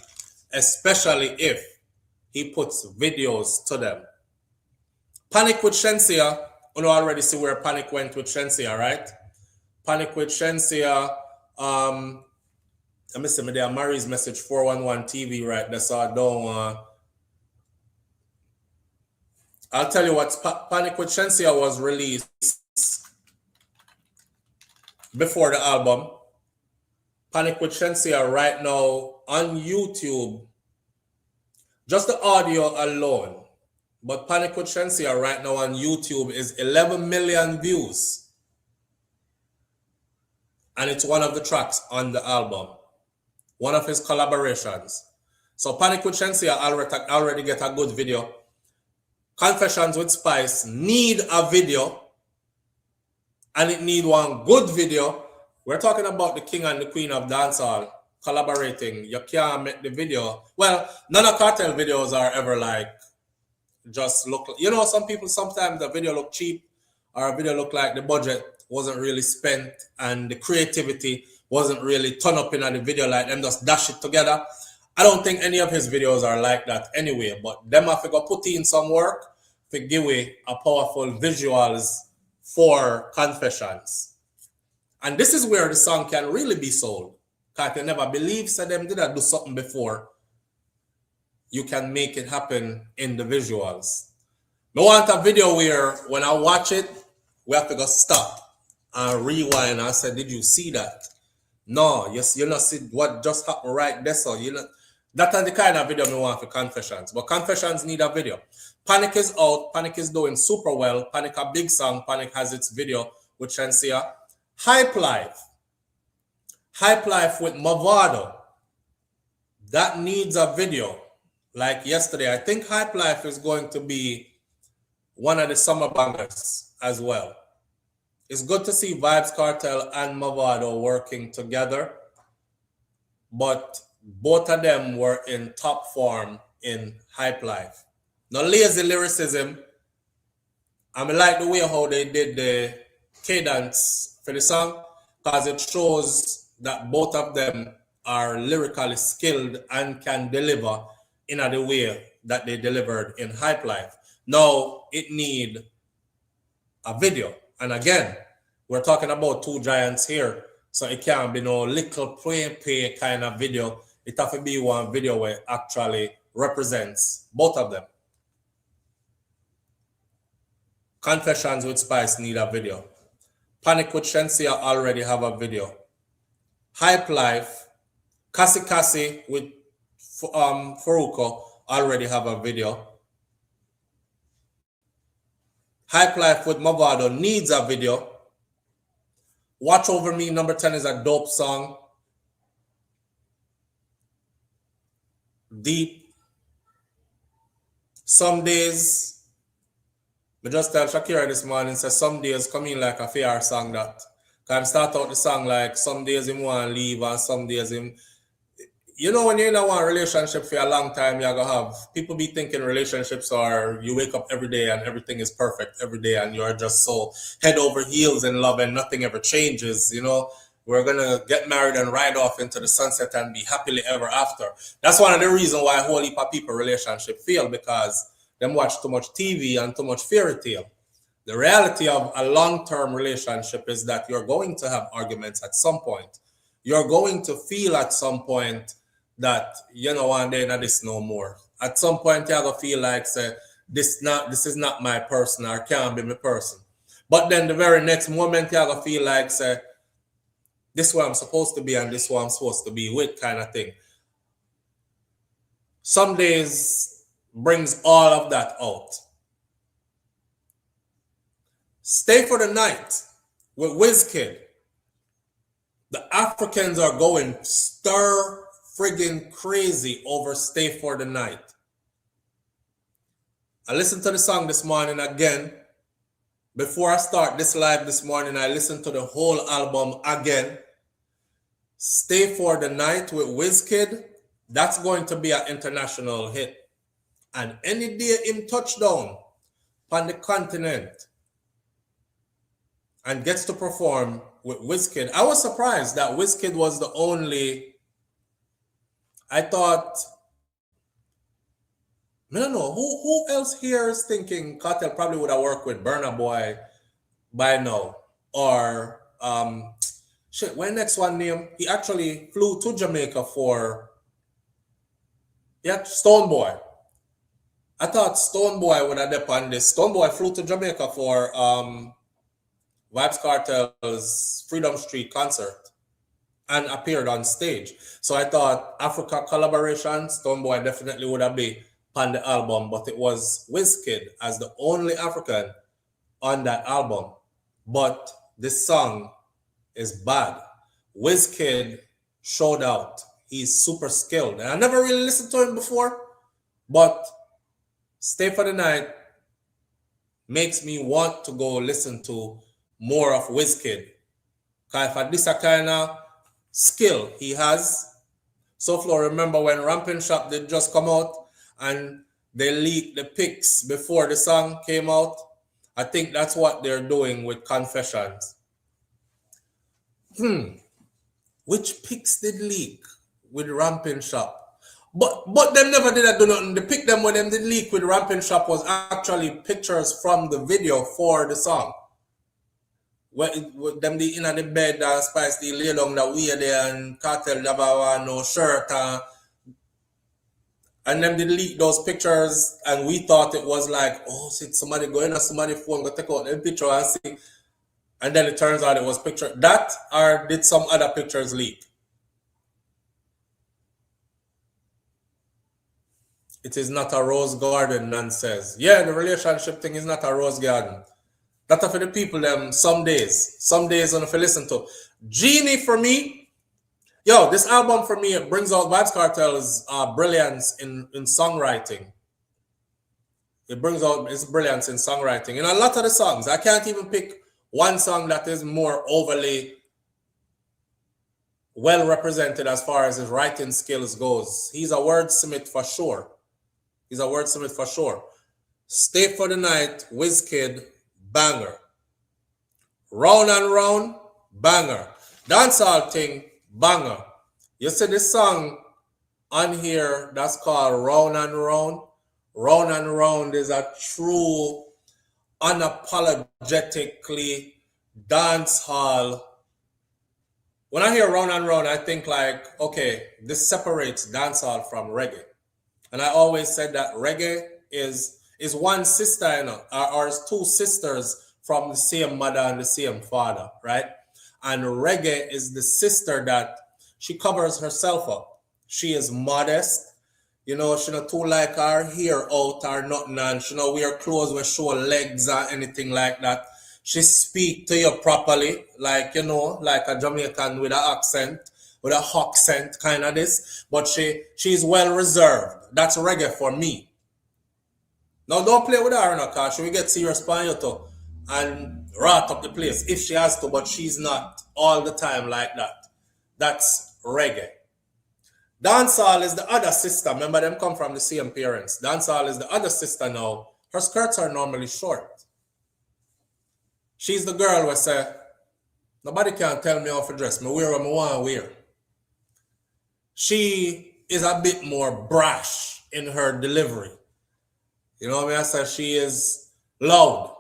if he puts videos to them. Panic with Shensia, you know already see where Panic went with Shensia, right? Panic with Shensia, let me see, there Mary's message 411 TV right there, so I don't I'll tell you what, Panic with Shensia was released before the album. Panic with Shensia right now on YouTube, just the audio alone, but Panic with Shensia right now on YouTube is 11 million views. And it's one of the tracks on the album. One of his collaborations. So Panic with Shensia already get a good video. Confessions with Spice need a video. And it need one good video. We're talking about the king and the queen of dancehall collaborating. You can't make the video. Well, none of Kartel videos are ever like just look. You know, some people sometimes the video look cheap or a video look like the budget wasn't really spent and the creativity wasn't really turned up in the video, like them just dash it together. I don't think any of his videos are like that anyway, but them have to go put in some work to give away a powerful visuals for Confessions. And this is where the song can really be sold. Because you never believe so them did I do something before. You can make it happen in the visuals. I want a video where when I watch it, we have to go stop and rewind and say, did you see that? No, yes, you not see what just happened right there. So you know that are the kind of video we want for Confessions. But Confessions need a video. Panic is out. Panic is doing super well. Panic a big song. Panic has its video with Shensia. Hype Life. Hype Life with Mavado. That needs a video. Like yesterday, I think Hype Life is going to be one of the summer bangers as well. It's good to see Vybz Kartel and Mavado working together, but both of them were in top form in Hype Life. No lazy lyricism. I like the way how they did the cadence for the song because it shows that both of them are lyrically skilled and can deliver in the way that they delivered in Hype Life. Now it need a video. And again, we're talking about two giants here. So it can't be no little play kind of video. It have to be one video where it actually represents both of them. Confessions with Spice need a video. Panic with Shensia already have a video. Hype Life, Kasi with Faruko already have a video. Hype Life with Mavado needs a video. Watch Over Me, number 10 is a dope song. Deep. Some days, I just tell Shakira this morning, say some days come in like a fair song that. Can start out the song like some days him want to leave and some days him. You know, when you're in a one relationship for a long time, you're going to have people be thinking relationships are you wake up every day and everything is perfect every day and you're just so head over heels in love and nothing ever changes. You know, we're going to get married and ride off into the sunset and be happily ever after. That's one of the reasons why a whole heap of people relationship fail, because them watch too much TV and too much fairy tale. The reality of a long-term relationship is that you're going to have arguments at some point. You're going to feel at some point that, you know, one day not this no more. At some point, you're going to feel like, say, this is not my person or can't be my person. But then the very next moment, you're going to feel like, say, this is what I'm supposed to be and this is what I'm supposed to be with kind of thing. Some days brings all of that out. Stay for the Night with Wizkid. The Africans are going stir friggin' crazy over Stay for the Night. I listened to the song this morning again. Before I start this live this morning, I listened to the whole album again. Stay for the Night with Wizkid, that's going to be an international hit. And any day him touchdown on the continent and gets to perform with Wizkid. I was surprised that Wizkid was the only. I thought, I don't know, who else here is thinking Kartel probably would have worked with Burna Boy by now? Or, when next one name? He actually flew to Jamaica for, Stonebwoy. I thought Stonebwoy would have depended this. Stonebwoy flew to Jamaica for Vybz Kartel's Freedom Street concert and appeared on stage. So I thought Africa collaboration, Stonebwoy definitely would have been on the album, but it was Wizkid as the only African on that album. But this song is bad. Wizkid showed out. He's super skilled. And I never really listened to him before, but Stay for the Night makes me want to go listen to more of Wizkid. Because if this a kind of skill he has. SouFLo, remember when Ramping Shop did just come out and they leaked the pics before the song came out? I think that's what they're doing with Confessions. Which pics did leak with Ramping Shop? But them never did do nothing. The pic them when them did leak with Ramping Shop was actually pictures from the video for the song. Where them the in the bed and Spice the lay down that way there and Cartel never no shirt and them did leak those pictures and we thought it was like, oh, see somebody going on somebody's phone, go take out the picture and see. And then it turns out it was picture that or did some other pictures leak? It is not a rose garden, Nan says. Yeah, the relationship thing is not a rose garden. That's for the people them some days on if you listen to. Genie for me, yo, this album for me, it brings out Vybz Kartel's brilliance in songwriting. It brings out his brilliance in songwriting. In a lot of the songs, I can't even pick one song that is more overly well represented as far as his writing skills goes. He's a wordsmith for sure. Stay for the Night, Wizkid, banger. Round and Round, banger. Dancehall thing, banger. You see this song on here that's called Round and Round? Round and Round is a true, unapologetically dancehall. When I hear Round and Round, I think like, okay, this separates dancehall from reggae. And I always said that reggae is one sister, you know, or two sisters from the same mother and the same father, right? And reggae is the sister that she covers herself up. She is modest, you know, she not too like her hair out or nothing, and she not wear clothes with show legs or anything like that. She speak to you properly, like, you know, like a Jamaican with an accent. With a accent kind of this, but she's well reserved. That's reggae for me. Now don't play with her, because she will get serious on you too and rat up the place if she has to, but she's not all the time like that. That's reggae. Dancehall is the other sister. Remember, them come from the same parents. Dancehall is the other sister now. Her skirts are normally short. She's the girl who say, nobody can tell me how to dress. Me wear what I want to wear. She is a bit more brash in her delivery. You know what I mean? I said she is loud.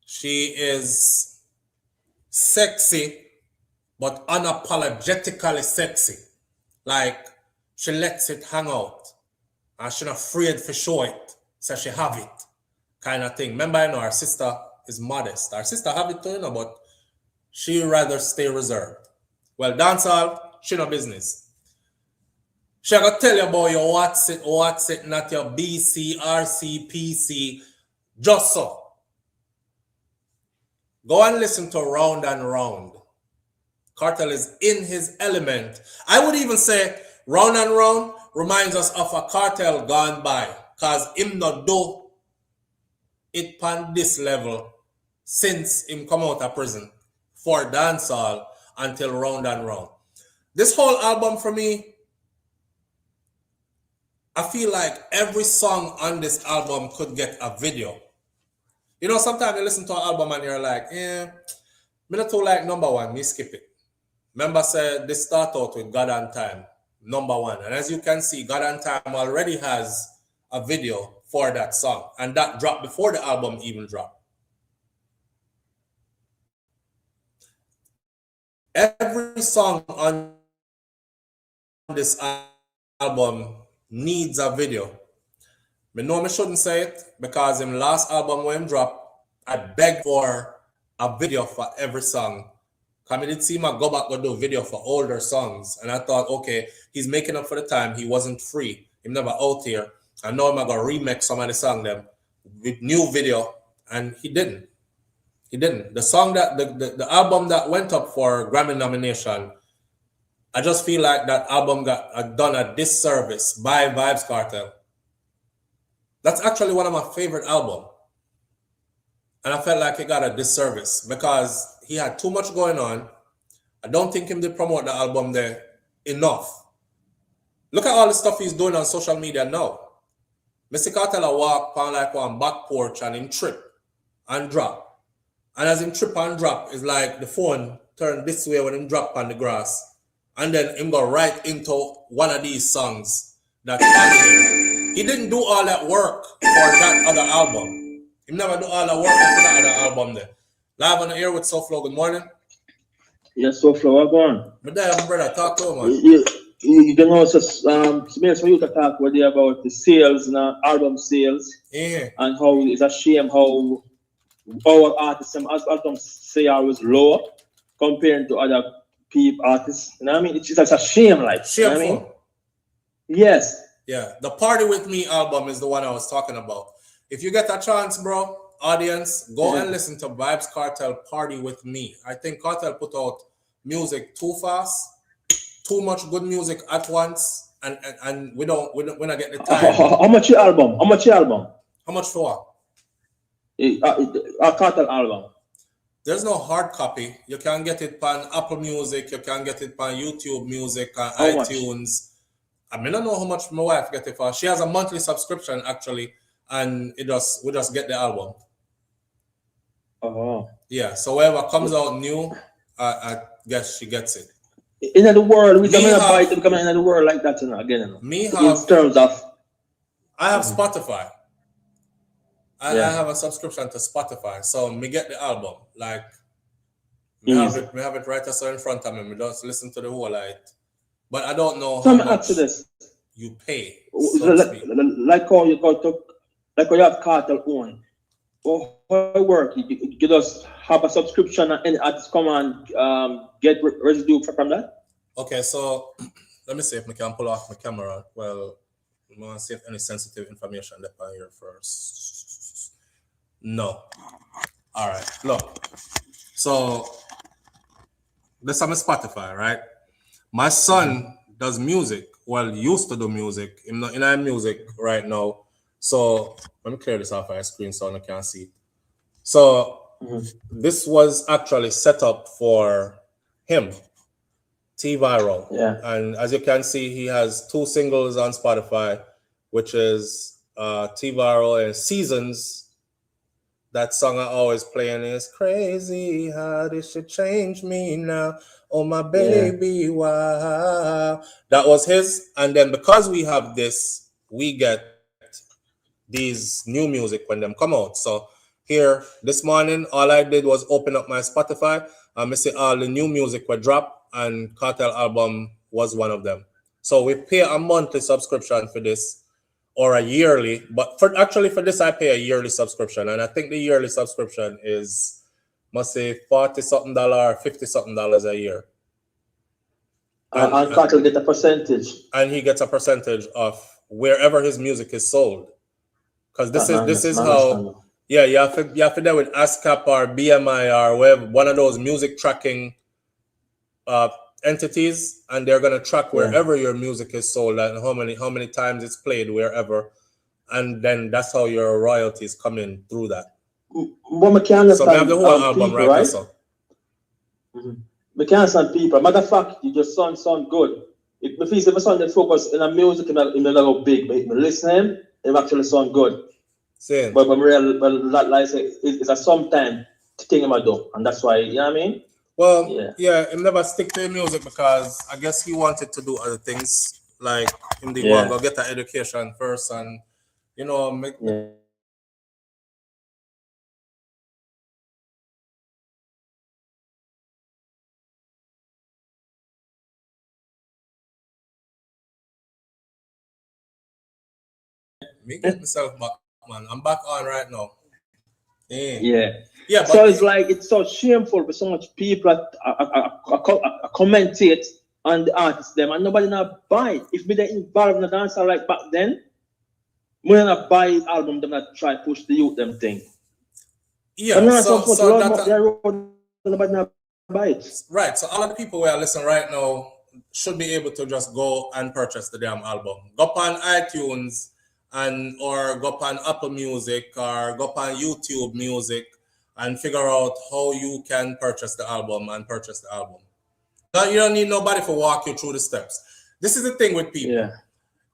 She is sexy, but unapologetically sexy. Like, she lets it hang out. And she's not afraid to show it. So she have it. Kind of thing. Remember, you know, her sister is modest. Her sister have it too, you know, but she rather stay reserved. Well, dancehall, she no business. She gonna tell you about your what's it, not your BC, RC, PC, just so. Go and listen to Round and Round. Kartel is in his element. I would even say Round and Round reminds us of a Kartel gone by, because him not do it on this level since him come out of prison for dancehall until Round and Round. This whole album for me, I feel like every song on this album could get a video. You know, sometimes you listen to an album and you're like, me not too like number one, me skip it. Remember, said this start out with God and Time, number one. And as you can see, God and Time already has a video for that song. And that dropped before the album even dropped. Every song on this album needs a video. I know I shouldn't say it because in last album when him dropped, I begged for a video for every song. Because I did see him go back and do a video for older songs. And I thought, okay, he's making up for the time. He wasn't free. He never out here. I know I'm going to remake some of the song them with new video. And he didn't. He didn't. The song that, the album that went up for Grammy nomination, I just feel like that album got done a disservice by Vybz Kartel. That's actually one of my favorite albums. And I felt like it got a disservice because he had too much going on. I don't think him did promote the album there enough. Look at all the stuff he's doing on social media now. Mr. Kartel walk on like one back porch and him trip and drop. And as him trip and drop, it's like the phone turned this way when him drop on the grass. And then him go right into one of these songs that's on here. He didn't do all that work for that other album. He never do all that work for that other album there. Live on the air with SouFLo. Good morning. Yes, SouFLo, go on. But there, my brother, talk to him, man. You can also for you to talk with you about the sales, album sales, and how it's a shame how our artists, as albums say, are always lower compared to other people artists. You know what I mean? It's just a shame, like. Shameful. You know what I mean? Yes. Yeah, the Party With Me album is the one I was talking about. If you get a chance, bro, audience, go and listen to Vybz Kartel Party With Me. I think Kartel put out music too fast, too much good music at once, and we not get the time. How much your album? How much your album? How much for what? A Kartel album. There's no hard copy. You can get it on Apple Music, you can get it on YouTube Music, on iTunes. I mean, I don't know how much my wife get it for. She has a monthly subscription actually, and we just get the album. Oh. Yeah, so whatever comes out new, I guess she gets it. In the world, we come in the world like that, again. In terms of, I have Spotify. I have a subscription to Spotify, so me get the album. Like, we have it right in front of me. We just listen to the whole of it. But I don't know how much you pay. Like how you have Kartel own. How it work? You just have a subscription and any artists come and get residue from that? Okay, so let me see if I can pull off my camera. Well, I'm going to see if any sensitive information left on here first. No. All right, look. So this is my Spotify, right? My son does music. Well, used to do music. I'm not in music right now. So let me clear this off my screen so I can see. So this was actually set up for him, T-Viral. Yeah. And as you can see, he has 2 singles on Spotify, which is T-Viral and Seasons. That song I always playing is Crazy How This Should Change Me Now. Oh, my baby, wow. That was his. And then because we have this, we get these new music when them come out. So here, this morning, all I did was open up my Spotify and I see all the new music were drop, and Kartel album was one of them. So we pay a monthly subscription for this, or a yearly, but for this I pay a yearly subscription, and I think the yearly subscription is, must say $40-something, $50-something a year. And Kartel get a percentage. And he gets a percentage of wherever his music is sold. Because this is how, you have to do with ASCAP or BMI or whatever, one of those music tracking entities, and they're gonna track wherever your music is sold and how many times it's played wherever, and then that's how your royalties come in through that. But we can't understand, so we have the whole album people, right? So. We can't understand people. Matter of fact, you just sound good. If my son that focus in the music, it may not go big, but if you listen to him, it actually sound good. Same. But like I say, it's a sometime thing I do, and that's why, you know what I mean? Well, he never stick to music because I guess he wanted to do other things, like him want to go get an education first, and make. Me get myself back, man. I'm back on right now. Yeah. So it's so shameful for so much people commentate on the artists them, and nobody not buy it. If we they involved in the dance like back then, we not buy album, them not try push the youth them thing. Yeah. Nobody not buy it. Right. So all of the people who are listening right now should be able to just go and purchase the damn album. Go on iTunes or go on Apple Music or go on YouTube Music and figure out how you can purchase the album and purchase the album. Now, you don't need nobody to walk you through the steps. This is the thing with people. Yeah.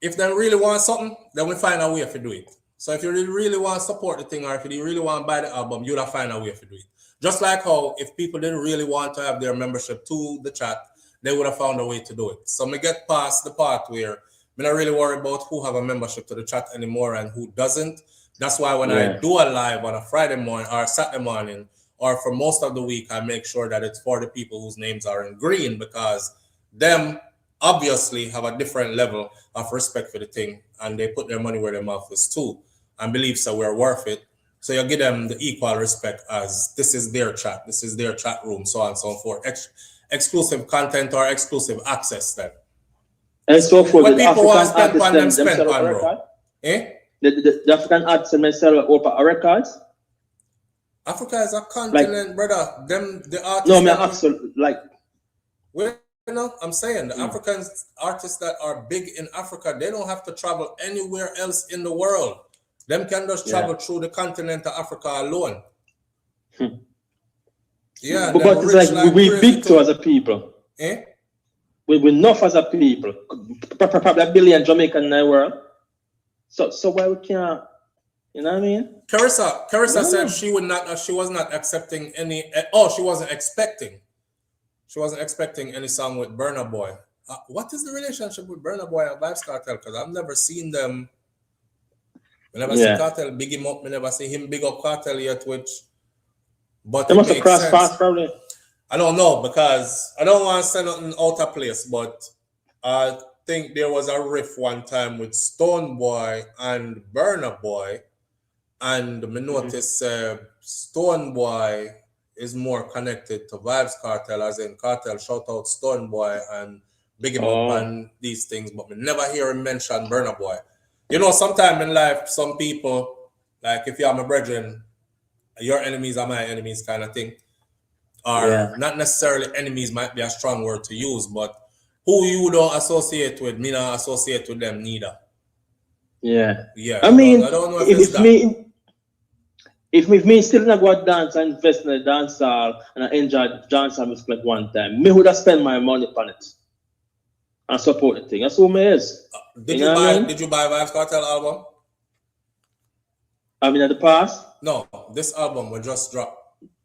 If they really want something, then we find a way to do it. So if you really want to support the thing, or if you really want to buy the album, you'll find a way to do it. Just like how if people didn't really want to have their membership to the chat, they would have found a way to do it. So we get past the part where I'm not really worried about who have a membership to the chat anymore and who doesn't. That's why when I do a live on a Friday morning or Saturday morning, or for most of the week, I make sure that it's for the people whose names are in green, because them obviously have a different level of respect for the thing, and they put their money where their mouth is too, and believe so we're worth it. So you give them the equal respect as this is their chat, this is their chat room, so on and so forth. Exclusive content or exclusive access then. And so for when the people want to African spend on them, artists, spend on, bro. Eh? The African artists themselves open records. Africa is a continent, brother. Them the artists. No, man, absolutely like. Well, you know, I'm saying the African artists that are big in Africa, they don't have to travel anywhere else in the world. Them can just travel through the continent of Africa alone. Yeah, but it's like we big too as a people. Eh? We're enough as a people. Probably a billion Jamaican in the world. So why we can't? You know what I mean? Carissa said she was not accepting any. She wasn't expecting. She wasn't expecting any song with Burna Boy. What is the relationship with Burna Boy and Vybz Kartel? Because I've never seen them. I never see Kartel big him up. I never see him big up Kartel yet, but they must have crossed paths probably. I don't know, because I don't want to say nothing out of place, but I think there was a riff one time with Stone Boy and Burna Boy, and me noticed Stone Boy is more connected to Vybz Kartel, as in Kartel shout out Stone Boy and big him up and these things, but me never hear him mention Burna Boy. You know, sometime in life, some people, like if you're my brethren, your enemies are my enemies kind of thing. Or not necessarily enemies might be a strong word to use, but who you don't associate with, me not associate with them neither. Yeah. I mean, I don't know if me still not go dance and invest in the dance hall and I enjoy dance hall music like one time, me would have spent my money on it and support the thing. That's who me is. Did you buy Vybz Kartel album? I mean, at the past? No, this album will just drop.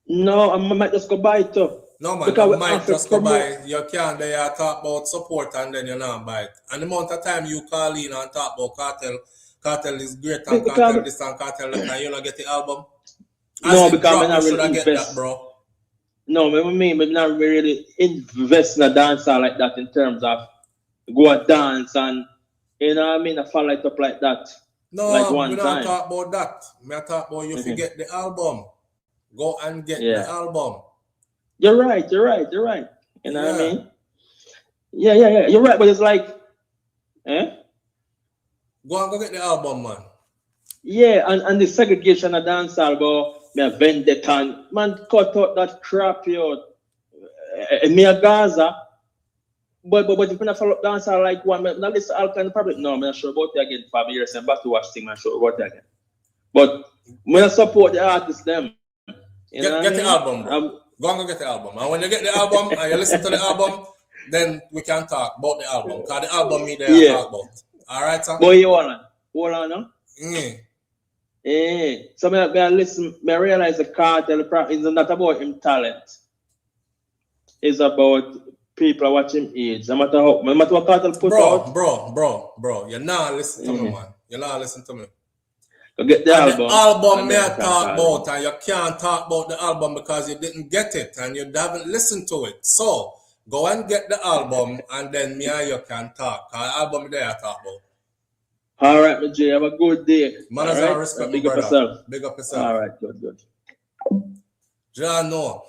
No, I might just go buy it too. No, man, you might just go buy it. You can't there talk about support and then you not buy it. And the amount of time you call in and talk about Kartel is great and Kartel this and Kartel that, and you not get the album? No, because I'm not really get that, bro. No, I'm not really invest in a dancer like that in terms of go a dance and, you know what I mean, I fall like up like that. No, like one we time. don't talk about that. I talk about you forget the album. Go and get the album. You're right. You know what I mean? Yeah. You're right, but it's like, Go and go get the album, man. Yeah, and the segregation of dance album, me Vendetta, man, cut out that crap, yo. Me a Gaza. But if you not follow up dance like one, not listen all kind of public. No, I'm not sure about it again. 5 years and back to watch thing, I'm sure about it again. But when I support the artists, them. Get the album, bro. Go and go get the album. And when you get the album and you listen to the album, then we can talk about the album. Because the album me there talk about. Alright, sir? Boy, you hold on, no? Yeah. So I listen, I realize the Kartel is not about him talent. It's about people watching age. No matter what Kartel put out. Bro, you're not listening to me, man. You're not listening to me. Go get the album. The album may talk about, and you can't talk about the album because you didn't get it and you haven't listened to it. So go and get the album, and then me and you can talk. Cause the album there I talk about. All right, my J. Have a good day. Manners and respect, big up yourself. Big up yourself. All right, good. John, no.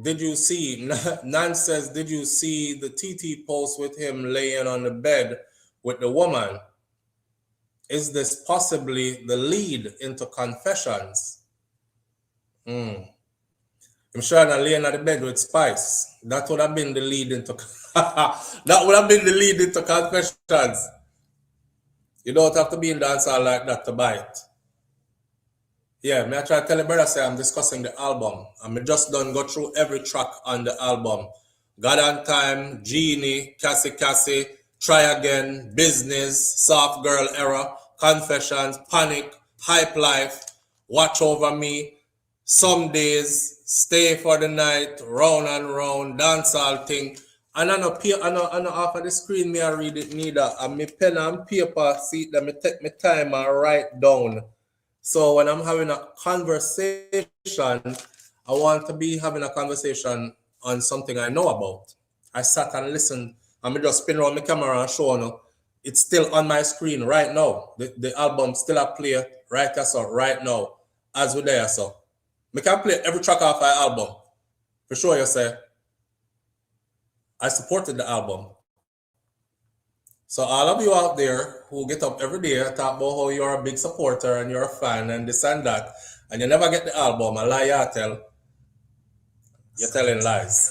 Did you see? Nan says, did you see the TT post with him laying on the bed with the woman? Is this possibly the lead into Confessions? I'm sure I'm laying on the bed with Spice. That would have been the lead into Confessions. You don't have to be in dancehall like that to buy it. Yeah, I try to tell the brother, say I'm discussing the album. I'm just done go through every track on the album. God on Time, Genie, Cassie, Try Again, Business, Soft Girl Era, Confessions, Panic, Hype Life, Watch Over Me, Some Days, Stay for the Night, Round and Round, Dancehall Thing. And I know off of the screen me I read it neither. And me pen and paper, see that me take my time and write down. So when I'm having a conversation, I want to be having a conversation on something I know about. I sat and listened, and me just spin around my camera and show you. It's still on my screen right now. The album still a play right now as we there. So me can play every track off my album. For sure, you say. I supported the album. So all of you out there who get up every day and talk about how you're a big supporter and you're a fan and this and that, and you never get the album, a lie you tell, you're telling lies.